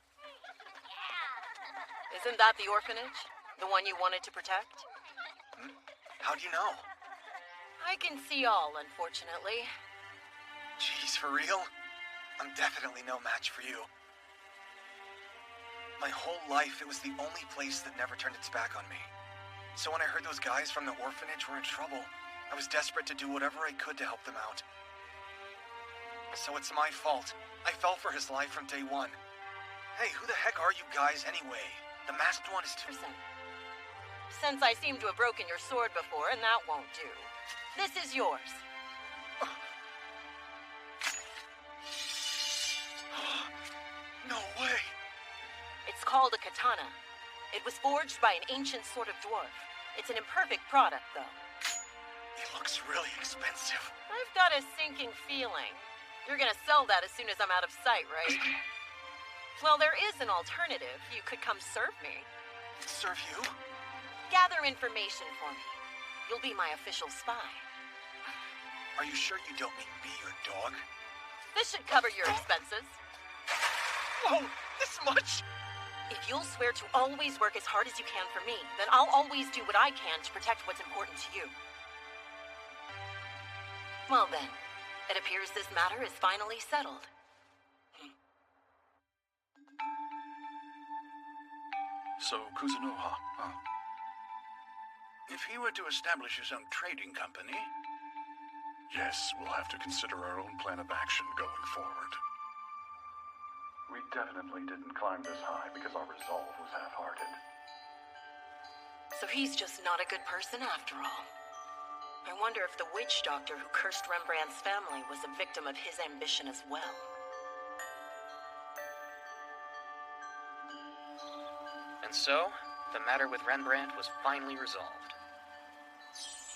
S6: Isn't that the orphanage? The one you wanted to protect?
S18: How do you know?
S6: I can see all, unfortunately.
S18: Jeez, for real? I'm definitely no match for you. My whole life, it was the only place that never turned its back on me. So when I heard those guys from the orphanage were in trouble, I was desperate to do whatever I could to help them out. So it's my fault. I fell for his life from day one. Hey, who the heck are you guys anyway? The masked one is too...
S6: Since I seem to have broken your sword before, and that won't do. This is yours.
S18: No way!
S6: It's called a katana. It was forged by an ancient sort of dwarf. It's an imperfect product, though.
S18: It looks really expensive.
S6: I've got a sinking feeling. You're gonna sell that as soon as I'm out of sight, right? Well, there is an alternative. You could come serve me.
S18: Serve you?
S6: Gather information for me. You'll be my official spy.
S18: Are you sure you don't mean be your dog?
S6: This should cover your expenses.
S18: Whoa, this much?
S6: If you'll swear to always work as hard as you can for me, then I'll always do what I can to protect what's important to you. Well then, it appears this matter is finally settled.
S9: So, Kuzunoha, huh? If he were to establish his own trading company...
S2: Yes, we'll have to consider our own plan of action going forward. We definitely didn't climb this high because our resolve was half-hearted.
S6: So he's just not a good person after all. I wonder if the witch doctor who cursed Rembrandt's family was a victim of his ambition as well.
S1: And so, the matter with Rembrandt was finally resolved.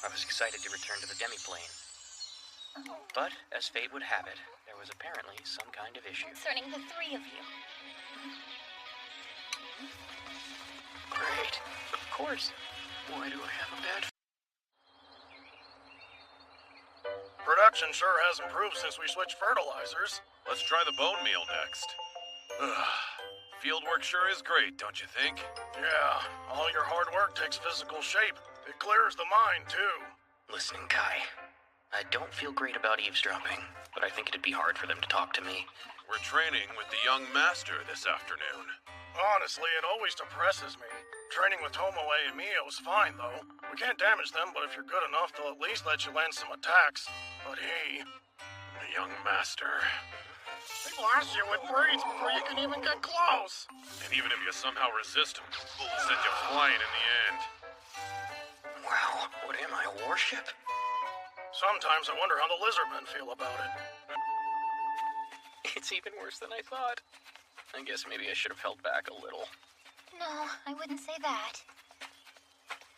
S1: I was excited to return to the demiplane. But, as fate would have it, there was apparently some kind of issue.
S8: Concerning the three of you.
S1: Great. Of course. Why do I have a bad...
S13: Production sure has improved since we switched fertilizers.
S2: Let's try the bone meal next. Fieldwork sure is great, don't you think?
S13: Yeah, all your hard work takes physical shape. It clears the mind, too.
S1: Listen, Kai. I don't feel great about eavesdropping, but I think it'd be hard for them to talk to me.
S2: We're training with the young master this afternoon.
S13: Honestly, it always depresses me. Training with Tomoe and Mio's fine, though. We can't damage them, but if you're good enough, they'll at least let you land some attacks. But
S2: the young master...
S13: He blasts you with braids before you can even get close.
S2: And even if you somehow resist him, he'll send you flying in the end.
S1: Wow, what am I, a warship?
S13: Sometimes I wonder how the lizardmen feel about it.
S1: It's even worse than I thought. I guess maybe I should have held back a little.
S8: No, I wouldn't say that.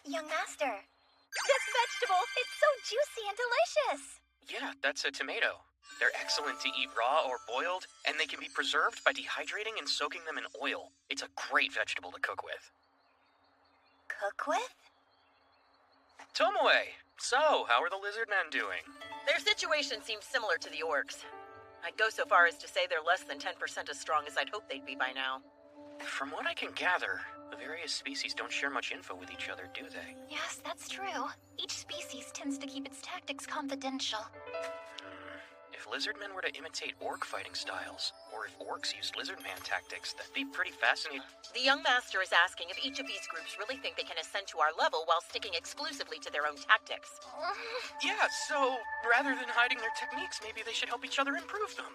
S8: Young Master. This vegetable, it's so juicy and delicious.
S1: Yeah, that's a tomato. They're excellent to eat raw or boiled, and they can be preserved by dehydrating and soaking them in oil. It's a great vegetable to cook with.
S8: Cook with?
S1: Tomoe, so how are the lizard men doing?
S6: Their situation seems similar to the orcs. I'd go so far as to say they're less than 10% as strong as I'd hoped they'd be by now.
S1: From what I can gather, the various species don't share much info with each other, do they?
S8: Yes, that's true. Each species tends to keep its tactics confidential.
S1: If lizardmen were to imitate orc fighting styles, or if orcs used lizardman tactics, that'd be pretty fascinating.
S6: The young master is asking if each of these groups really think they can ascend to our level while sticking exclusively to their own tactics.
S1: Yeah, so rather than hiding their techniques, maybe they should help each other improve them.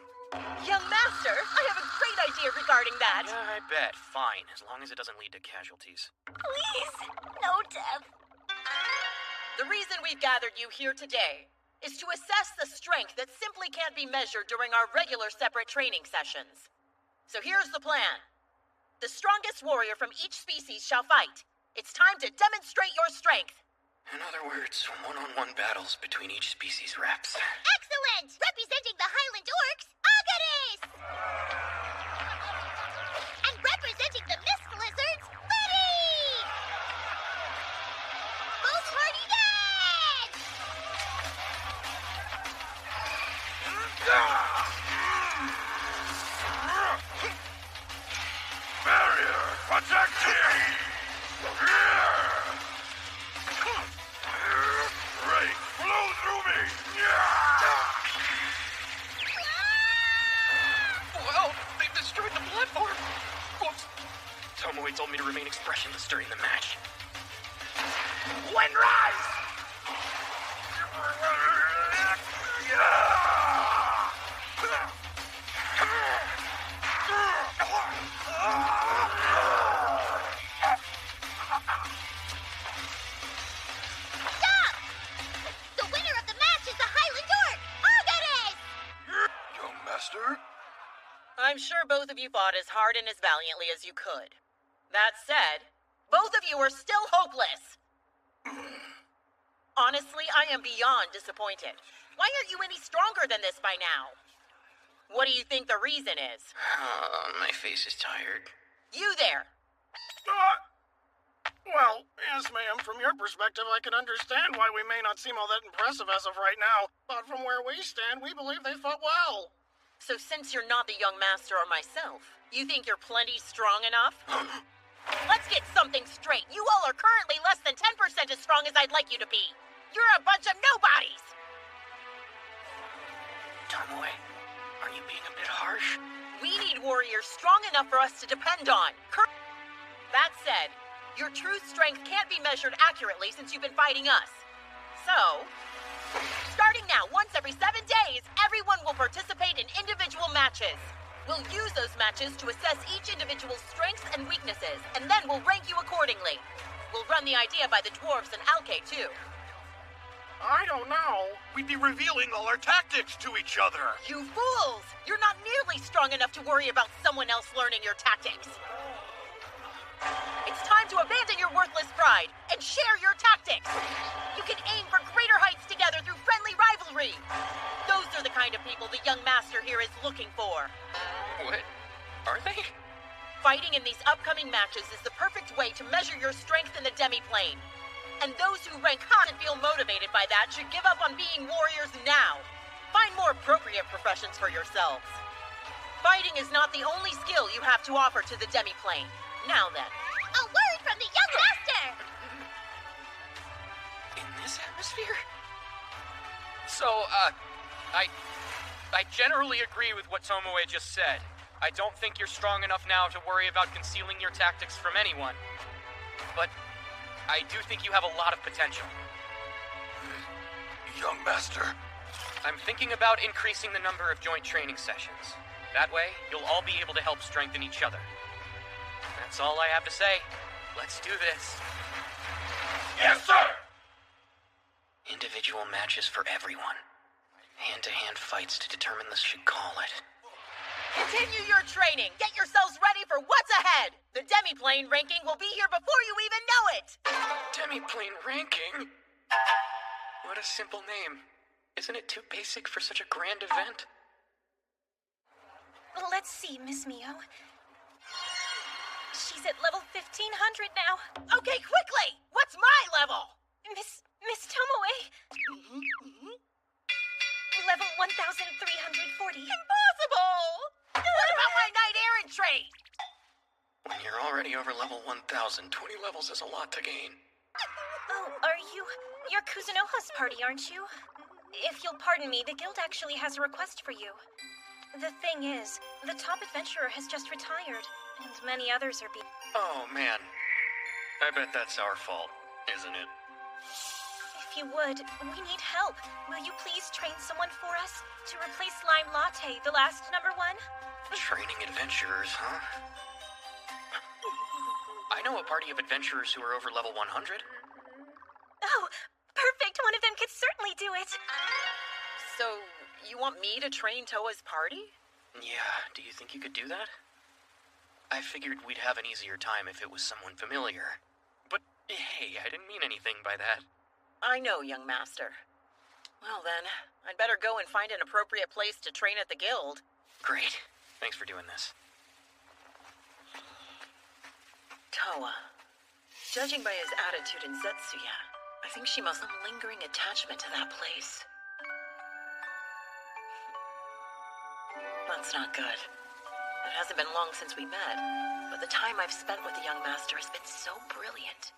S6: Young master, I have a great idea regarding that.
S1: Yeah, I bet. Fine, as long as it doesn't lead to casualties.
S8: Please, no death.
S6: The reason we've gathered you here today is to assess the strength that simply can't be measured during our regular separate training sessions. So here's the plan. The strongest warrior from each species shall fight. It's time to demonstrate your strength.
S1: In other words, one-on-one battles between each species reps.
S8: Excellent! Representing the Highland Orcs, Agares! And representing the Mist Lizards, Letty! Both party dead!
S13: Barrier protected! Ray, flow through me!
S1: Well, they've destroyed the platform. Whoops. Tomoe told me to remain expressionless during the match. Wind rise!
S8: Stop! The winner of the match is the Highland Orc, Agares!
S13: Young master?
S6: I'm sure both of you fought as hard and as valiantly as you could. That said, both of you are still hopeless. Honestly, I am beyond disappointed. Why aren't you any stronger than this by now? What do you think the reason is?
S1: My face is tired.
S6: You there!
S15: Well, yes, ma'am. From your perspective, I can understand why we may not seem all that impressive as of right now. But from where we stand, we believe they fought well.
S6: So since you're not the young master or myself, you think you're plenty strong enough? Let's get something straight. You all are currently less than 10% as strong as I'd like you to be. You're a bunch of nobodies!
S1: Tomoe, are you being a bit harsh?
S6: We need warriors strong enough for us to depend on. That said, your true strength can't be measured accurately since you've been fighting us. So, starting now, once every 7 days, everyone will participate in individual matches. We'll use those matches to assess each individual's strengths and weaknesses, and then we'll rank you accordingly. We'll run the idea by the dwarves and Alke, too.
S15: I don't know.
S4: We'd be revealing all our tactics to each other.
S6: You fools! You're not nearly strong enough to worry about someone else learning your tactics. It's time to abandon your worthless pride and share your tactics. You can aim for greater heights together through friendly rivalry. Those are the kind of people the young master here is looking for.
S1: What? Are they?
S6: Fighting in these upcoming matches is the perfect way to measure your strength in the demi-plane. And those who rank high and feel motivated by that should give up on being warriors now. Find more appropriate professions for yourselves. Fighting is not the only skill you have to offer to the demi-plane. Now then.
S8: A word from the young master!
S1: In this atmosphere?
S19: So, I generally agree with what Tomoe just said. I don't think you're strong enough now to worry about concealing your tactics from anyone. But I do think you have a lot of potential.
S13: Young master.
S19: I'm thinking about increasing the number of joint training sessions. That way, you'll all be able to help strengthen each other. That's all I have to say. Let's do this.
S13: Yes, sir!
S1: Individual matches for everyone. Hand-to-hand fights to determine the should call it.
S6: Continue your training. Get yourselves ready for what's ahead. The demi-plane ranking will be here before you even know it!
S19: Demi-plane ranking? What a simple name. Isn't it too basic for such a grand event?
S8: Let's see, Miss Mio. She's at level 1500 now.
S6: Okay, quickly! What's my level?
S8: Miss Tomoe. Level 1340.
S6: Impossible! What about my knight errant trait?
S19: When you're already over level 1000, 20 levels is a lot to gain.
S8: Oh, you're Kuzunoha's party, aren't you? If you'll pardon me, the guild actually has a request for you. The thing is, the top adventurer has just retired, and many others are being...
S19: Oh, man. I bet that's our fault, isn't it?
S8: If you would, we need help. Will you please train someone for us to replace Lime Latte, the last number 1?
S19: Training adventurers, huh? I know a party of adventurers who are over level 100.
S8: Oh, perfect. One of them could certainly do it.
S6: So, you want me to train Toa's party?
S19: Yeah, do you think you could do that? I figured we'd have an easier time if it was someone familiar. But, hey, I didn't mean anything by that.
S6: I know, young master. Well then, I'd better go and find an appropriate place to train at the guild.
S19: Great. Thanks for doing this.
S6: Toa. Judging by his attitude in Zetsuya, I think she must have a lingering attachment to that place. That's not good. It hasn't been long since we met, but the time I've spent with the young master has been so brilliant.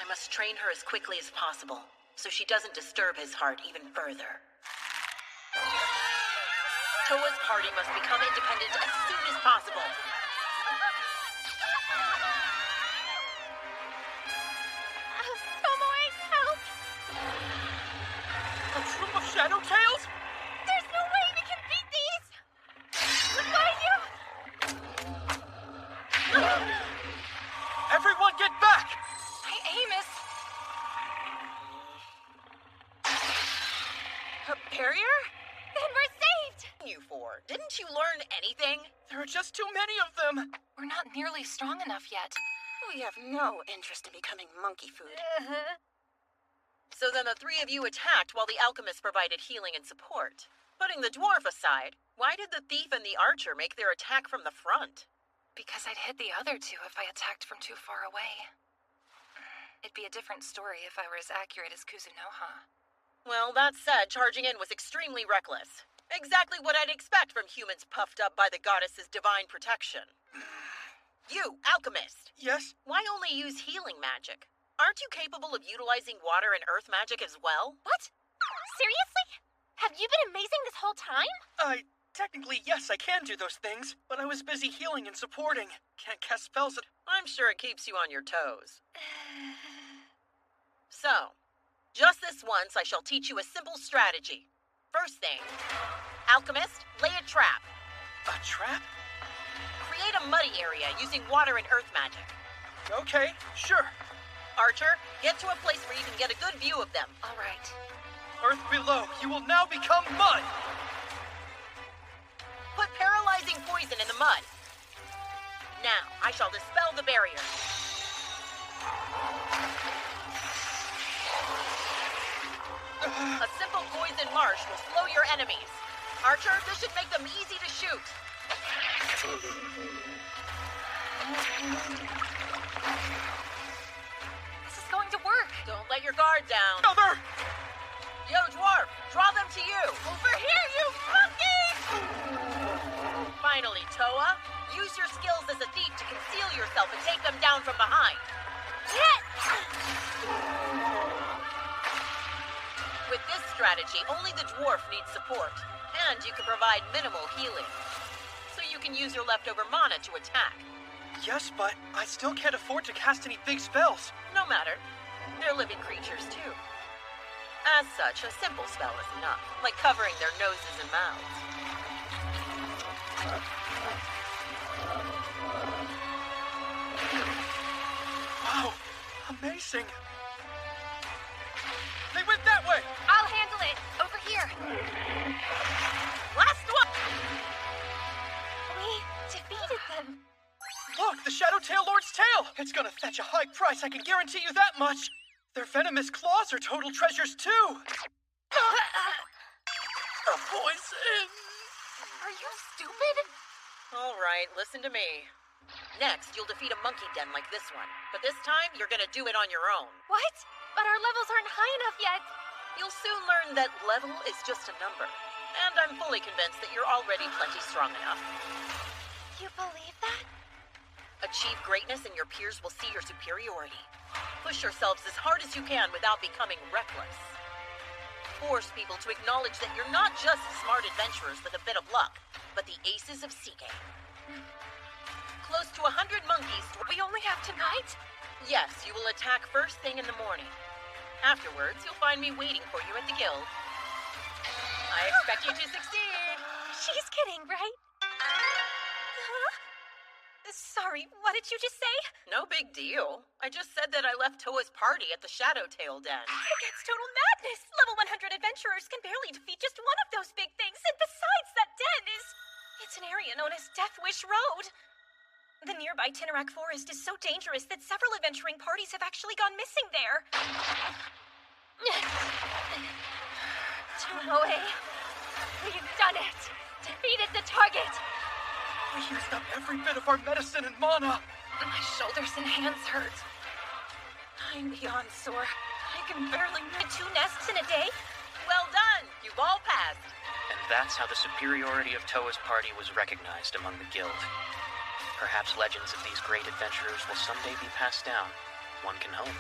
S6: I must train her as quickly as possible, so she doesn't disturb his heart even further. Toa's party must become independent as soon as possible.
S3: Tomoe, help!
S19: A troop of shadow tails?
S3: There's no way we can beat these! Look behind you!
S19: Everyone get back!
S12: Hey, Amos!
S6: A barrier?
S3: Then we're saved!
S6: You four, didn't you learn anything?
S19: There are just too many of them!
S12: We're not nearly strong enough yet.
S6: We have no interest in becoming monkey food. So then the three of you attacked while the alchemist provided healing and support. Putting the dwarf aside, why did the thief and the archer make their attack from the front?
S12: Because I'd hit the other two if I attacked from too far away. It'd be a different story if I were as accurate as Kuzunoha.
S6: Well, that said, charging in was extremely reckless. Exactly what I'd expect from humans puffed up by the goddess's divine protection. You, alchemist!
S19: Yes?
S6: Why only use healing magic? Aren't you capable of utilizing water and earth magic as well?
S3: What? Seriously? Have you been amazing this whole time?
S19: Technically, yes, I can do those things, but I was busy healing and supporting. Can't cast spells at...
S6: I'm sure it keeps you on your toes. So, just this once, I shall teach you a simple strategy. First thing, alchemist, lay a trap.
S19: A trap?
S6: Create a muddy area using water and earth magic.
S19: Okay, sure.
S6: Archer, get to a place where you can get a good view of them.
S12: All right.
S19: Earth below, you will now become mud!
S6: Put paralyzing poison in the mud. Now, I shall dispel the barrier. A simple poison marsh will slow your enemies. Archer, this should make them easy to shoot.
S12: This is going to work.
S6: Don't let your guard down.
S19: Mother!
S6: Yo, dwarf, draw them to you.
S3: Over here, you monkey!
S6: Finally, Toa, use your skills as a thief to conceal yourself and take them down from behind.
S3: Hit!
S6: With this strategy, only the dwarf needs support, and you can provide minimal healing. So you can use your leftover mana to attack.
S19: Yes, but I still can't afford to cast any big spells.
S6: No matter. They're living creatures, too. As such, a simple spell is enough, like covering their noses and mouths.
S19: Wow, amazing. They went that way!
S3: I'll handle it. Over here.
S6: Last one!
S3: We defeated them.
S19: Look,
S17: the Shadowtail Lord's tail! It's gonna fetch a high price, I can guarantee you that much! Their venomous claws are total treasures, too!
S5: The poison!
S3: Are you stupid?
S6: All right, listen to me. Next, you'll defeat a monkey den like this one. But this time, you're gonna do it on your own.
S3: What? But our levels aren't high enough yet.
S6: You'll soon learn that level is just a number. And I'm fully convinced that you're already plenty strong enough.
S8: You believe that?
S6: Achieve greatness and your peers will see your superiority. Push yourselves as hard as you can without becoming reckless. Force people to acknowledge that you're not just smart adventurers with a bit of luck, but the aces of Seagate. Close to 100 monkeys.
S3: We only have tonight?
S6: Yes, you will attack first thing in the morning. Afterwards, you'll find me waiting for you at the guild. I expect you to succeed.
S3: She's kidding, right? Huh? Sorry, what did you just say?
S6: No big deal. I just said that I left Toa's party at the Shadowtail Den.
S3: That's total madness. Level 100 adventurers can barely defeat just one of those big things. And besides, that den is... It's an area known as Death Wish Road. The nearby Tinnerak Forest is so dangerous that several adventuring parties have actually gone missing there. Tomoe, we've done it. Defeated the target.
S17: We used up every bit of our medicine and mana.
S3: My shoulders and hands hurt. I'm beyond sore. I can barely make 2 nests in a day.
S6: Well done. You've all passed.
S1: And that's how the superiority of Toa's party was recognized among the guild. Perhaps legends of these great adventurers will someday be passed down. One can hope.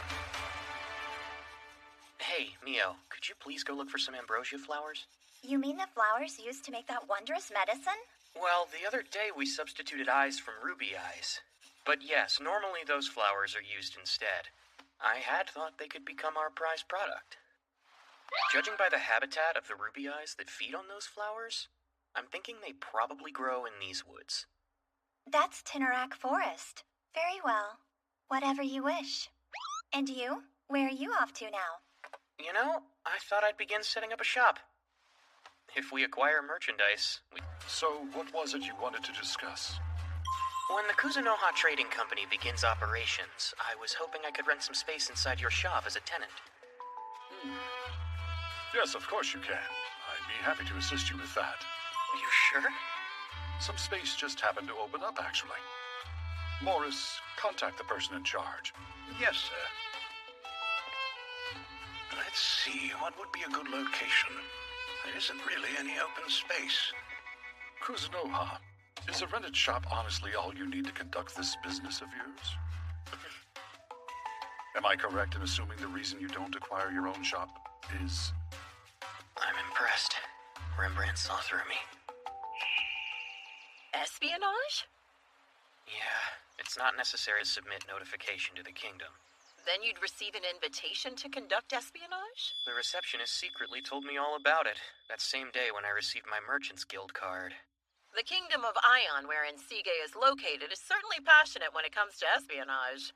S1: Hey, Mio, could you please go look for some ambrosia flowers?
S8: You mean the flowers used to make that wondrous medicine?
S1: Well, the other day we substituted eyes from ruby eyes. But yes, normally those flowers are used instead. I had thought they could become our prized product. Judging by the habitat of the ruby eyes that feed on those flowers, I'm thinking they probably grow in these woods.
S8: That's Tinnerak Forest. Very well. Whatever you wish. And you? Where are you off to now?
S1: You know, I thought I'd begin setting up a shop. If we acquire merchandise, we...
S9: So, what was it you wanted to discuss?
S1: When the Kuzunoha Trading Company begins operations, I was hoping I could rent some space inside your shop as a tenant.
S9: Yes, of course you can. I'd be happy to assist you with that.
S1: You sure?
S9: Some space just happened to open up, actually. Morris, contact the person in charge.
S13: Yes, sir. Let's see, what would be a good location? There isn't really any open space.
S9: Kuzunoha, is a rented shop honestly all you need to conduct this business of yours? Am I correct in assuming the reason you don't acquire your own shop is...
S1: I'm impressed. Rembrandt saw through me.
S6: Espionage?
S1: Yeah, it's not necessary to submit notification to the kingdom.
S6: Then you'd receive an invitation to conduct espionage?
S1: The receptionist secretly told me all about it, that same day when I received my Merchant's Guild card.
S6: The kingdom of Ion, wherein Sige is located, is certainly passionate when it comes to espionage.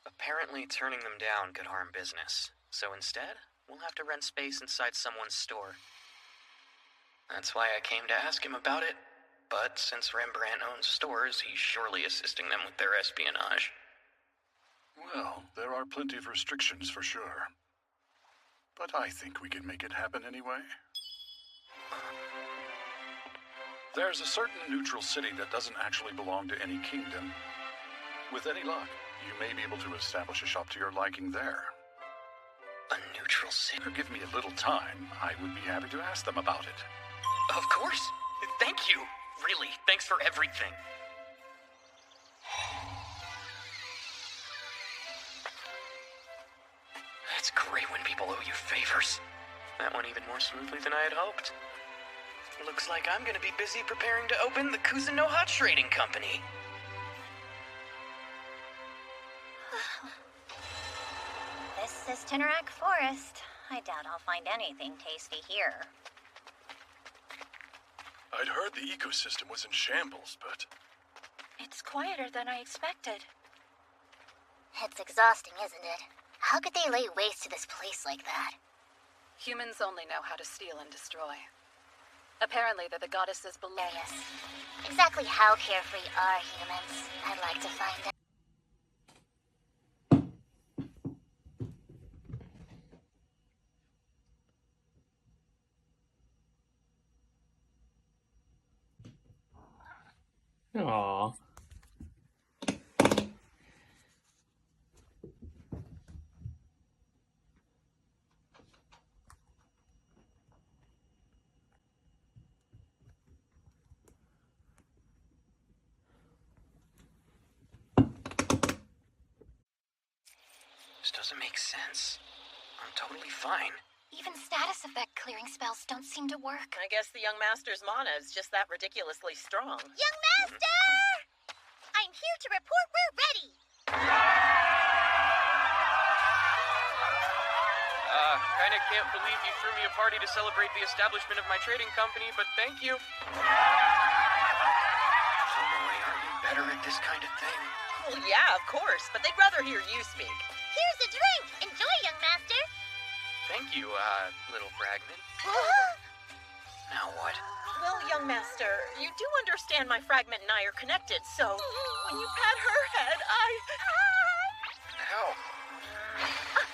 S1: Apparently turning them down could harm business, so instead, we'll have to rent space inside someone's store. That's why I came to ask him about it, but since Rembrandt owns stores, he's surely assisting them with their espionage.
S9: Well, there are plenty of restrictions for sure. But I think we can make it happen anyway. There's a certain neutral city that doesn't actually belong to any kingdom. With any luck, you may be able to establish a shop to your liking there.
S1: A neutral city?
S9: Give me a little time. I would be happy to ask them about it.
S1: Of course. Thank you. Really, thanks for everything. It's great when people owe you favors. That went even more smoothly than I had hoped. Looks like I'm gonna be busy preparing to open the Kuzunoha Trading Company.
S8: This is Tinnerak Forest. I doubt I'll find anything tasty here.
S13: I'd heard the ecosystem was in shambles, but...
S3: It's quieter than I expected.
S8: It's exhausting, isn't it? How could they lay waste to this place like that?
S12: Humans only know how to steal and destroy. Apparently, they're the goddesses below.
S8: Yes. Exactly how carefree are humans? I'd like to find out.
S14: Aw.
S19: This doesn't make sense. I'm totally fine.
S8: Even status effect clearing spells don't seem to work.
S6: I guess the young master's mana is just that ridiculously strong.
S8: Young master! I'm here to report we're ready.
S19: Kinda can't believe you threw me a party to celebrate the establishment of my trading company, but thank you.
S17: Tomoe, aren't you better at this kind of thing?
S6: Well, yeah, of course, but they'd rather hear you speak.
S8: Here's a drink. Enjoy, young master.
S19: Thank you, little fragment.
S17: Now what?
S6: Well, young master, you do understand my fragment and I are connected, so when you pat her head,
S17: How?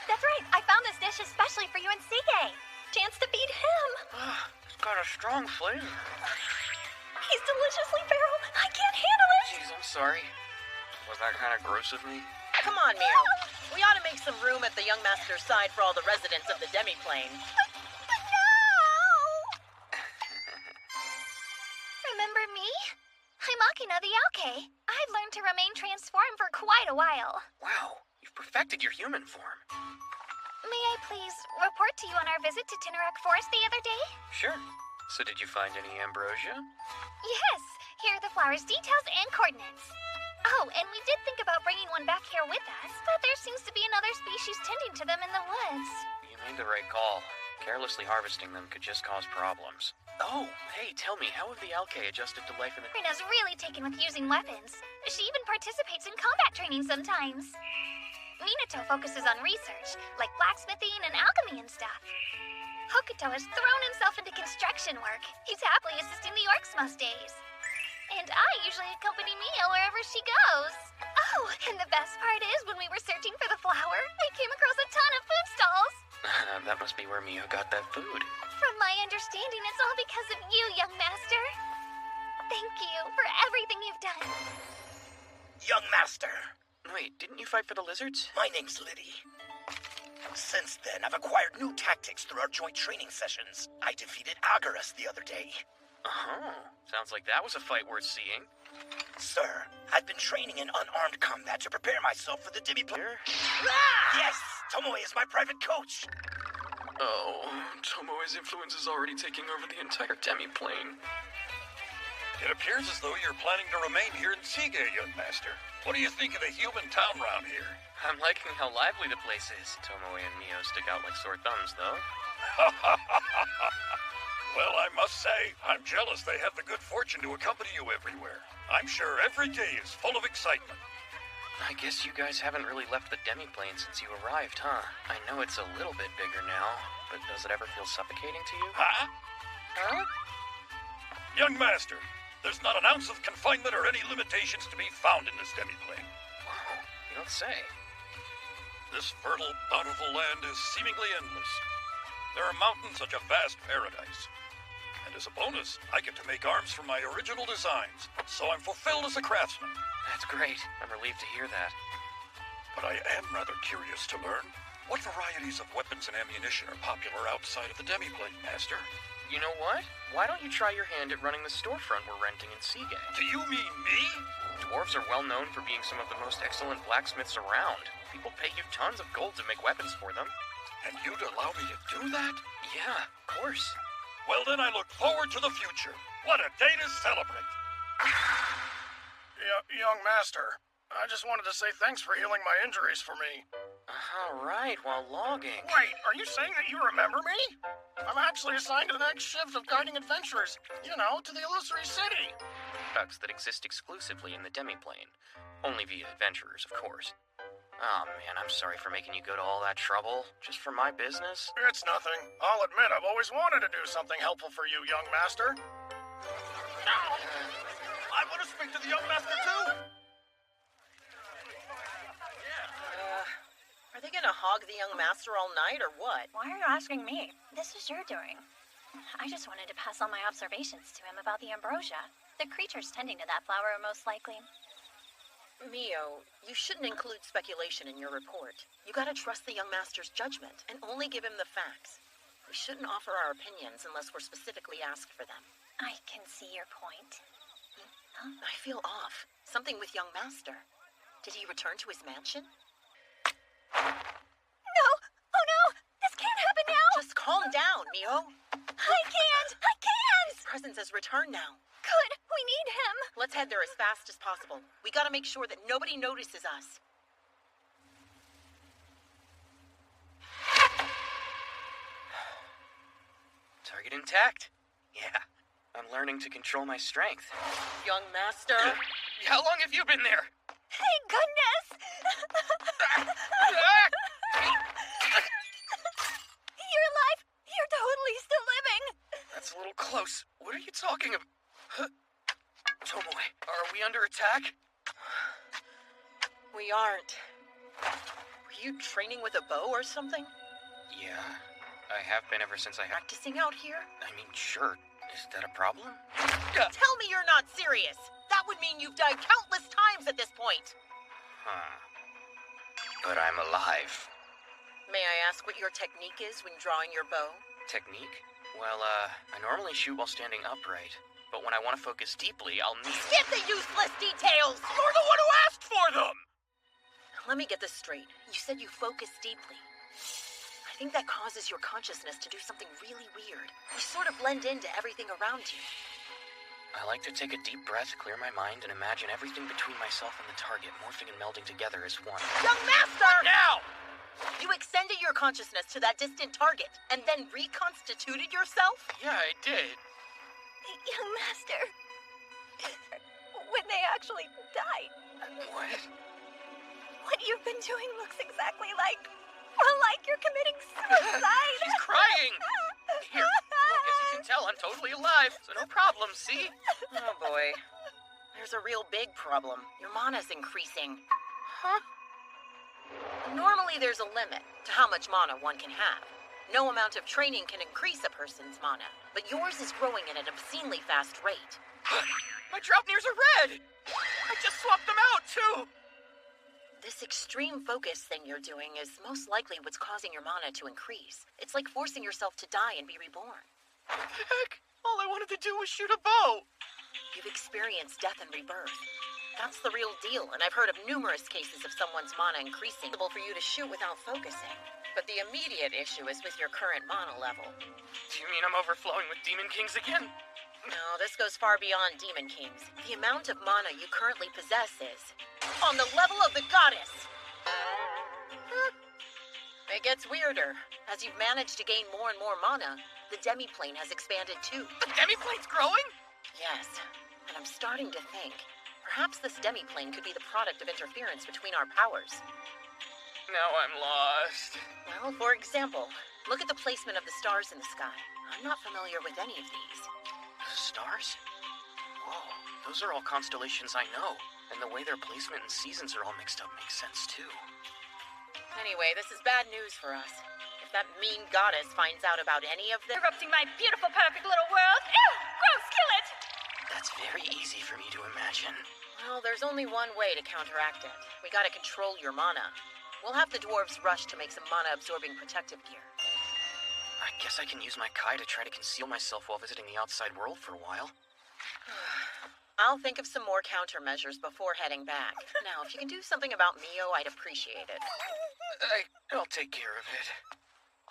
S8: That's right. I found this dish especially for you and Sige. Chance to beat him.
S19: It's got a strong flavor.
S8: He's deliciously feral. I can't handle it.
S19: Jeez, I'm sorry. Was that kind of gross of me?
S6: Come on, Mio. We ought to make some room at the young master's side for all the residents of the demiplane.
S8: Remember me? I'm Akina the Alke. I've learned to remain transformed for quite a while.
S19: Wow, you've perfected your human form.
S8: May I please report to you on our visit to Tinnarak Forest the other day?
S19: Sure. So did you find any ambrosia?
S8: Yes. Here are the flower's details and coordinates. Oh, and we did think about bringing one back here with us, but there seems to be another species tending to them in the woods.
S19: You made the right call. Carelessly harvesting them could just cause problems. Oh, hey, tell me, how have the Alke adjusted to life in the...
S8: Rina's really taken with using weapons. She even participates in combat training sometimes. Minato focuses on research, like blacksmithing and alchemy and stuff. Hokuto has thrown himself into construction work. He's happily assisting the orcs most days. And I usually accompany Mia wherever she goes. Oh, and the best part is when we were searching for the flower, I came across a ton of food stalls.
S19: That must be where Mio got that food.
S8: From my understanding, it's all because of you, young master. Thank you for everything you've done.
S4: Young master.
S19: Wait, didn't you fight for the lizards?
S4: My name's Liddy. Since then, I've acquired new tactics through our joint training sessions. I defeated Agaras the other day.
S19: Oh, sounds like that was a fight worth seeing.
S4: Sir, I've been training in unarmed combat to prepare myself for the demiplane. Yes! Tomoe is my private coach.
S19: Oh, Tomoe's influence is already taking over the entire demiplane.
S9: It appears as though you're planning to remain here in Sige, young master. What do you think of the human town round here?
S19: I'm liking how lively the place is. Tomoe and Mio stick out like sore thumbs, though.
S9: Well, I must say, I'm jealous they have the good fortune to accompany you everywhere. I'm sure every day is full of excitement.
S19: I guess you guys haven't really left the demiplane since you arrived, huh? I know it's a little bit bigger now, but does it ever feel suffocating to you?
S9: Huh?
S19: Huh?
S9: Young master, there's not an ounce of confinement or any limitations to be found in this demiplane.
S19: Wow, you don't say.
S9: This fertile, bountiful land is seemingly endless. There are mountains such a vast paradise. And as a bonus, I get to make arms from my original designs, so I'm fulfilled as a craftsman.
S19: That's great. I'm relieved to hear that.
S9: But I am rather curious to learn what varieties of weapons and ammunition are popular outside of the demiplane, Master.
S19: You know what? Why don't you try your hand at running the storefront we're renting in Sige?
S9: Do you mean me?
S19: Dwarves are well known for being some of the most excellent blacksmiths around. People pay you tons of gold to make weapons for them.
S9: And you'd allow me to do that?
S19: Yeah, of course.
S9: Well, then I look forward to the future. What a day to celebrate.
S13: Young master, I just wanted to say thanks for healing my injuries for me.
S19: All right, while logging.
S13: Wait, are you saying that you remember me? I'm actually assigned to the next shift of guiding adventurers, you know, to the Illusory City.
S19: Products that exist exclusively in the demiplane. Only via adventurers, of course. Oh man, I'm sorry for making you go to all that trouble, just for my business.
S13: It's nothing. I'll admit I've always wanted to do something helpful for you, young master.
S15: I want to speak to the young master too.
S6: Are they gonna hog the young master all night, or what?
S12: Why are you asking me? This is your doing. I just wanted to pass on my observations to him about the ambrosia.
S8: The creatures tending to that flower are most likely.
S6: Mio, you shouldn't include speculation in your report. You gotta trust the young master's judgment and only give him the facts. We shouldn't offer our opinions unless we're specifically asked for them.
S8: I can see your point.
S6: Huh? I feel off. Something with young master. Did he return to his mansion?
S8: No! Oh no! This can't happen now!
S6: Just calm down, Mio.
S8: I can't! I can't!
S6: His presence has returned now.
S8: Good! We need him!
S6: Let's head there as fast as possible. We gotta make sure that nobody notices us.
S1: Target intact. Yeah, I'm learning to control my strength.
S6: Young master.
S19: How long have you been there?
S8: Thank goodness! You're alive! You're totally still living!
S19: That's a little close. What are you talking about? Tomoe, are we under attack?
S6: We aren't. Were you training with a bow or something?
S1: Yeah, I have been ever since I had...
S6: Practicing out here?
S1: I mean, sure. Is that a problem?
S6: Tell me you're not serious! That would mean you've died countless times at this point!
S1: Huh. But I'm alive.
S6: May I ask what your technique is when drawing your bow?
S1: Technique? Well, I normally shoot while standing upright. But when I want to focus deeply, I'll need...
S6: Skip the useless details!
S19: You're the one who asked for them!
S6: Let me get this straight. You said you focus deeply. I think that causes your consciousness to do something really weird. You sort of blend into everything around you.
S1: I like to take a deep breath, clear my mind, and imagine everything between myself and the target morphing and melding together as one.
S6: Young master!
S19: Now!
S6: You extended your consciousness to that distant target, and then reconstituted yourself?
S19: Yeah, I did.
S8: Young master. When they actually died.
S1: What?
S8: What you've been doing looks exactly like you're committing suicide.
S19: She's crying. Here, look, as you can tell, I'm totally alive, so no problem, see?
S6: Oh boy. There's a real big problem. Your mana's increasing.
S19: Huh?
S6: Normally there's a limit to how much mana one can have. No amount of training can increase a person's mana, but yours is growing at an obscenely fast rate.
S19: My Draupnirs are red! I just swapped them out, too!
S6: This extreme focus thing you're doing is most likely what's causing your mana to increase. It's like forcing yourself to die and be reborn.
S19: What the heck? All I wanted to do was shoot a bow!
S6: You've experienced death and rebirth. That's the real deal, and I've heard of numerous cases of someone's mana increasing, able for you to shoot without focusing. But the immediate issue is with your current mana level.
S19: Do you mean I'm overflowing with Demon Kings again?
S6: No, this goes far beyond Demon Kings. The amount of mana you currently possess is on the level of the goddess. It gets weirder. As you've managed to gain more and more mana, the demiplane has expanded too.
S19: The demiplane's growing?
S6: Yes, and I'm starting to think perhaps this demiplane could be the product of interference between our powers.
S19: Now I'm lost.
S6: Well, for example, look at the placement of the stars in the sky. I'm not familiar with any of these.
S1: Stars? Whoa, those are all constellations I know. And the way their placement and seasons are all mixed up makes sense, too.
S6: Anyway, this is bad news for us. If that mean goddess finds out about any of this...
S3: Interrupting my beautiful, perfect little world. Ew! Gross, kill it!
S1: That's very easy for me to imagine.
S6: Well, there's only one way to counteract it. We gotta control your mana. We'll have the dwarves rush to make some mana-absorbing protective gear.
S1: I guess I can use my Kai to try to conceal myself while visiting the outside world for a while.
S6: I'll think of some more countermeasures before heading back. Now, if you can do something about Mio, I'd appreciate it.
S1: I'll take care of it.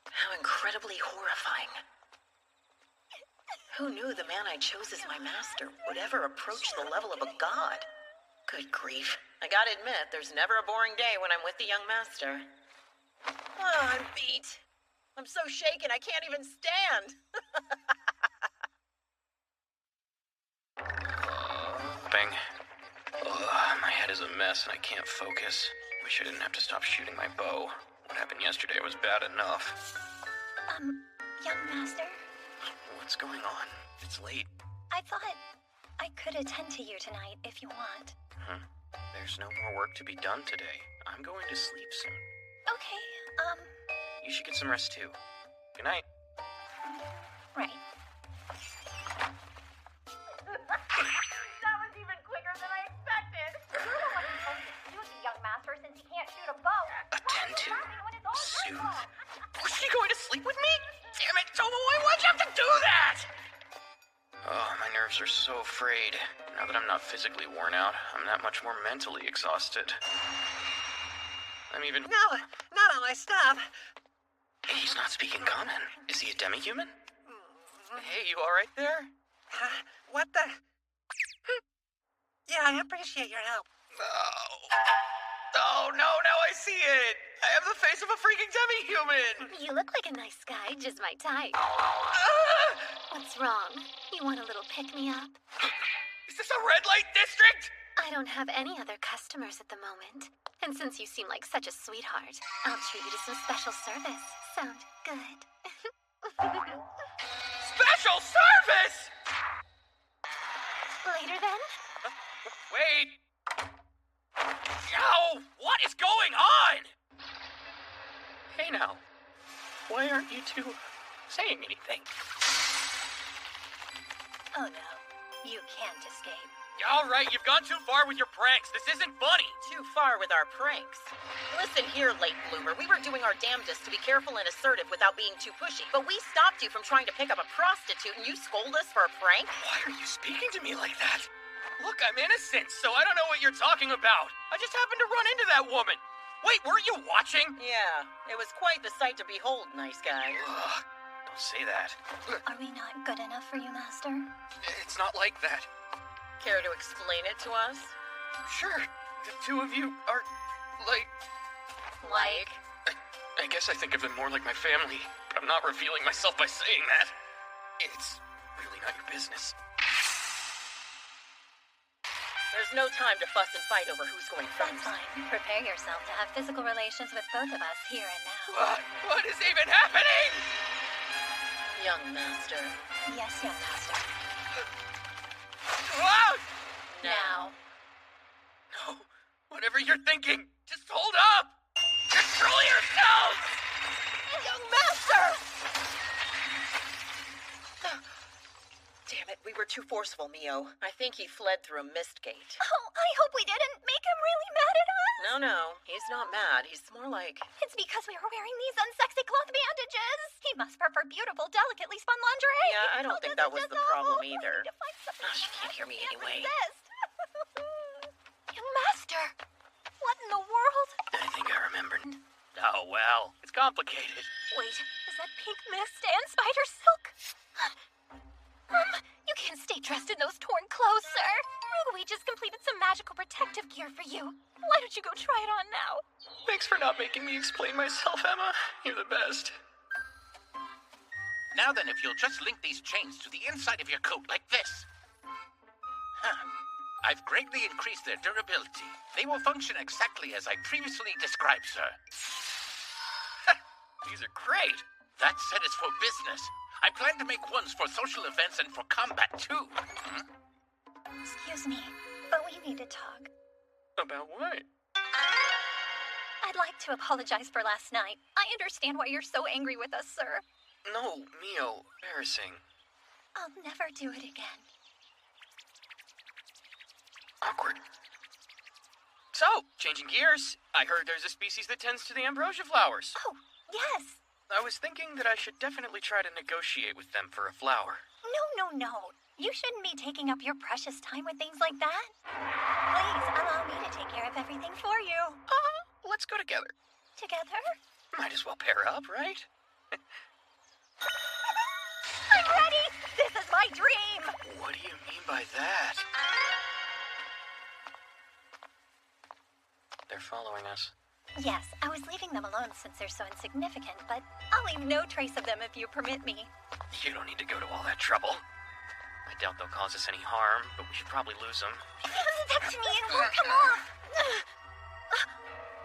S6: How incredibly horrifying. Who knew the man I chose as my master would ever approach the level of a god? Good grief. I gotta admit, there's never a boring day when I'm with the young master. Oh, I'm beat. I'm so shaken I can't even stand.
S1: Bing. My head is a mess and I can't focus. Wish I didn't have to stop shooting my bow. What happened yesterday was bad enough.
S8: Young master?
S1: What's going on? It's late.
S8: I thought I could attend to you tonight if you want.
S1: There's no more work to be done today. I'm going to sleep soon.
S8: Okay,
S1: You should get some rest too. Good night.
S8: Right.
S1: are so afraid. Now that I'm not physically worn out, I'm that much more mentally exhausted. I'm even...
S5: No, not on my stuff.
S1: He's not speaking common. Is he a demi-human? Hey, you alright there?
S5: What the? Yeah, I appreciate your help.
S1: Oh, no, now I see it! I have the face of a freaking demi-human!
S8: You look like a nice guy, just my type. What's wrong? You want a little pick-me-up?
S1: Is this a red light district?
S8: I don't have any other customers at the moment. And since you seem like such a sweetheart, I'll treat you to some special service. Sound good?
S1: Special service?!
S8: Later then?
S1: Wait! Yo! What is going on? Hey now. Why aren't you two saying anything?
S8: Oh no, you can't escape.
S1: Alright, you've gone too far with your pranks. This isn't funny.
S6: Too far with our pranks. Listen here, late bloomer. We were doing our damnedest to be careful and assertive without being too pushy. But we stopped you from trying to pick up a prostitute and you scold us for a prank?
S1: Why are you speaking to me like that? Look, I'm innocent, so I don't know what you're talking about. I just happened to run into that woman. Wait, weren't you watching?
S6: Yeah, it was quite the sight to behold, nice guy.
S1: Ugh, don't say that.
S8: Are we not good enough for you, Master?
S1: It's not like that.
S6: Care to explain it to us?
S1: Sure. The two of you are, like... I guess I think of them more like my family, but I'm not revealing myself by saying that. It's really not your business.
S6: There's no time to fuss and fight over who's going first.
S8: That's fine. Prepare yourself to have physical relations with both of us here and now.
S1: What is even happening?
S6: Young master.
S8: Yes, young master.
S6: Now.
S1: No, whatever you're thinking, just hold up! Control yourself!
S6: Young master! Damn it, we were too forceful, Mio. I think he fled through a mist gate.
S8: Oh, I hope we didn't make him really mad at us.
S6: No, he's not mad. He's more like...
S8: It's because we were wearing these unsexy cloth bandages. He must prefer beautiful, delicately spun lingerie.
S6: Yeah, I don't think that was the problem either.
S8: She
S6: can't hear me anyway.
S8: Young master, what in the world?
S1: I think I remembered. Oh, well, it's complicated.
S8: Wait, is that pink mist and spider silk? You can't stay dressed in those torn clothes, sir. Rugui just completed some magical protective gear for you. Why don't you go try it on now?
S1: Thanks for not making me explain myself, Emma. You're the best.
S10: Now then, if you'll just link these chains to the inside of your coat like this. I've greatly increased their durability. They will function exactly as I previously described, sir.
S1: These are great.
S10: That set is for business. I plan to make ones for social events and for combat, too.
S8: Excuse me, but we need to talk.
S1: About what?
S8: I'd like to apologize for last night. I understand why you're so angry with us, sir.
S1: No, Mio, embarrassing.
S8: I'll never do it again.
S1: Awkward. So, changing gears, I heard there's a species that tends to the ambrosia flowers.
S8: Oh, yes.
S1: I was thinking that I should definitely try to negotiate with them for a flower.
S8: No. You shouldn't be taking up your precious time with things like that. Please, allow me to take care of everything for you.
S1: Let's go together.
S8: Together?
S1: Might as well pair up, right?
S8: I'm ready! This is my dream!
S1: What do you mean by that? They're following us.
S8: Yes, I was leaving them alone since they're so insignificant, but I'll leave no trace of them if you permit me.
S1: You don't need to go to all that trouble. I doubt they'll cause us any harm, but we should probably lose them.
S8: Hand them to me and we'll come off!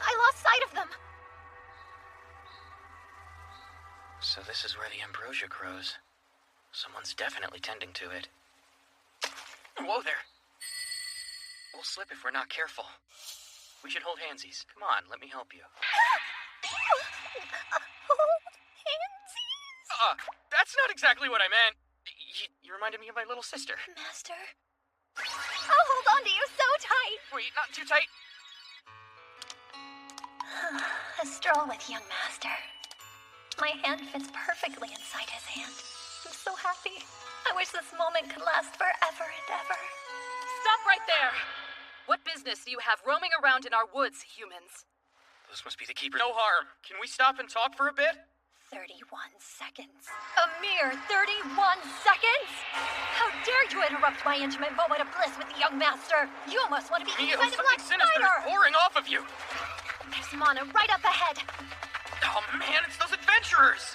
S8: I lost sight of them.
S1: So this is where the ambrosia grows. Someone's definitely tending to it. Whoa there. We'll slip if we're not careful. We should hold handsies. Come on, let me help you.
S8: Handsies?
S1: That's not exactly what I meant. You reminded me of my little sister.
S8: Master? I'll hold on to you so tight.
S1: Wait, not too tight.
S8: A stroll with young master. My hand fits perfectly inside his hand. I'm so happy. I wish this moment could last forever and ever.
S12: Stop right there! What business do you have roaming around in our woods, humans?
S19: Those must be the keepers. No harm. Can we stop and talk for a bit?
S8: 31 seconds. A mere 31 seconds? How dare you interrupt my intimate moment of bliss with the young master? You almost want to be
S19: Mio,
S8: inside the
S19: something
S8: black
S19: sinister
S8: spider!
S19: is pouring off of you!
S8: There's mana right up ahead.
S19: Oh man, it's those adventurers!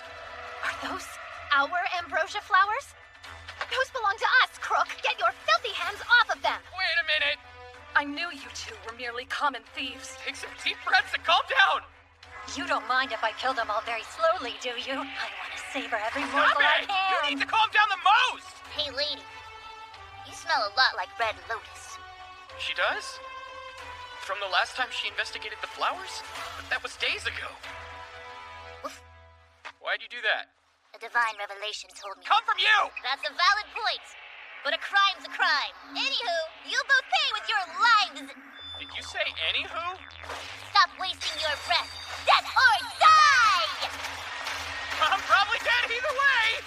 S8: Are those our ambrosia flowers? Those belong to us, Crook! Get your filthy hands off of them!
S19: Wait a minute!
S12: I knew you two were merely common thieves.
S19: Take some deep breaths and calm down!
S8: You don't mind if I kill them all very slowly, do you? I want to savor every
S19: Stop
S8: morsel I
S19: it!
S8: can!
S19: You need to calm down the most!
S8: Hey, lady. You smell a lot like Red Lotus.
S19: She does? From the last time she investigated the flowers? But that was days ago. Why'd you do that?
S8: A divine revelation told me.
S19: Come from you!
S8: That's a valid point. But a crime's a crime. Anywho, you'll both pay with your lives.
S19: Did you say anywho?
S8: Stop wasting your breath. Death or die!
S19: I'm probably dead either way!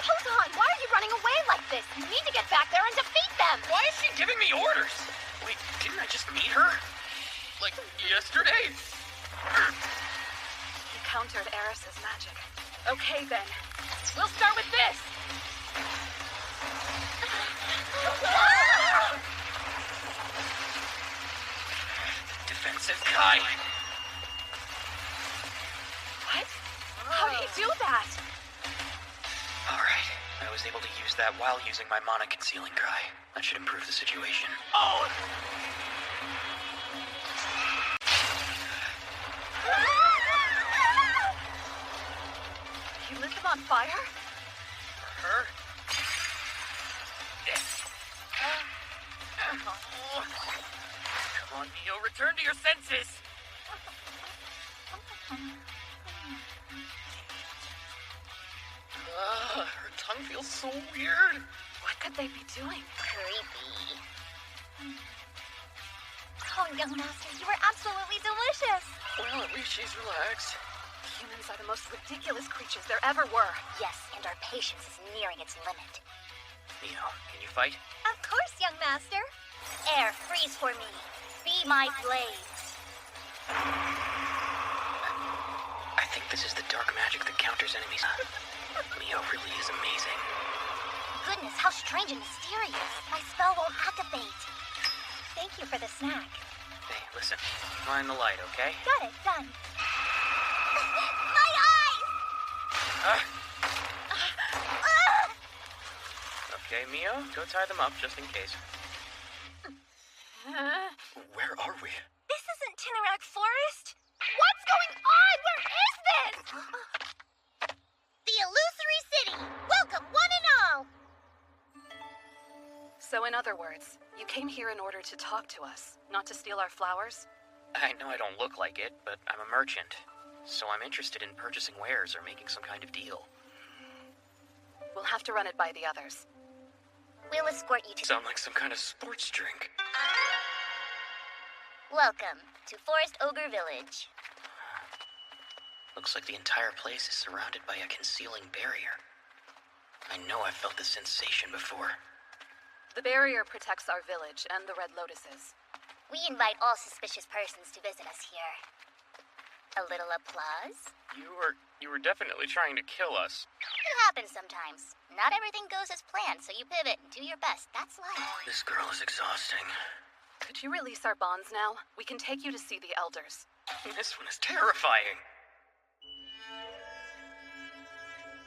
S8: Hold on, why are you running away like this? You need to get back there and defeat them.
S19: Why is she giving me orders? Wait, didn't I just meet her? Like, yesterday?
S12: You countered Eris's magic. Okay, then. We'll start with this!
S19: Defensive Kai!
S12: What? How did he do that?
S1: Alright, I was able to use that while using my mana concealing cry. That should improve the situation.
S19: Oh!
S12: You lit them on fire?
S19: For her? Come on, Neo, return to your senses! Her tongue feels so weird.
S12: What could they be doing?
S8: Creepy. Oh, young master, you were absolutely delicious.
S19: Well, at least she's relaxed.
S12: Humans are the most ridiculous creatures there ever were.
S8: Yes, and our patience is nearing its limit.
S1: Neo, can you fight?
S8: Of course, young master. Air, freeze for me. Be my blades.
S1: I think this is the dark magic that counters enemies. Neo really is amazing.
S8: Goodness, how strange and mysterious. My spell won't activate. Thank you for the snack.
S1: Hey, listen. Mind the light, okay?
S8: Got it, done. My eyes!
S1: Okay, Mio, go tie them up just in case.
S18: Where are we?
S8: This isn't Tinerak Forest. What's going on? Where is this? The Illusory City. Welcome, one and all.
S12: So in other words, you came here in order to talk to us, not to steal our flowers?
S1: I know I don't look like it, but I'm a merchant. So I'm interested in purchasing wares or making some kind of deal.
S12: We'll have to run it by the others.
S8: We'll escort you to...
S1: Sound like some kind of sports drink.
S8: Welcome to Forest Ogre Village.
S1: Looks like the entire place is surrounded by a concealing barrier. I know I've felt this sensation before.
S12: The barrier protects our village and the Red Lotuses.
S8: We invite all suspicious persons to visit us here. A little applause?
S19: You were definitely trying to kill us.
S8: It happens sometimes. Not everything goes as planned, so you pivot and do your best. That's life.
S1: This girl is exhausting.
S12: Could you release our bonds now? We can take you to see the elders.
S19: This one is terrifying.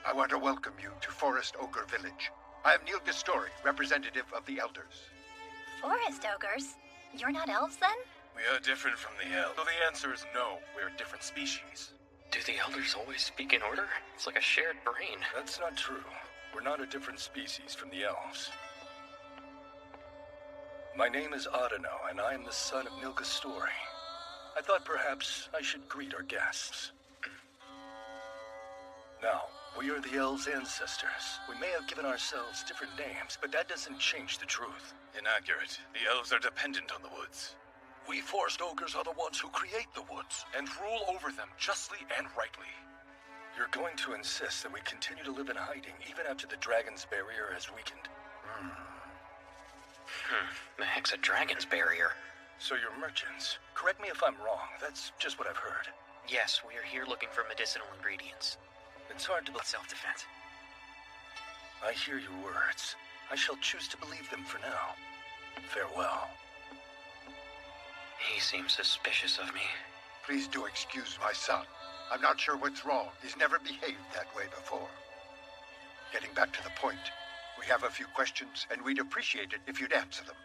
S9: I want to welcome you to Forest Ogre Village. I am Neil Gastori, representative of the Elders.
S8: Forest Ogres? You're not elves, then?
S13: We are different from the elves. So the answer is no. We are different species.
S1: Do the elders always speak in order? It's like a shared brain.
S13: That's not true. We're not a different species from the elves. My name is Adeno, and I am the son of Nilgastori. I thought perhaps I should greet our guests. Now, we are the elves' ancestors. We may have given ourselves different names, but that doesn't change the truth. Inaccurate. The elves are dependent on the woods. We forest ogres are the ones who create the woods and rule over them justly and rightly.
S15: You're going to insist that we continue to live in hiding even after the dragon's barrier has weakened.
S1: The heck's a dragon's barrier?
S15: So you're merchants. Correct me if I'm wrong. That's just what I've heard.
S1: Yes, we are here looking for medicinal ingredients.
S15: It's hard to believe.
S1: Self-defense.
S15: I hear your words. I shall choose to believe them for now. Farewell.
S1: He seems suspicious of me.
S21: Please do excuse my son. I'm not sure what's wrong. He's never behaved that way before. Getting back to the point, we have a few questions, and we'd appreciate it if you'd answer them.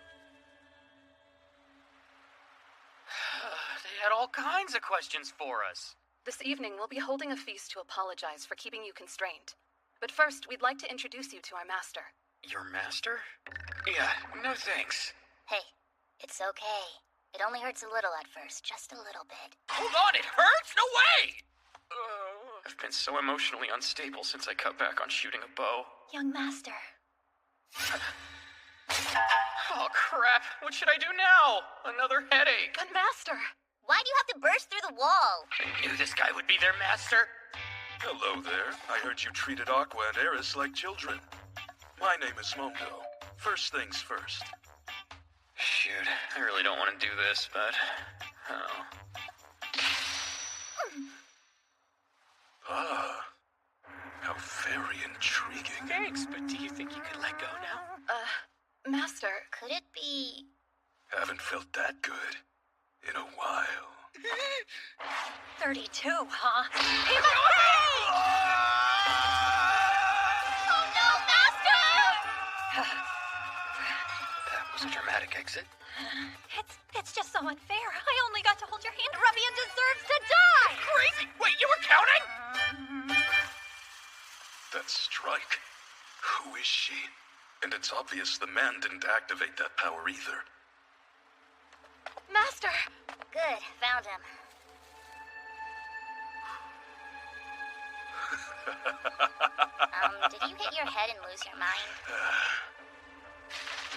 S19: They had all kinds of questions for us.
S12: This evening, we'll be holding a feast to apologize for keeping you constrained. But first, we'd like to introduce you to our master.
S1: Your master?
S10: Yeah, no thanks.
S8: Hey, it's okay. It only hurts a little at first, just a little bit.
S19: Hold on, it hurts? No way!
S1: I've been so emotionally unstable since I cut back on shooting a bow.
S8: Young master.
S19: Oh, crap. What should I do now? Another headache.
S12: But master!
S8: Why do you have to burst through the wall?
S19: I knew this guy would be their master.
S2: Hello there. I heard you treated Aqua and Eris like children. My name is Mondo. First things first.
S1: Shoot, I really don't want to do this, but... Oh.
S2: Ah. How very intriguing.
S19: Thanks, but do you think you could let go now?
S12: Master.
S8: Could it be...
S2: Haven't felt that good in a while.
S14: 32, huh?
S8: He's a pig! Oh no, master!
S1: That was a dramatic exit.
S14: It's just so unfair. I only got to hold your hand. Rubbian deserves to die!
S19: Crazy! Wait, you were counting?
S2: That strike. Who is she? And it's obvious the man didn't activate that power either.
S12: Master!
S8: Good, found him. Did you hit your head and lose your mind?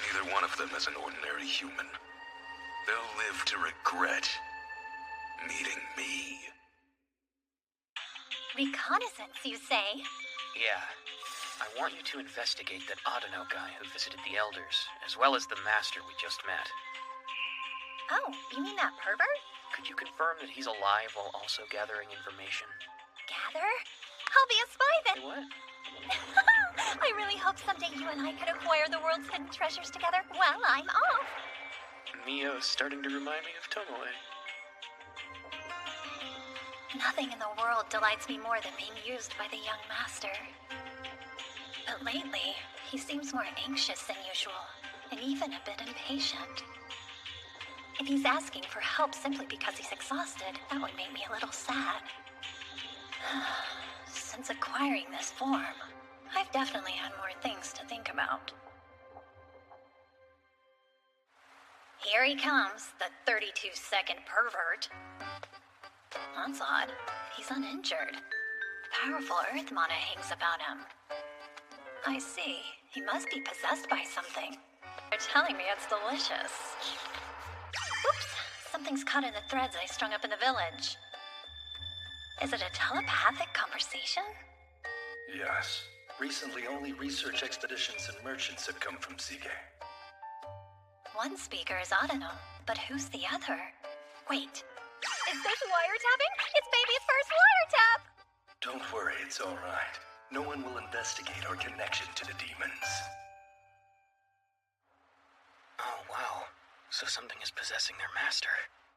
S2: Neither one of them is an ordinary human. They'll live to regret meeting me.
S14: Reconnaissance, you say?
S1: Yeah. I want you to investigate that Adeno guy who visited the Elders, as well as the Master we just met.
S14: Oh, you mean that pervert?
S1: Could you confirm that he's alive while also gathering information?
S14: Gather? I'll be a spy then.
S1: What?
S14: I really hope someday you and I could acquire the world's hidden treasures together. Well, I'm off.
S1: Mio's starting to remind me of Tomoe.
S14: Nothing in the world delights me more than being used by the young master. But lately, he seems more anxious than usual, and even a bit impatient. If he's asking for help simply because he's exhausted, that would make me a little sad. Since acquiring this form, I've definitely had more things to think about. Here he comes, the 32-second pervert. That's odd. He's uninjured. Powerful earth mana hangs about him. I see. He must be possessed by something. They're telling me it's delicious. Oops! Something's caught in the threads I strung up in the village. Is it a telepathic conversation?
S15: Yes. Recently, only research expeditions and merchants have come from Sige.
S14: One speaker is Adeno, but who's the other? Wait. Is this wiretapping? It's baby's first wiretap!
S15: Don't worry, it's all right. No one will investigate our connection to the demons.
S1: Oh, wow. So something is possessing their master.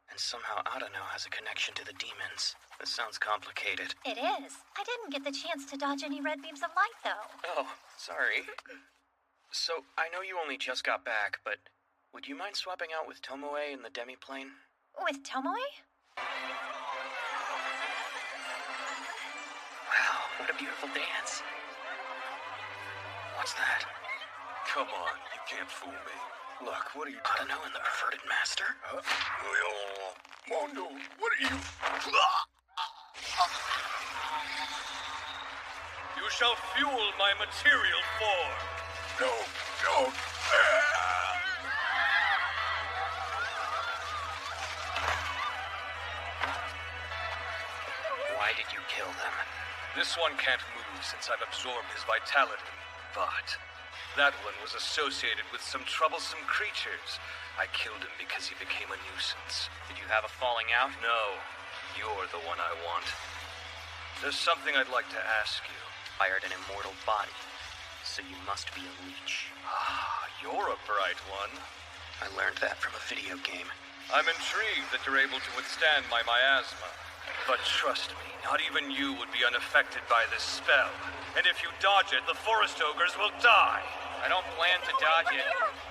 S1: And somehow Adeno has a connection to the demons. This sounds complicated.
S14: It is. I didn't get the chance to dodge any red beams of light, though.
S1: Oh, sorry. So, I know you only just got back, but would you mind swapping out with Tomoe in the demi-plane?
S14: With Tomoe?
S1: Wow, what a beautiful dance. What's that?
S2: Come on, you can't fool me.
S15: Look, what are you...
S1: Adeno and the perverted master?
S21: Mondo, what are you...
S4: You shall fuel my material form.
S21: No, don't.
S1: Why did you kill them?
S2: This one can't move since I've absorbed his vitality, but that one was associated with some troublesome creatures. I killed him because he became a nuisance.
S1: Did you have a falling out?
S2: No, you're the one I want. There's something I'd like to ask you.
S1: Hired an immortal body, so you must be a leech.
S2: Ah, you're a bright one.
S1: I learned that from a video game.
S2: I'm intrigued that you're able to withstand my miasma. But trust me, not even you would be unaffected by this spell. And if you dodge it, the forest ogres will die.
S1: I don't plan to dodge it.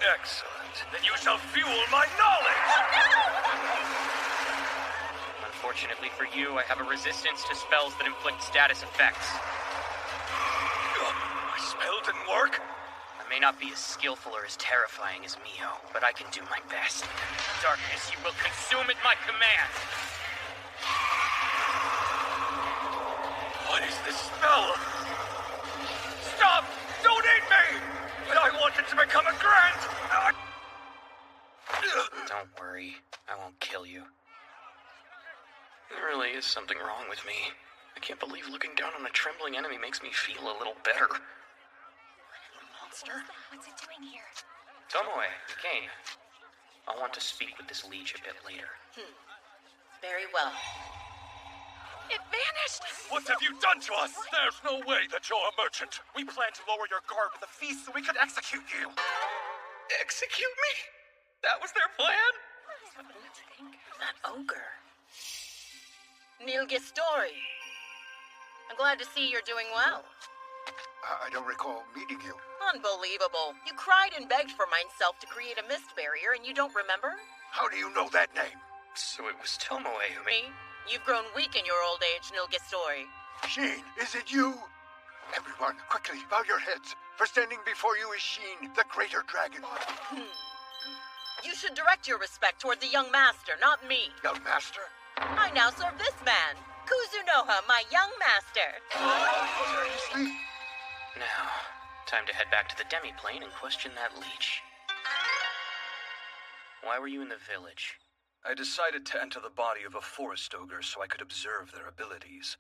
S2: Excellent. Then you shall fuel my knowledge!
S1: Unfortunately for you, I have a resistance to spells that inflict status effects.
S2: My spell didn't work?
S1: I may not be as skillful or as terrifying as Mio, but I can do my best. Darkness, you will consume at my command!
S2: What is this spell? Stop! Don't eat me! But I want it to become a grant!
S1: Don't worry, I won't kill you. There really is something wrong with me. I can't believe looking down on a trembling enemy makes me feel a little better.
S8: Monster? What's it doing here?
S1: Tomoe, Kane. I'll want to speak with this liege a bit later.
S6: Very well.
S3: It vanished!
S13: What have you done to us? There's no way that you're a merchant. We planned to lower your guard with a feast so we could execute you.
S1: Execute me? That was their plan?
S6: That ogre. Neil Gistori. I'm glad to see you're doing well.
S21: I don't recall meeting you.
S6: Unbelievable. You cried and begged for myself to create a mist barrier and you don't remember?
S21: How do you know that name?
S1: So it was Tomoe who made...
S6: Me? You've grown weak in your old age, Neil Gistori.
S21: Sheen, is it you? Everyone, quickly, bow your heads. For standing before you is Sheen, the greater dragon.
S6: You should direct your respect toward the young master, not me.
S21: Young master?
S6: I now serve this man, Kuzunoha, my young master.
S21: Seriously?
S1: Now, time to head back to the demi-plane and question that leech. Why were you in the village?
S2: I decided to enter the body of a forest ogre so I could observe their abilities.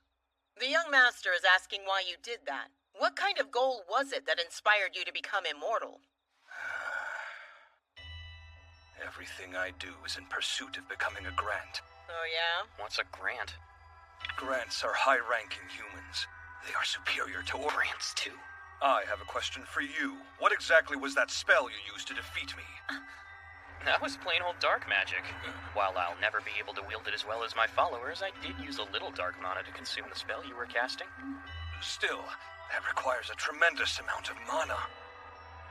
S6: The young master is asking why you did that. What kind of goal was it that inspired you to become immortal?
S2: Everything I do is in pursuit of becoming a grant.
S6: Oh, yeah?
S1: What's a grant?
S2: Grants are high-ranking humans. They are superior to
S1: grants, too.
S2: I have a question for you. What exactly was that spell you used to defeat me?
S1: That was plain old dark magic. While I'll never be able to wield it as well as my followers, I did use a little dark mana to consume the spell you were casting.
S2: Still, that requires a tremendous amount of mana.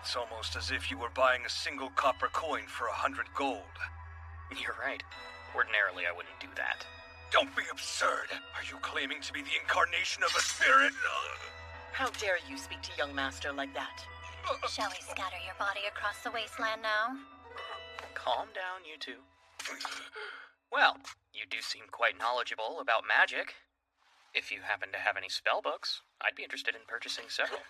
S2: It's almost as if you were buying a single copper coin for 100 gold.
S1: You're right. Ordinarily, I wouldn't do that.
S2: Don't be absurd! Are you claiming to be the incarnation of a spirit?
S6: How dare you speak to young master like that?
S8: Shall we scatter your body across the wasteland now?
S1: Calm down, you two. Well, you do seem quite knowledgeable about magic. If you happen to have any spell books, I'd be interested in purchasing several.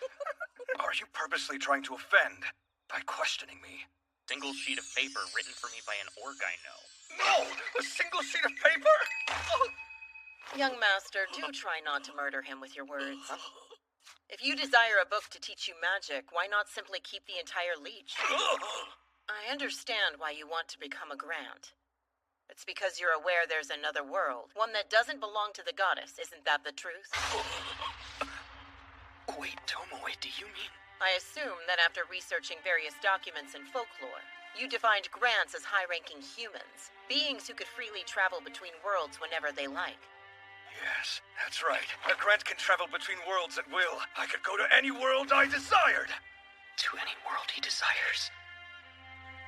S2: Are you purposely trying to offend by questioning me?
S1: Single sheet of paper written for me by an orc I know.
S2: No! A single sheet of paper?
S6: Young master, do try not to murder him with your words. If you desire a book to teach you magic, why not simply keep the entire leech? I understand why you want to become a grant. It's because you're aware there's another world, one that doesn't belong to the goddess. Isn't that the truth?
S1: Wait, Tomoe, do you mean...
S6: I assume that after researching various documents and folklore, you defined grants as high-ranking humans, beings who could freely travel between worlds whenever they like.
S2: Yes, that's right. A grant can travel between worlds at will. I could go to any world I desired.
S1: To any world he desires.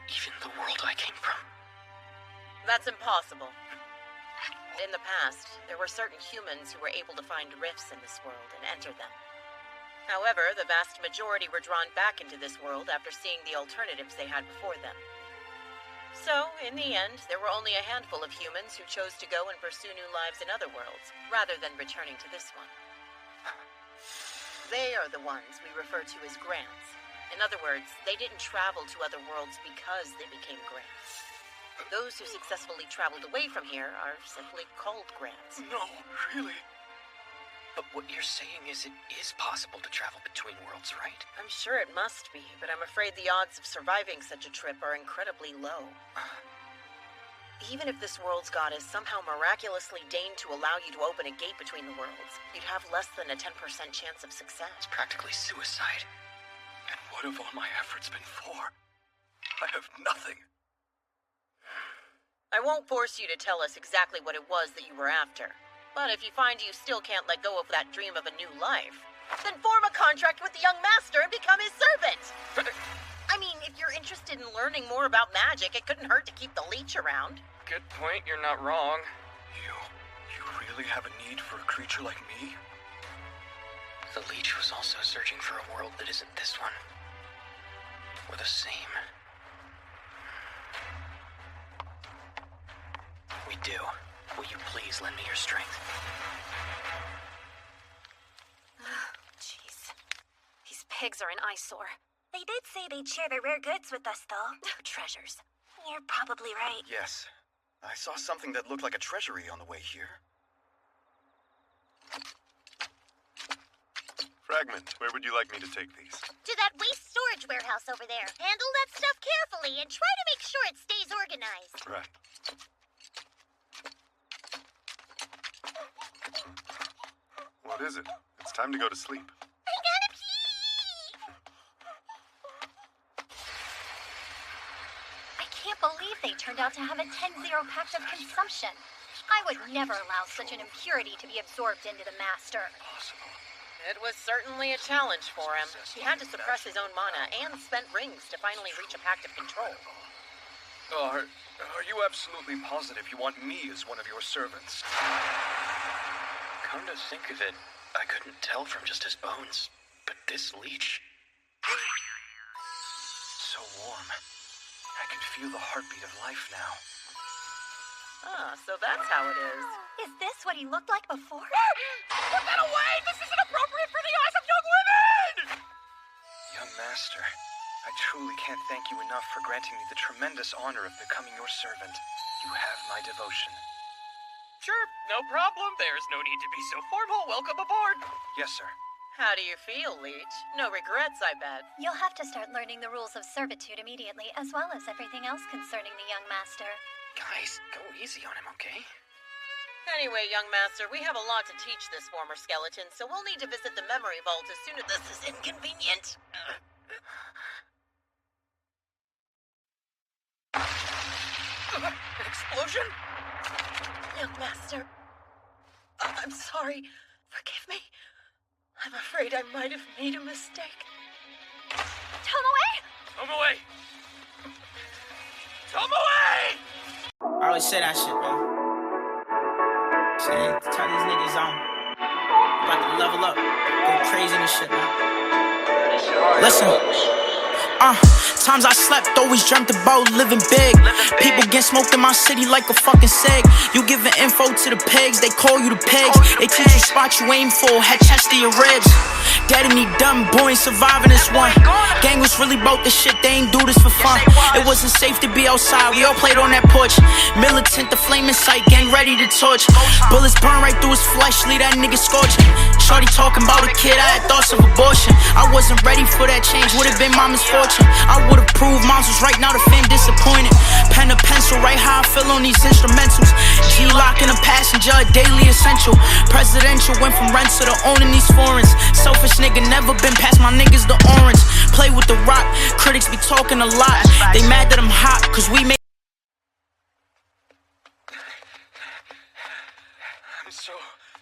S1: Even the world I came from.
S6: That's impossible. In the past, there were certain humans who were able to find rifts in this world and enter them. However, the vast majority were drawn back into this world after seeing the alternatives they had before them. So, in the end, there were only a handful of humans who chose to go and pursue new lives in other worlds, rather than returning to this one. They are the ones we refer to as grants. In other words, they didn't travel to other worlds because they became grants. Those who successfully traveled away from here are simply called grants.
S2: No, really?
S1: But what you're saying is it is possible to travel between worlds, right?
S6: I'm sure it must be, but I'm afraid the odds of surviving such a trip are incredibly low. Even if this world's goddess somehow miraculously deigned to allow you to open a gate between the worlds, you'd have less than a 10% chance of success.
S1: It's practically suicide.
S18: And what have all my efforts been for? I have nothing.
S6: I won't force you to tell us exactly what it was that you were after. But if you find you still can't let go of that dream of a new life, then form a contract with the young master and become his servant. I mean, if you're interested in learning more about magic, it couldn't hurt to keep the leech around.
S19: Good point, you're not wrong.
S18: You really have a need for a creature like me?
S1: The leech was also searching for a world that isn't this one. We're the same. We do. Will you please lend me your strength?
S8: Jeez. These pigs are an eyesore. They did say they'd share their rare goods with us, though. Treasures. You're probably right.
S18: Yes. I saw something that looked like a treasury on the way here.
S2: Fragment, where would you like me to take these?
S8: To that waste storage warehouse over there. Handle that stuff carefully and try to make sure it stays organized.
S2: Right. What is it? It's time to go to sleep.
S8: I gotta pee! I can't believe they turned out to have a 10-0 pact of consumption. I would never allow such an impurity to be absorbed into the master.
S6: It was certainly a challenge for him. He had to suppress his own mana and spent rings to finally reach a pact of control.
S18: Are you absolutely positive you want me as one of your servants?
S1: Come to think of it, I couldn't tell from just his bones, but this leech...
S18: So warm. I can feel the heartbeat of life now.
S6: Ah, so that's how it is.
S8: Is this what he looked like before?
S19: Put that away! This isn't appropriate for the eyes of young women!
S18: Young master, I truly can't thank you enough for granting me the tremendous honor of becoming your servant. You have my devotion.
S19: Sure, no problem. There's no need to be so formal. Welcome aboard.
S18: Yes, sir.
S6: How do you feel, Leech? No regrets, I bet.
S8: You'll have to start learning the rules of servitude immediately, as well as everything else concerning the young master.
S1: Guys, go easy on him, okay?
S6: Anyway, young master, we have a lot to teach this former skeleton, so we'll need to visit the memory vault as soon as this is inconvenient.
S19: An explosion?
S6: Young master, I'm sorry. Forgive me. I'm afraid I might have made a mistake.
S8: Tomoe!
S19: Tomoe! Tomoe!
S7: I always say that shit, bro. Saying, tell these niggas I'm about to level up, go crazy and shit, man. Listen. Times I slept, always dreamt about living big. People get smoked in my city like a fucking cig. You giving info to the pigs, they call you the pigs. They teach you spot you aim for, head chest to your ribs. Dead and he dumb, boy ain't surviving this one. Gang was really about this shit, they ain't do this for fun. It wasn't safe to be outside, we all played on that porch. Militant, the flame in sight, gang ready to torch. Bullets burn right through his flesh, leave that nigga scorching. Shorty talking about a kid, I had thoughts of abortion. I wasn't ready for that change, would've been my misfortune. I would've proved mine was right, now the fame disappointed. Pen to pencil, right how I feel on these instrumentals. G-lock in a passenger, a daily essential. Presidential, went from rents to the owning these foreigns. Selfish nigga, never been past my niggas the orange. Play with the rock, critics be talking a lot. They mad that I'm hot, cause we made.
S18: I'm so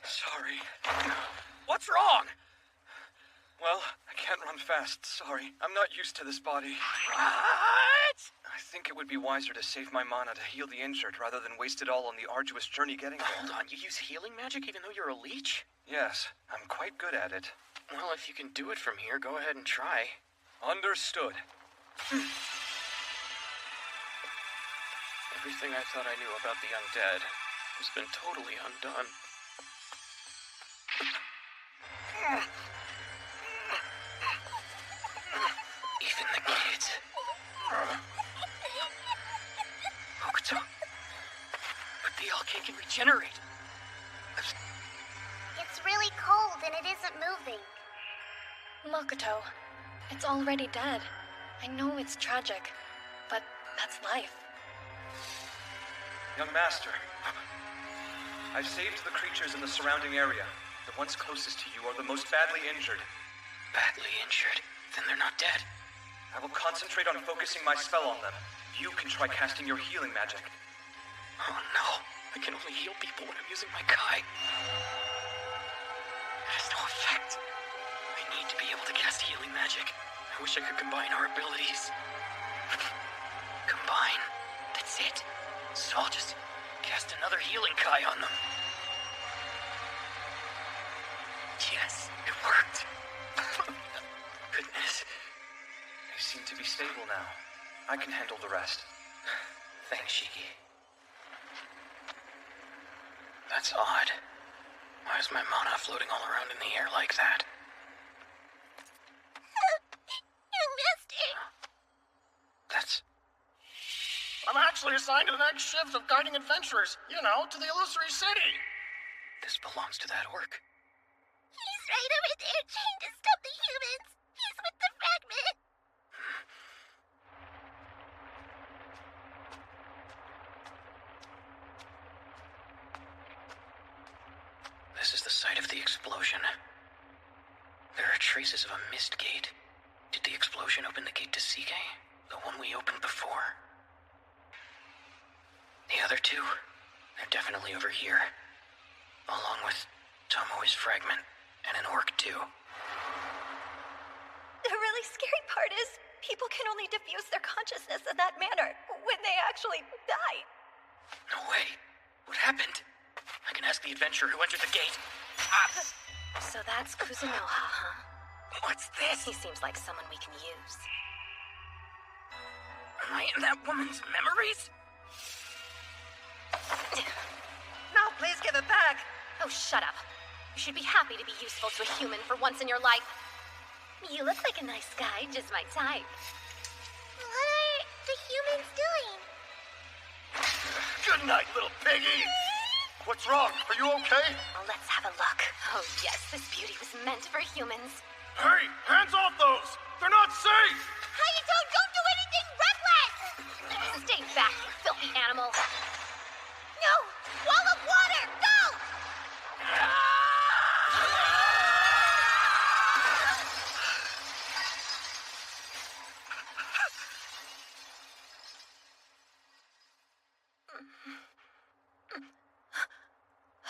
S18: sorry.
S19: What's wrong?
S18: Well, I can't run fast, sorry. I'm not used to this body.
S19: What?
S18: I think it would be wiser to save my mana to heal the injured rather than waste it all on the arduous journey getting there.
S1: Hold on, you use healing magic even though you're a leech?
S18: Yes, I'm quite good at it.
S1: Well, if you can do it from here, go ahead and try.
S18: Understood.
S1: Everything I thought I knew about the undead has been totally undone. Even the kids.
S19: Hokuto. But the LK can regenerate.
S8: It's really cold. then it isn't moving.
S12: Makoto, it's already dead. I know it's tragic, but that's life.
S17: Young Master, I've saved the creatures in the surrounding area. The ones closest to you are the most badly injured.
S16: Badly injured? Then they're not dead.
S17: I will concentrate on focusing my spell on them. You can try casting your healing magic.
S16: Oh no, I can only heal people when I'm using my Kai. It has no effect. I need to be able to cast healing magic. I wish I could combine our abilities. Combine? That's it. So I'll just cast another healing Kai on them. Yes, it worked. Goodness.
S17: They seem to be stable now. I can handle the rest.
S16: Thanks, Shiki. That's odd. Why is my mana floating all around in the air like that?
S8: Young Master!
S16: That's...
S15: I'm actually assigned to the next shift of guiding adventurers, you know, to the Illusory City.
S16: This belongs to that orc.
S8: He's right over there trying to stop the humans. He's with the fragment.
S16: This is the site of the explosion. There are traces of a mist gate. Did the explosion open the gate to Sike? The one we opened before? The other two? They're definitely over here. Along with Tomoe's fragment and an orc too.
S8: The really scary part is, people can only diffuse their consciousness in that manner when they actually die.
S16: No way. What happened? I can ask the adventurer who entered the gate.
S12: So that's Kuzunoha, huh?
S16: What's this?
S12: He seems like someone we can use.
S16: Am I in that woman's memories?
S12: No, please give it back! Oh, shut up. You should be happy to be useful to a human for once in your life.
S8: You look like a nice guy, just my type. What are the humans doing?
S15: Good night, little piggy! What's wrong? Are you okay?
S12: Well, let's have a look. Oh, yes, this beauty was meant for humans.
S15: Hey, hands off those! They're not safe!
S8: Hayato, don't do anything reckless!
S12: Stay back, you filthy animal.
S8: No! Wall of water! Go!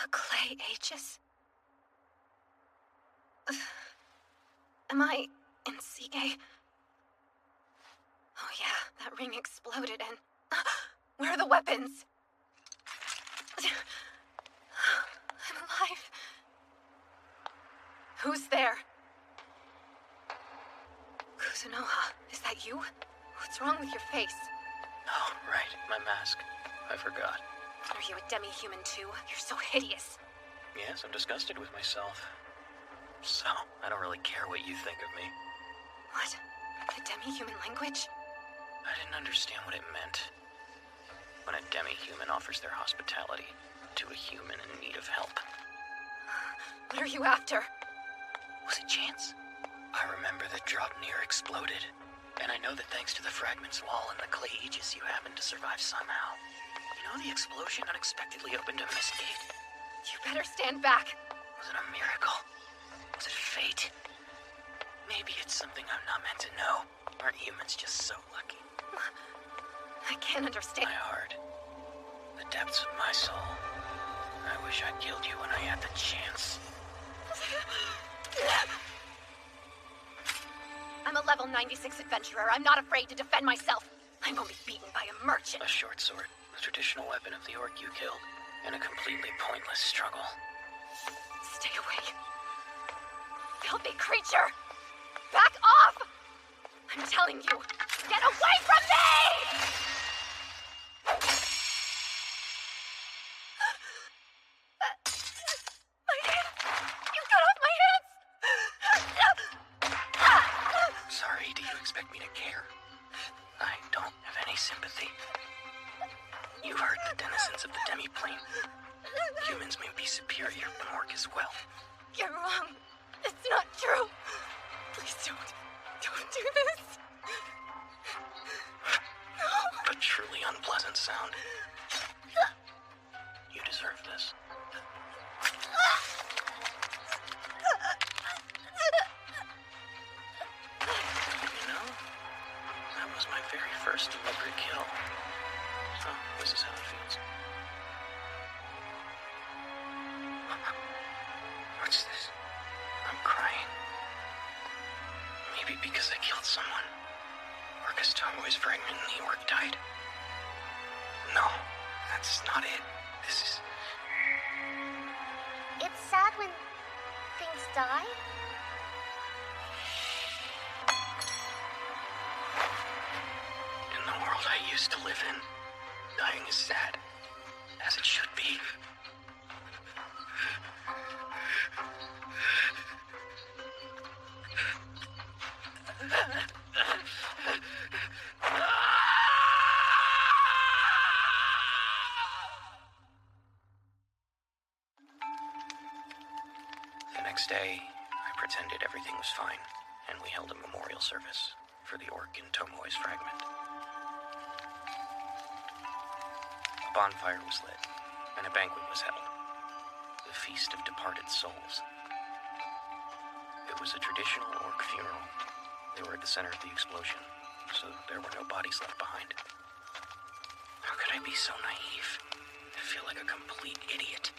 S12: A clay Aegis? Am I in Sike? Oh yeah, that ring exploded and... Where are the weapons? I'm alive. Who's there? Kuzunoha, is that you? What's wrong with your face?
S16: Oh, right, my mask. I forgot.
S12: Are you a demi-human too? You're so hideous.
S16: Yes, I'm disgusted with myself. So, I don't really care what you think of me.
S12: What? The demi-human language?
S16: I didn't understand what it meant. When a demi-human offers their hospitality to a human in need of help.
S12: What are you after?
S16: Was it chance? I remember the drop near exploded. And I know that thanks to the fragment's wall and the clay aegis, you happened to survive somehow. You know, the explosion unexpectedly opened a mist gate.
S12: You better stand back.
S16: Was it a miracle? Was it fate? Maybe it's something I'm not meant to know. Aren't humans just so lucky?
S12: I can't understand.
S16: My heart. The depths of my soul. I wish I killed you when I had the chance.
S12: I'm a level 96 adventurer. I'm not afraid to defend myself. I won't be beaten by a merchant.
S16: A short sword, the traditional weapon of the orc you killed, in a completely pointless struggle.
S12: Stay away. Filthy creature! Back off! I'm telling you, get away from me! My hands! You cut off my hands!
S16: Sorry, do you expect me to care? I don't have any sympathy. You heard the denizens of the demi-plane. Humans may be superior, but orc as well.
S12: You're wrong.
S16: because I killed someone. Or because Tomoe's fragment in the orc died. No, that's not it. This is...
S8: It's sad when things die.
S16: In the world I used to live in, dying is sad, as it should be. The next day, I pretended everything was fine, and we held a memorial service for the orc in Tomoe's fragment. A bonfire was lit, and a banquet was held. The Feast of Departed Souls. It was a traditional orc funeral. They were at the center of the explosion, so there were no bodies left behind. How could I be so naive? I feel like a complete idiot.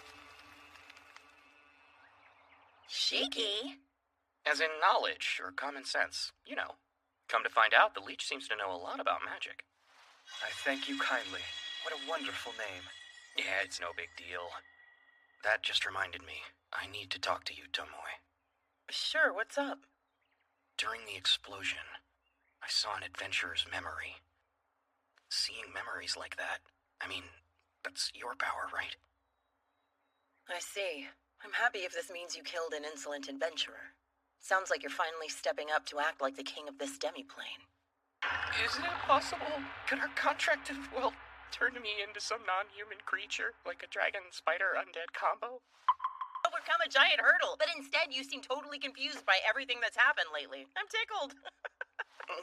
S6: Cheeky?
S1: As in knowledge or common sense, you know. Come to find out, the leech seems to know a lot about magic.
S18: I thank you kindly. What a wonderful name.
S1: Yeah, it's no big deal. That just reminded me. I need to talk to you, Tomoe.
S6: Sure, what's up?
S1: During the explosion, I saw an adventurer's memory. Seeing memories like that, I mean, that's your power, right?
S6: I see. I'm happy if this means you killed an insolent adventurer. Sounds like you're finally stepping up to act like the king of this demiplane.
S1: Isn't it possible? Could our contract have, well, turned me into some non-human creature, like a dragon-spider-undead combo?
S6: Overcome a giant hurdle, but instead you seem totally confused by everything that's happened lately. I'm tickled.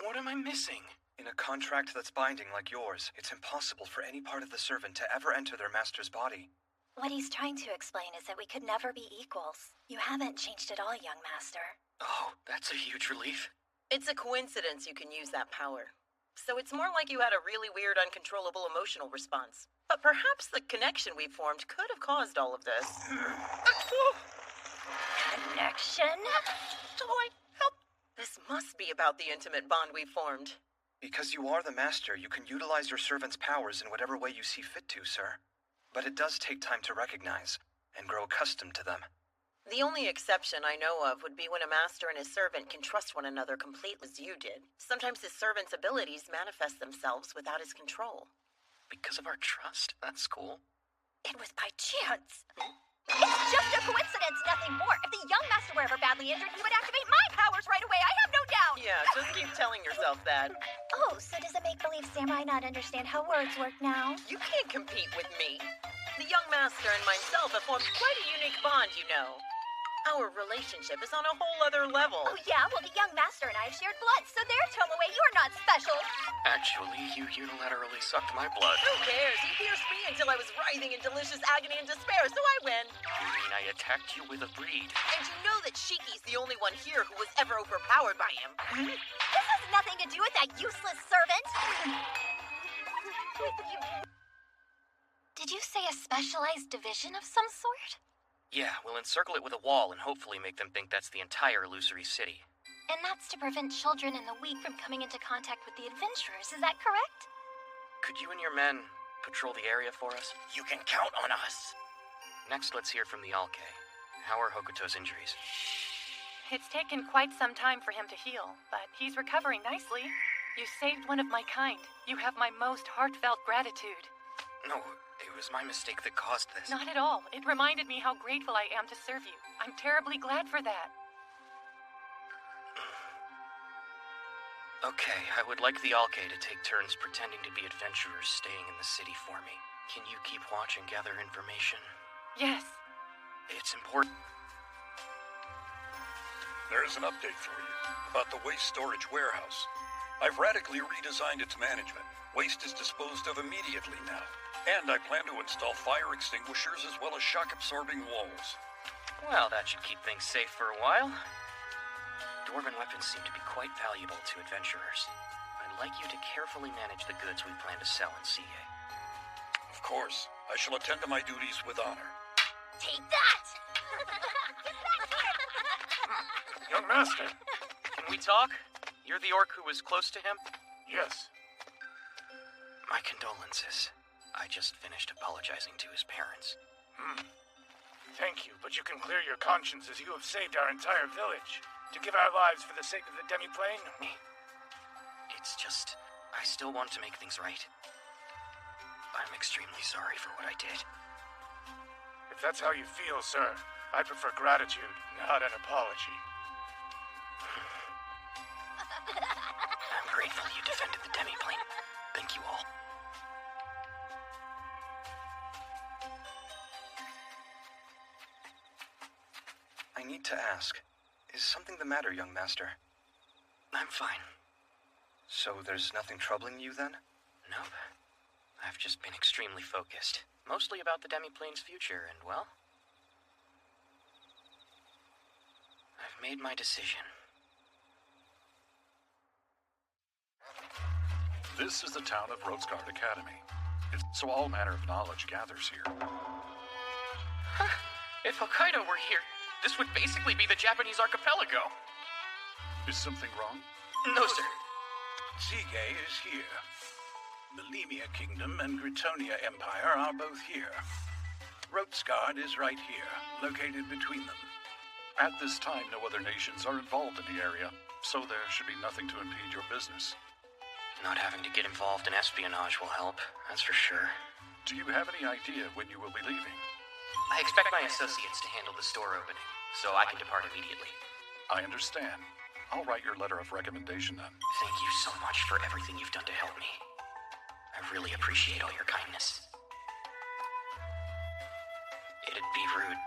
S1: What am I missing?
S18: In a contract that's binding like yours, it's impossible for any part of the servant to ever enter their master's body.
S8: What he's trying to explain is that we could never be equals. You haven't changed at all, young master.
S1: Oh, that's a huge relief.
S6: It's a coincidence you can use that power. So it's more like you had a really weird, uncontrollable emotional response. But perhaps the connection we formed could have caused all of this.
S8: Connection?
S6: Toy, help! This must be about the intimate bond we formed.
S18: Because you are the master, you can utilize your servant's powers in whatever way you see fit to, sir. But it does take time to recognize and grow accustomed to them.
S6: The only exception I know of would be when a master and his servant can trust one another completely as you did. Sometimes his servant's abilities manifest themselves without his control.
S1: Because of our trust? That's cool.
S8: It was by chance. It's just a coincidence, nothing more. If the young master were ever badly injured, he would activate my powers right away. I have no doubt.
S6: Yeah, just keep telling yourself that.
S8: Oh, so does a make-believe samurai not understand how words work now?
S6: You can't compete with me. The young master and myself have formed quite a unique bond, you know. Our relationship is on a whole other level.
S8: Oh yeah? Well, the young master and I have shared blood, so there, Tomoe, you're not special.
S1: Actually, you unilaterally sucked my blood.
S6: Who cares? He pierced me until I was writhing in delicious agony and despair, so I win.
S1: You mean I attacked you with a breed?
S6: And you know that Shiki's the only one here who was ever overpowered by him.
S8: This has nothing to do with that useless servant. Did you say a specialized division of some sort?
S1: Yeah, we'll encircle it with a wall and hopefully make them think that's the entire illusory city.
S8: And that's to prevent children and the weak from coming into contact with the adventurers, is that correct?
S1: Could you and your men patrol the area for us?
S10: You can count on us.
S1: Next, let's hear from the Alke. How are Hokuto's injuries?
S14: It's taken quite some time for him to heal, but he's recovering nicely. You saved one of my kind. You have my most heartfelt gratitude.
S1: No, it was my mistake that caused this.
S14: Not at all. It reminded me how grateful I am to serve you. I'm terribly glad for that.
S1: Okay, I would like the Alke to take turns pretending to be adventurers staying in the city for me. Can you keep watch and gather information?
S14: Yes.
S1: It's important.
S9: There's an update for you about the waste storage warehouse. I've radically redesigned its management. Waste is disposed of immediately now. And I plan to install fire extinguishers as well as shock-absorbing walls.
S1: Well, that should keep things safe for a while. Dwarven weapons seem to be quite valuable to adventurers. I'd like you to carefully manage the goods we plan to sell in CA.
S9: Of course. I shall attend to my duties with honor.
S8: Take that!
S13: Young master!
S1: Can we talk? You're the orc who was close to him?
S13: Yes.
S1: My condolences. I just finished apologizing to his parents.
S13: Thank you, but you can clear your conscience as you have saved our entire village. To give our lives for the sake of the demiplane?
S1: It's just, I still want to make things right. I'm extremely sorry for what I did.
S13: If that's how you feel, sir, I prefer gratitude, not an apology.
S1: I'm grateful you defended the demiplane. Thank you all.
S18: I need to ask, is something the matter, young master?
S1: I'm fine.
S18: So there's nothing troubling you then?
S1: Nope. I've just been extremely focused. Mostly about the demiplane's future, and well, I've made my decision.
S2: This is the town of Rotesgard Academy. So all manner of knowledge gathers here.
S19: If Hokkaido were here, this would basically be the Japanese archipelago.
S2: Is something wrong?
S19: No, sir.
S9: Sige is here. The Lemia Kingdom and Gritonia Empire are both here. Rotesgard is right here, located between them.
S2: At this time, no other nations are involved in the area, so there should be nothing to impede your business.
S1: Not having to get involved in espionage will help, that's for sure.
S2: Do you have any idea when you will be leaving?
S1: I expect my associates to handle the store opening, so I can depart immediately.
S2: I understand. I'll write your letter of recommendation then.
S1: Thank you so much for everything you've done to help me. I really appreciate all your kindness. It'd be rude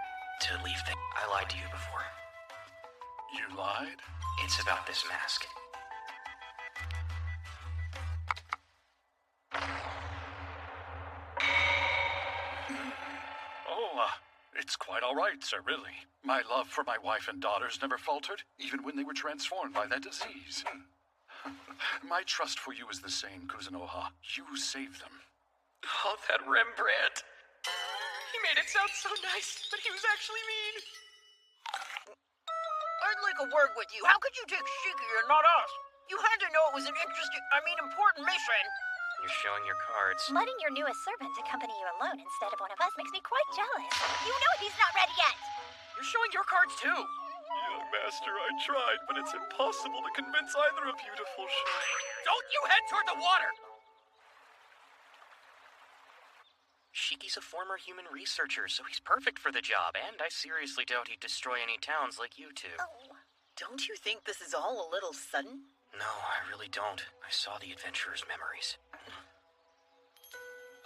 S1: to leave things. I lied to you before.
S2: You lied?
S1: It's about this mask.
S2: It's quite all right, sir, really. My love for my wife and daughters never faltered, even when they were transformed by that disease. My trust for you is the same, Kuzunoha. You saved them.
S19: Oh, that Rembrandt. He made it sound so nice, but he was actually mean.
S6: I'd like a word with you. How could you take Shiki and not us? You had to know it was an important mission.
S1: You're showing your cards.
S8: Letting your newest servant accompany you alone instead of one of us makes me quite jealous. You know he's not ready yet.
S19: You're showing your cards too.
S2: Young master, I tried, but it's impossible to convince either of you to full show.
S19: Don't you head toward the water!
S1: Shiki's a former human researcher, so he's perfect for the job, and I seriously doubt he'd destroy any towns like you two.
S6: Oh, don't you think this is all a little sudden?
S1: No, I really don't. I saw the adventurer's memories.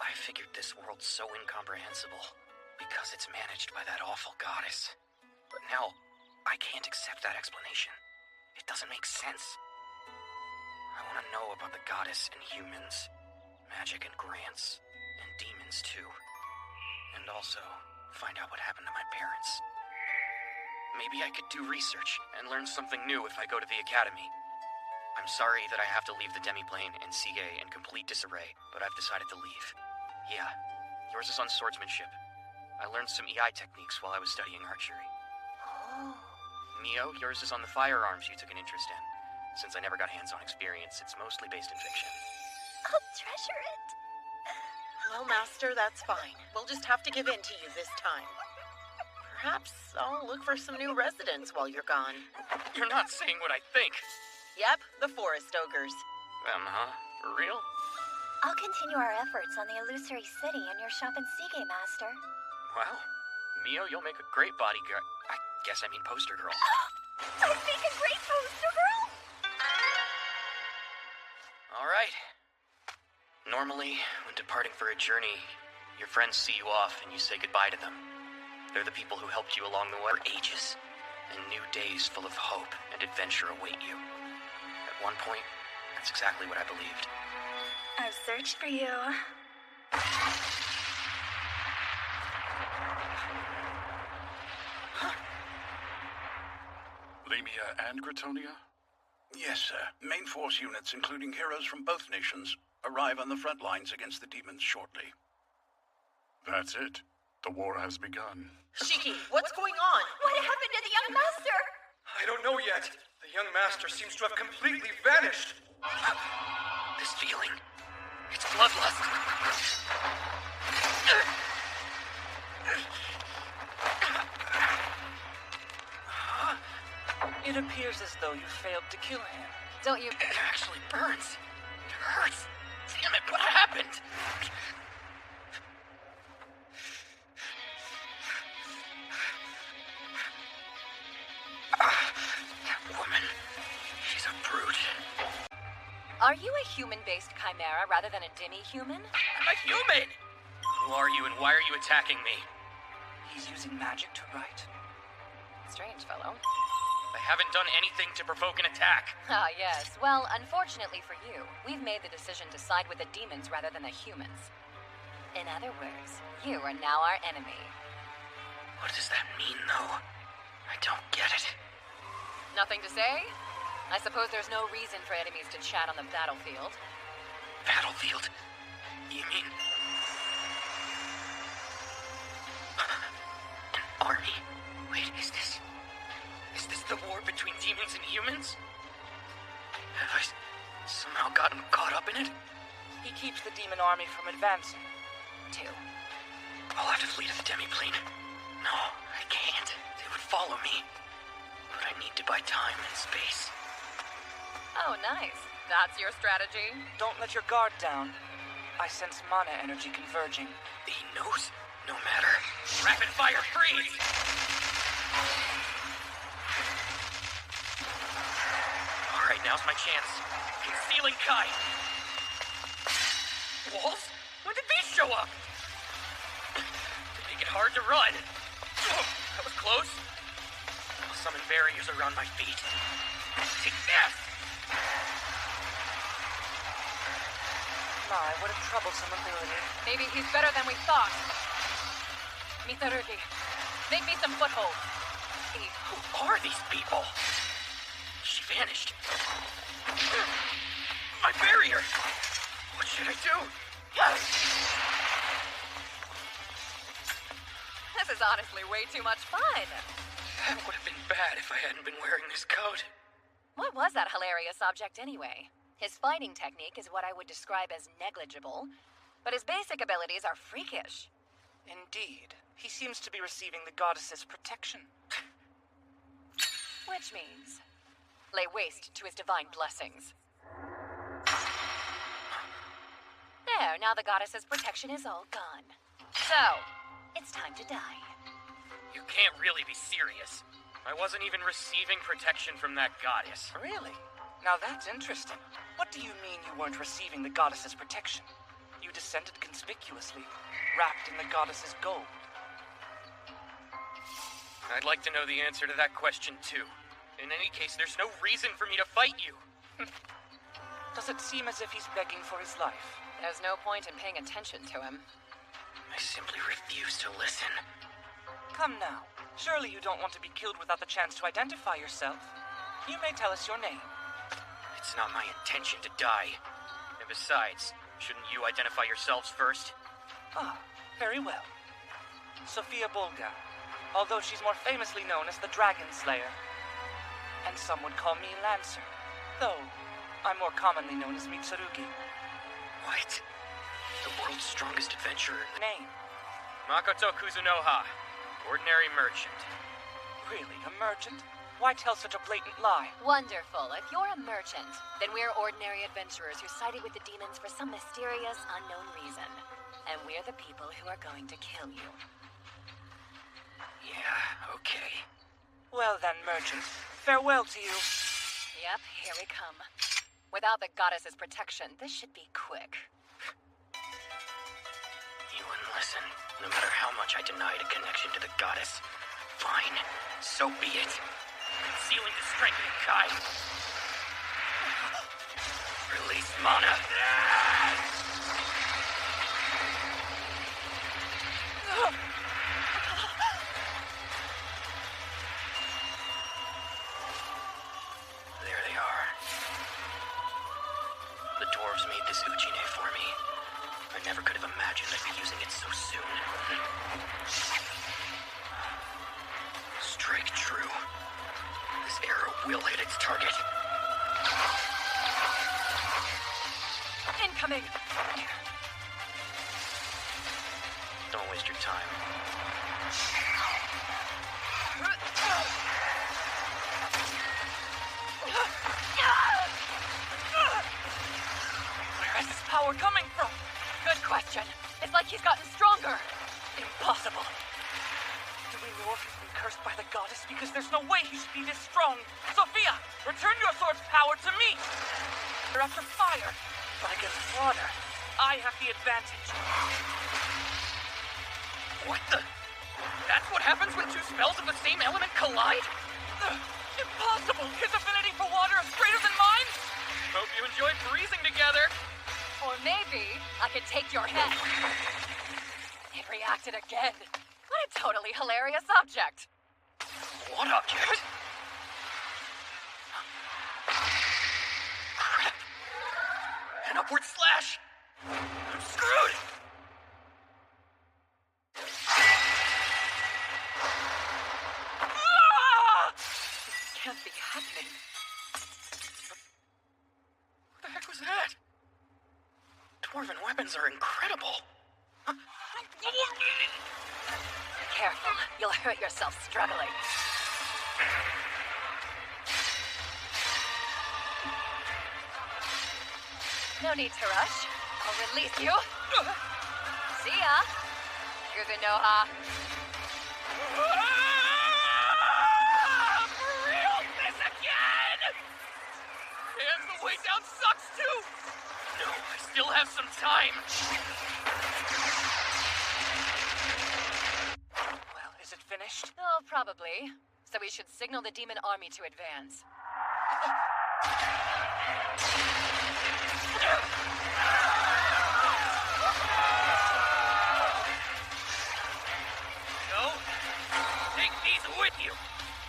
S1: I figured this world's so incomprehensible because it's managed by that awful goddess. But now, I can't accept that explanation. It doesn't make sense. I want to know about the goddess and humans, magic and grants, and demons too. And also, find out what happened to my parents. Maybe I could do research and learn something new if I go to the academy. I'm sorry that I have to leave the demiplane and Sige in complete disarray, but I've decided to leave. Yeah, yours is on swordsmanship. I learned some EI techniques while I was studying archery.
S8: Oh.
S1: Mio, yours is on the firearms you took an interest in. Since I never got hands-on experience, it's mostly based in fiction.
S8: I'll treasure it.
S6: Well, Master, that's fine. We'll just have to give in to you this time. Perhaps I'll look for some new residents while you're gone.
S19: You're not saying what I think.
S6: Yep, the forest ogres.
S1: For real?
S8: I'll continue our efforts on the illusory city and your shop in Sige, Master.
S1: Wow. Mio, you'll make a great bodyguard. I guess I mean poster girl.
S8: I'd make a great poster girl!
S1: All right. Normally, when departing for a journey, your friends see you off and you say goodbye to them. They're the people who helped you along the way for ages, and new days full of hope and adventure await you. At one point, that's exactly what I believed.
S3: I've searched for you.
S2: Lemia and Gritonia?
S9: Yes, sir. Main force units, including heroes from both nations, arrive on the front lines against the demons shortly.
S2: That's it. The war has begun.
S6: Shiki, what's going on?
S8: What happened to the young master?
S17: I don't know yet. The young master seems to have completely vanished.
S16: This feeling, it's bloodlust.
S17: It appears as though you failed to kill him.
S6: Don't you...
S16: It actually burns. It hurts. Damn it, what happened? That woman, she's a brute.
S6: Are you a human-based chimera rather than a demi-human?
S1: I'm a human! Who are you and why are you attacking me?
S17: He's using magic to write.
S6: Strange fellow.
S1: I haven't done anything to provoke an attack.
S6: Ah, yes. Well, unfortunately for you, we've made the decision to side with the demons rather than the humans. In other words, you are now our enemy.
S16: What does that mean, though? I don't get it.
S6: Nothing to say? I suppose there's no reason for enemies to chat on the battlefield.
S16: Battlefield? You mean... an army? Wait, is this the war between demons and humans? Have I somehow gotten caught up in it?
S17: He keeps the demon army from advancing.
S6: Too.
S16: I'll have to flee to the demi-plane. No, I can't. They would follow me. But I need to buy time and space.
S6: Oh, nice. That's your strategy?
S17: Don't let your guard down. I sense mana energy converging.
S16: He knows? No matter.
S1: Rapid fire freeze! Alright, now's my chance. Concealing Kai. Walls? When did these show up? To make it hard to run. That was close. I'll summon barriers around my feet. Take this!
S17: My, what a troublesome ability.
S6: Maybe he's better than we thought. Mitarugi, make me some footholds.
S16: Who are these people? She vanished. My barrier! What should I do?
S6: This is honestly way too much fun.
S16: That would have been bad if I hadn't been wearing this coat.
S6: What was that hilarious object anyway? His fighting technique is what I would describe as negligible, but his basic abilities are freakish.
S17: Indeed. He seems to be receiving the goddess's protection.
S6: Which means, lay waste to his divine blessings. There, now the goddess's protection is all gone. So, it's time to die.
S1: You can't really be serious. I wasn't even receiving protection from that goddess.
S17: Really? Now that's interesting. What do you mean you weren't receiving the goddess's protection? You descended conspicuously, wrapped in the goddess's gold.
S1: I'd like to know the answer to that question, too. In any case, there's no reason for me to fight you.
S17: Does it seem as if he's begging for his life?
S6: There's no point in paying attention to him.
S16: I simply refuse to listen.
S17: Come now. Surely you don't want to be killed without the chance to identify yourself. You may tell us your name.
S1: It's not my intention to die. And besides, shouldn't you identify yourselves first?
S17: Ah, very well. Sophia Bulga, although she's more famously known as the Dragon Slayer. And some would call me Lancer, though I'm more commonly known as Mitsurugi.
S16: What? The world's strongest adventurer?
S17: Name?
S1: Makoto Kuzunoha, ordinary merchant.
S17: Really, a merchant? Why tell such a blatant lie?
S6: Wonderful. If you're a merchant, then we're ordinary adventurers who sided with the demons for some mysterious, unknown reason. And we're the people who are going to kill you.
S16: Yeah, okay.
S17: Well then, merchant. Farewell to you.
S6: Yep, here we come. Without the goddess's protection, this should be quick.
S16: You wouldn't listen, no matter how much I denied a connection to the goddess. Fine, so be it.
S1: Concealing the strength of Kai.
S16: Release mana. There they are. The dwarves made this Uchine for me. I never could have imagined I'd be using it so soon. Strike true. This arrow will hit its target.
S14: Incoming!
S1: Don't waste your time.
S14: Where is this power coming from? Good question. It's like he's gotten stronger. Impossible. Do we know if he's been cursed by the goddess? Because there's no way he should be this strong. Sophia, return your sword's power to me! You're after fire, but against water, I have the advantage.
S19: What the? That's what happens when two spells of the same element collide?
S14: Impossible! His affinity for water is greater than mine!
S19: Hope you enjoyed freezing together.
S14: Or maybe I could take your head. It reacted again. What a totally hilarious object.
S16: What object?
S19: Crap. An upward slash. I'm screwed.
S14: This can't be happening.
S19: What the heck was that?
S16: Dwarven weapons are incredible.
S14: Careful, you'll hurt yourself struggling. No need to rush. I'll release you. See ya. Guganoha.
S19: For real? This again? And the way down sucks too. No, I still have some time.
S14: Well, is it finished? Oh, probably. So we should signal the demon army to advance.
S19: No? Take these with you.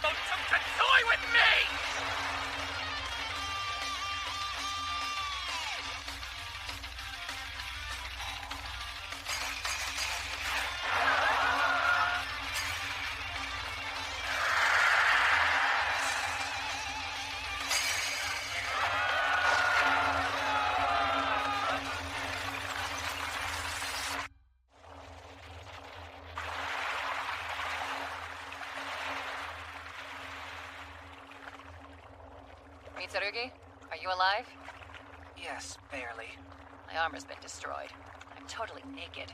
S19: Don't to toy with me!
S14: Mitsurugi, are you alive?
S17: Yes, barely.
S14: My armor's been destroyed. I'm totally naked.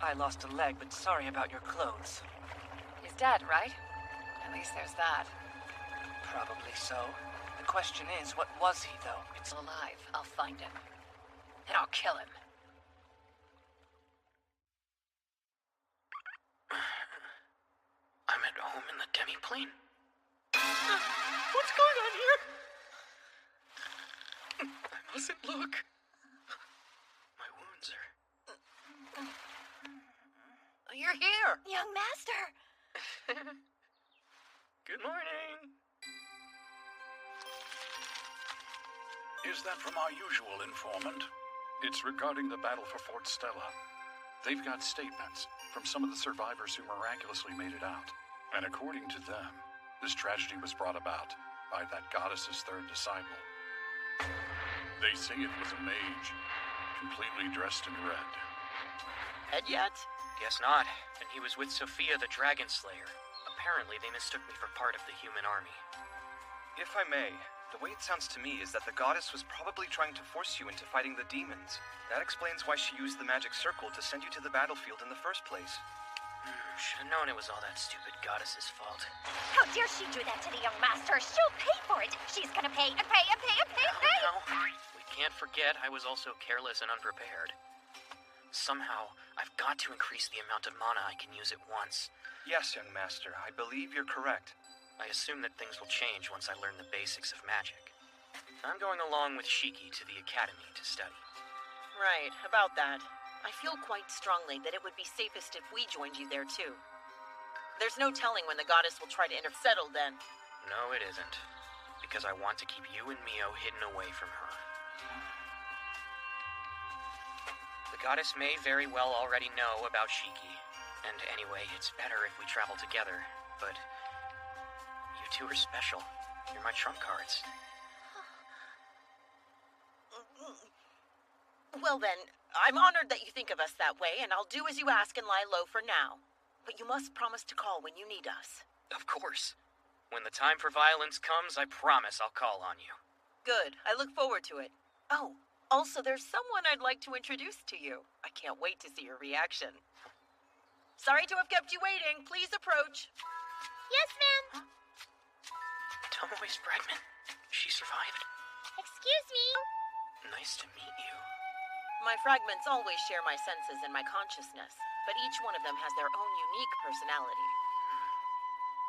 S17: I lost a leg, but sorry about your clothes.
S14: He's dead, right? At least there's that.
S17: Probably so. The question is, what was he, though?
S14: It's alive. I'll find him. And I'll kill him.
S16: I'm at home in the demi-plane.
S19: What's going on here? I mustn't look.
S16: My wounds are...
S6: You're here!
S8: Young master!
S19: Good morning.
S9: Is that from our usual informant? It's regarding the battle for Fort Stella. They've got statements from some of the survivors who miraculously made it out. And according to them, this tragedy was brought about by that goddess's third disciple. They say it was a mage, completely dressed in red.
S6: Head yet?
S1: Guess not. And he was with Sophia the Dragon Slayer. Apparently, they mistook me for part of the human army.
S11: If I may, the way it sounds to me is that the goddess was probably trying to force you into fighting the demons. That explains why she used the magic circle to send you to the battlefield in the first place.
S1: Should have known it was all that stupid goddess's fault.
S8: How dare she do that to the young master? She'll pay for it. She's gonna pay and pay and pay and pay and pay.
S1: No, we can't forget I was also careless and unprepared. Somehow, I've got to increase the amount of mana I can use at once.
S11: Yes, young master, I believe you're correct.
S1: I assume that things will change once I learn the basics of magic. I'm going along with Shiki to the academy to study.
S6: Right, about that. I feel quite strongly that it would be safest if we joined you there too. There's no telling when the goddess will try to settle then.
S1: No, it isn't. Because I want to keep you and Mio hidden away from her. The goddess may very well already know about Shiki. And anyway, it's better if we travel together. But you two are special. You're my trump cards.
S6: Well then, I'm honored that you think of us that way, and I'll do as you ask and lie low for now. But you must promise to call when you need us.
S1: Of course. When the time for violence comes, I promise I'll call on you.
S6: Good. I look forward to it. Oh, also there's someone I'd like to introduce to you. I can't wait to see your reaction. Sorry to have kept you waiting. Please approach.
S8: Yes, ma'am.
S1: Tomoe's pregnant? She survived?
S8: Excuse me.
S1: Nice to meet you.
S6: My fragments always share my senses and my consciousness, but each one of them has their own unique personality.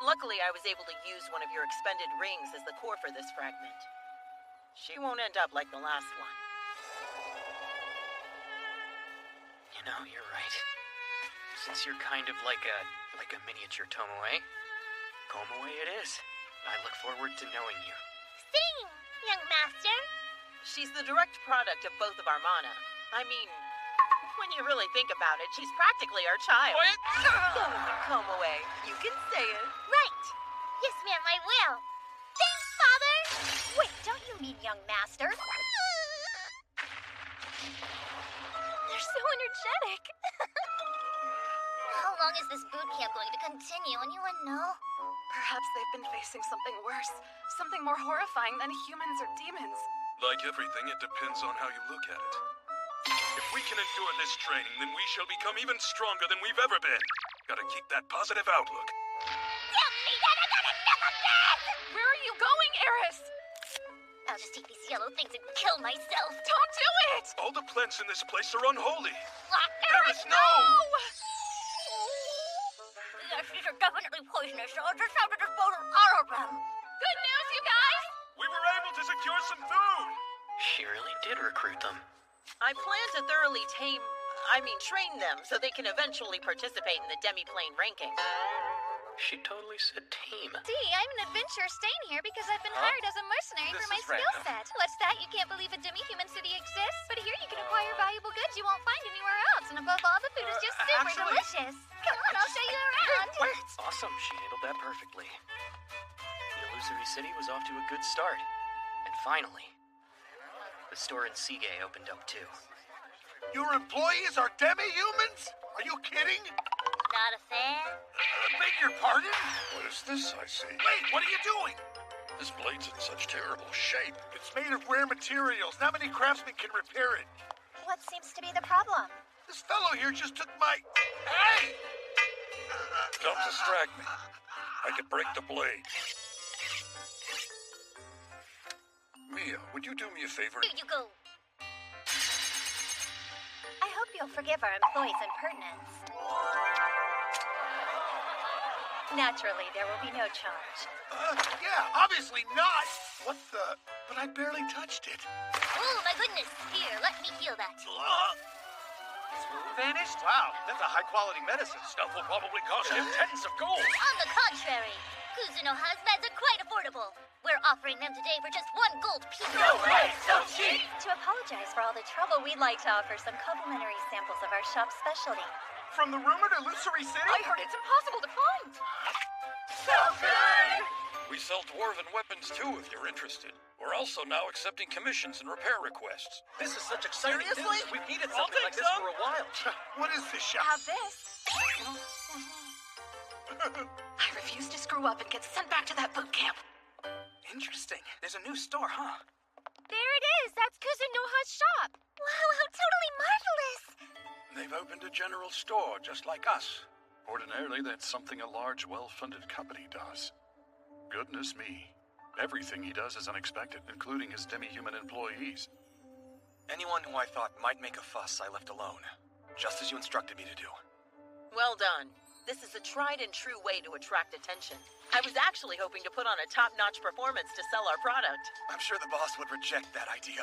S6: Luckily, I was able to use one of your expended rings as the core for this fragment. She won't end up like the last one.
S1: You know, you're right. Since you're kind of like a miniature Tomoe, Komoe it is. I look forward to knowing you.
S8: Sing, young master.
S6: She's the direct product of both of our mana. I mean, when you really think about it, she's practically our child.
S19: What?
S6: Go with it, Komoe. You can say it.
S8: Right. Yes, ma'am, I will. Thanks, Father. Wait, don't you mean young master?
S3: They're so energetic.
S8: How long is this boot camp going to continue? Anyone know?
S12: Perhaps they've been facing something worse. Something more horrifying than humans or demons.
S4: Like everything, it depends on how you look at it. If we can endure this training, then we shall become even stronger than we've ever been. Gotta keep that positive outlook.
S12: Where are you going, Eris?
S8: I'll just take these yellow things and kill myself.
S12: Don't do it!
S4: All the plants in this place are unholy.
S8: Eris,
S4: no!
S8: Yes, these are definitely poisonous, so I'll just have to dispose of all of them.
S12: Good news, you guys!
S4: We were able to secure some food!
S1: She really did recruit them.
S6: I plan to thoroughly train them so they can eventually participate in the demi-plane ranking.
S1: She totally said tame.
S8: See, I'm an adventurer staying here because I've been hired as a mercenary
S1: This
S8: for my
S1: is
S8: skill
S1: random.
S8: set. What's that? You can't believe a demi-human city exists? But here you can acquire valuable goods you won't find anywhere else. And above all, the food is just super
S1: actually-
S8: delicious. Come on, I'll show you around.
S1: Wait! Awesome, she handled that perfectly. The Illusory City was off to a good start. And finally, the store in Seagay opened up too.
S13: Your employees are demi-humans? Are you kidding?
S8: Not a fan?
S13: Beg your pardon?
S9: What is this I see?
S13: Wait, what are you doing?
S9: This blade's in such terrible shape.
S13: It's made of rare materials. Not many craftsmen can repair it.
S8: What seems to be the problem?
S13: This fellow here just took my... Hey!
S9: Don't distract me. I could break the blade. Mia, would you do me a favor?
S8: Here you go. I hope you'll forgive our employees' impertinence. Naturally, there will be no charge.
S13: Yeah, obviously not. What the... But I barely touched it.
S8: Oh, my goodness. Here, let me heal that.
S11: Vanished? Wow, that's a high-quality medicine.
S4: Stuff will probably cost him tens of gold.
S8: On the contrary, Kuzuno hazmats are quite affordable. We're offering them today for just 1 gold piece.
S3: No way, so cheap!
S8: To apologize for all the trouble, we'd like to offer some complimentary samples of our shop's specialty.
S13: From the rumored Illusory City?
S12: I heard it's impossible to find.
S3: So good!
S9: We sell dwarven weapons too, if you're interested. We're also now accepting commissions and repair requests.
S11: This is such exciting
S13: Seriously?
S11: news. We've needed
S13: I'll
S11: something
S13: take
S11: like this
S13: some.
S11: for a while.
S13: What is this shop?
S12: Have this. I refuse to screw up and get sent back to that boot camp.
S11: Interesting. There's a new store, huh?
S8: There it is. That's Kuzunoha's shop. Wow, how totally marvelous.
S9: They've opened a general store just like us. Ordinarily, that's something a large, well-funded company does. Goodness me. Everything he does is unexpected, including his demi-human employees.
S11: Anyone who I thought might make a fuss, I left alone. Just as you instructed me to do.
S6: Well done. This is a tried and true way to attract attention. I was actually hoping to put on a top-notch performance to sell our product.
S11: I'm sure the boss would reject that idea.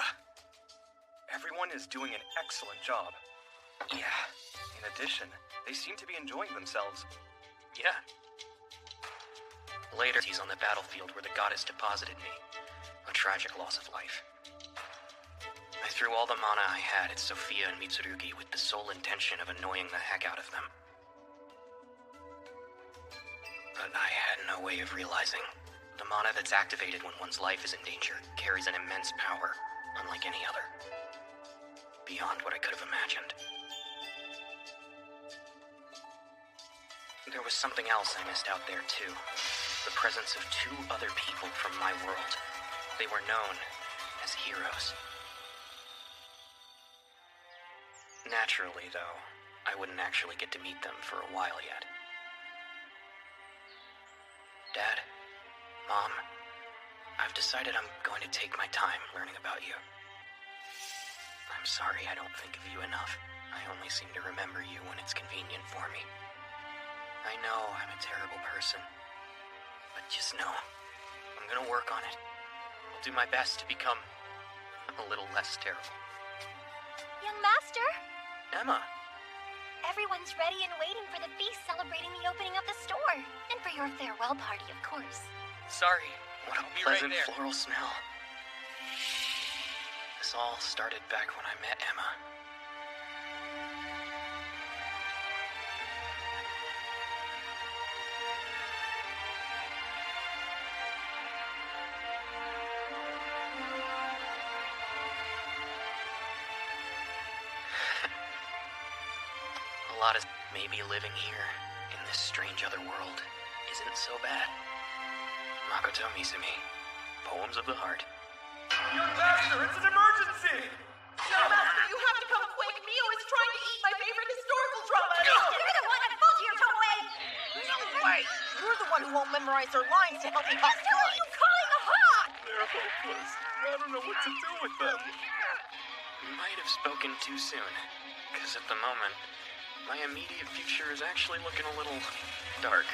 S11: Everyone is doing an excellent job.
S1: Yeah.
S11: In addition, they seem to be enjoying themselves.
S1: Yeah. Later, he's on the battlefield where the goddess deposited me. A tragic loss of life. I threw all the mana I had at Sophia and Mitsurugi with the sole intention of annoying the heck out of them. But I had no way of realizing The mana that's activated when one's life is in danger carries an immense power, unlike any other. Beyond what I could have imagined. There was something else I missed out there, too. The presence of 2 other people from my world. They were known as heroes. Naturally, though, I wouldn't actually get to meet them for a while yet. Dad, Mom, I've decided I'm going to take my time learning about you. I'm sorry I don't think of you enough. I only seem to remember you when it's convenient for me. I know I'm a terrible person, but just know, I'm gonna work on it. I'll do my best to become a little less terrible.
S8: Young Master?
S1: Emma!
S8: Everyone's ready and waiting for the feast celebrating the opening of the store. And for your farewell party, of course.
S19: Sorry.
S1: What a
S19: I'll be
S1: pleasant
S19: right there.
S1: floral smell. This all started back when I met Emma. A lot of maybe living here in this strange other world isn't so bad. Makoto Mizumi, Poems of the Heart.
S5: Young Master, it's an emergency! Young Master, you have to come quick! Mio is trying to eat my favorite historical drama!
S8: You're the one at fault here, Tomoe!
S5: No way! You're the one who won't memorize her lines to help me have
S8: Who are you calling a hawk?
S2: They're hopeless. I don't know what to do with them.
S1: You might have spoken too soon, because at the moment, my immediate future is actually looking a little dark.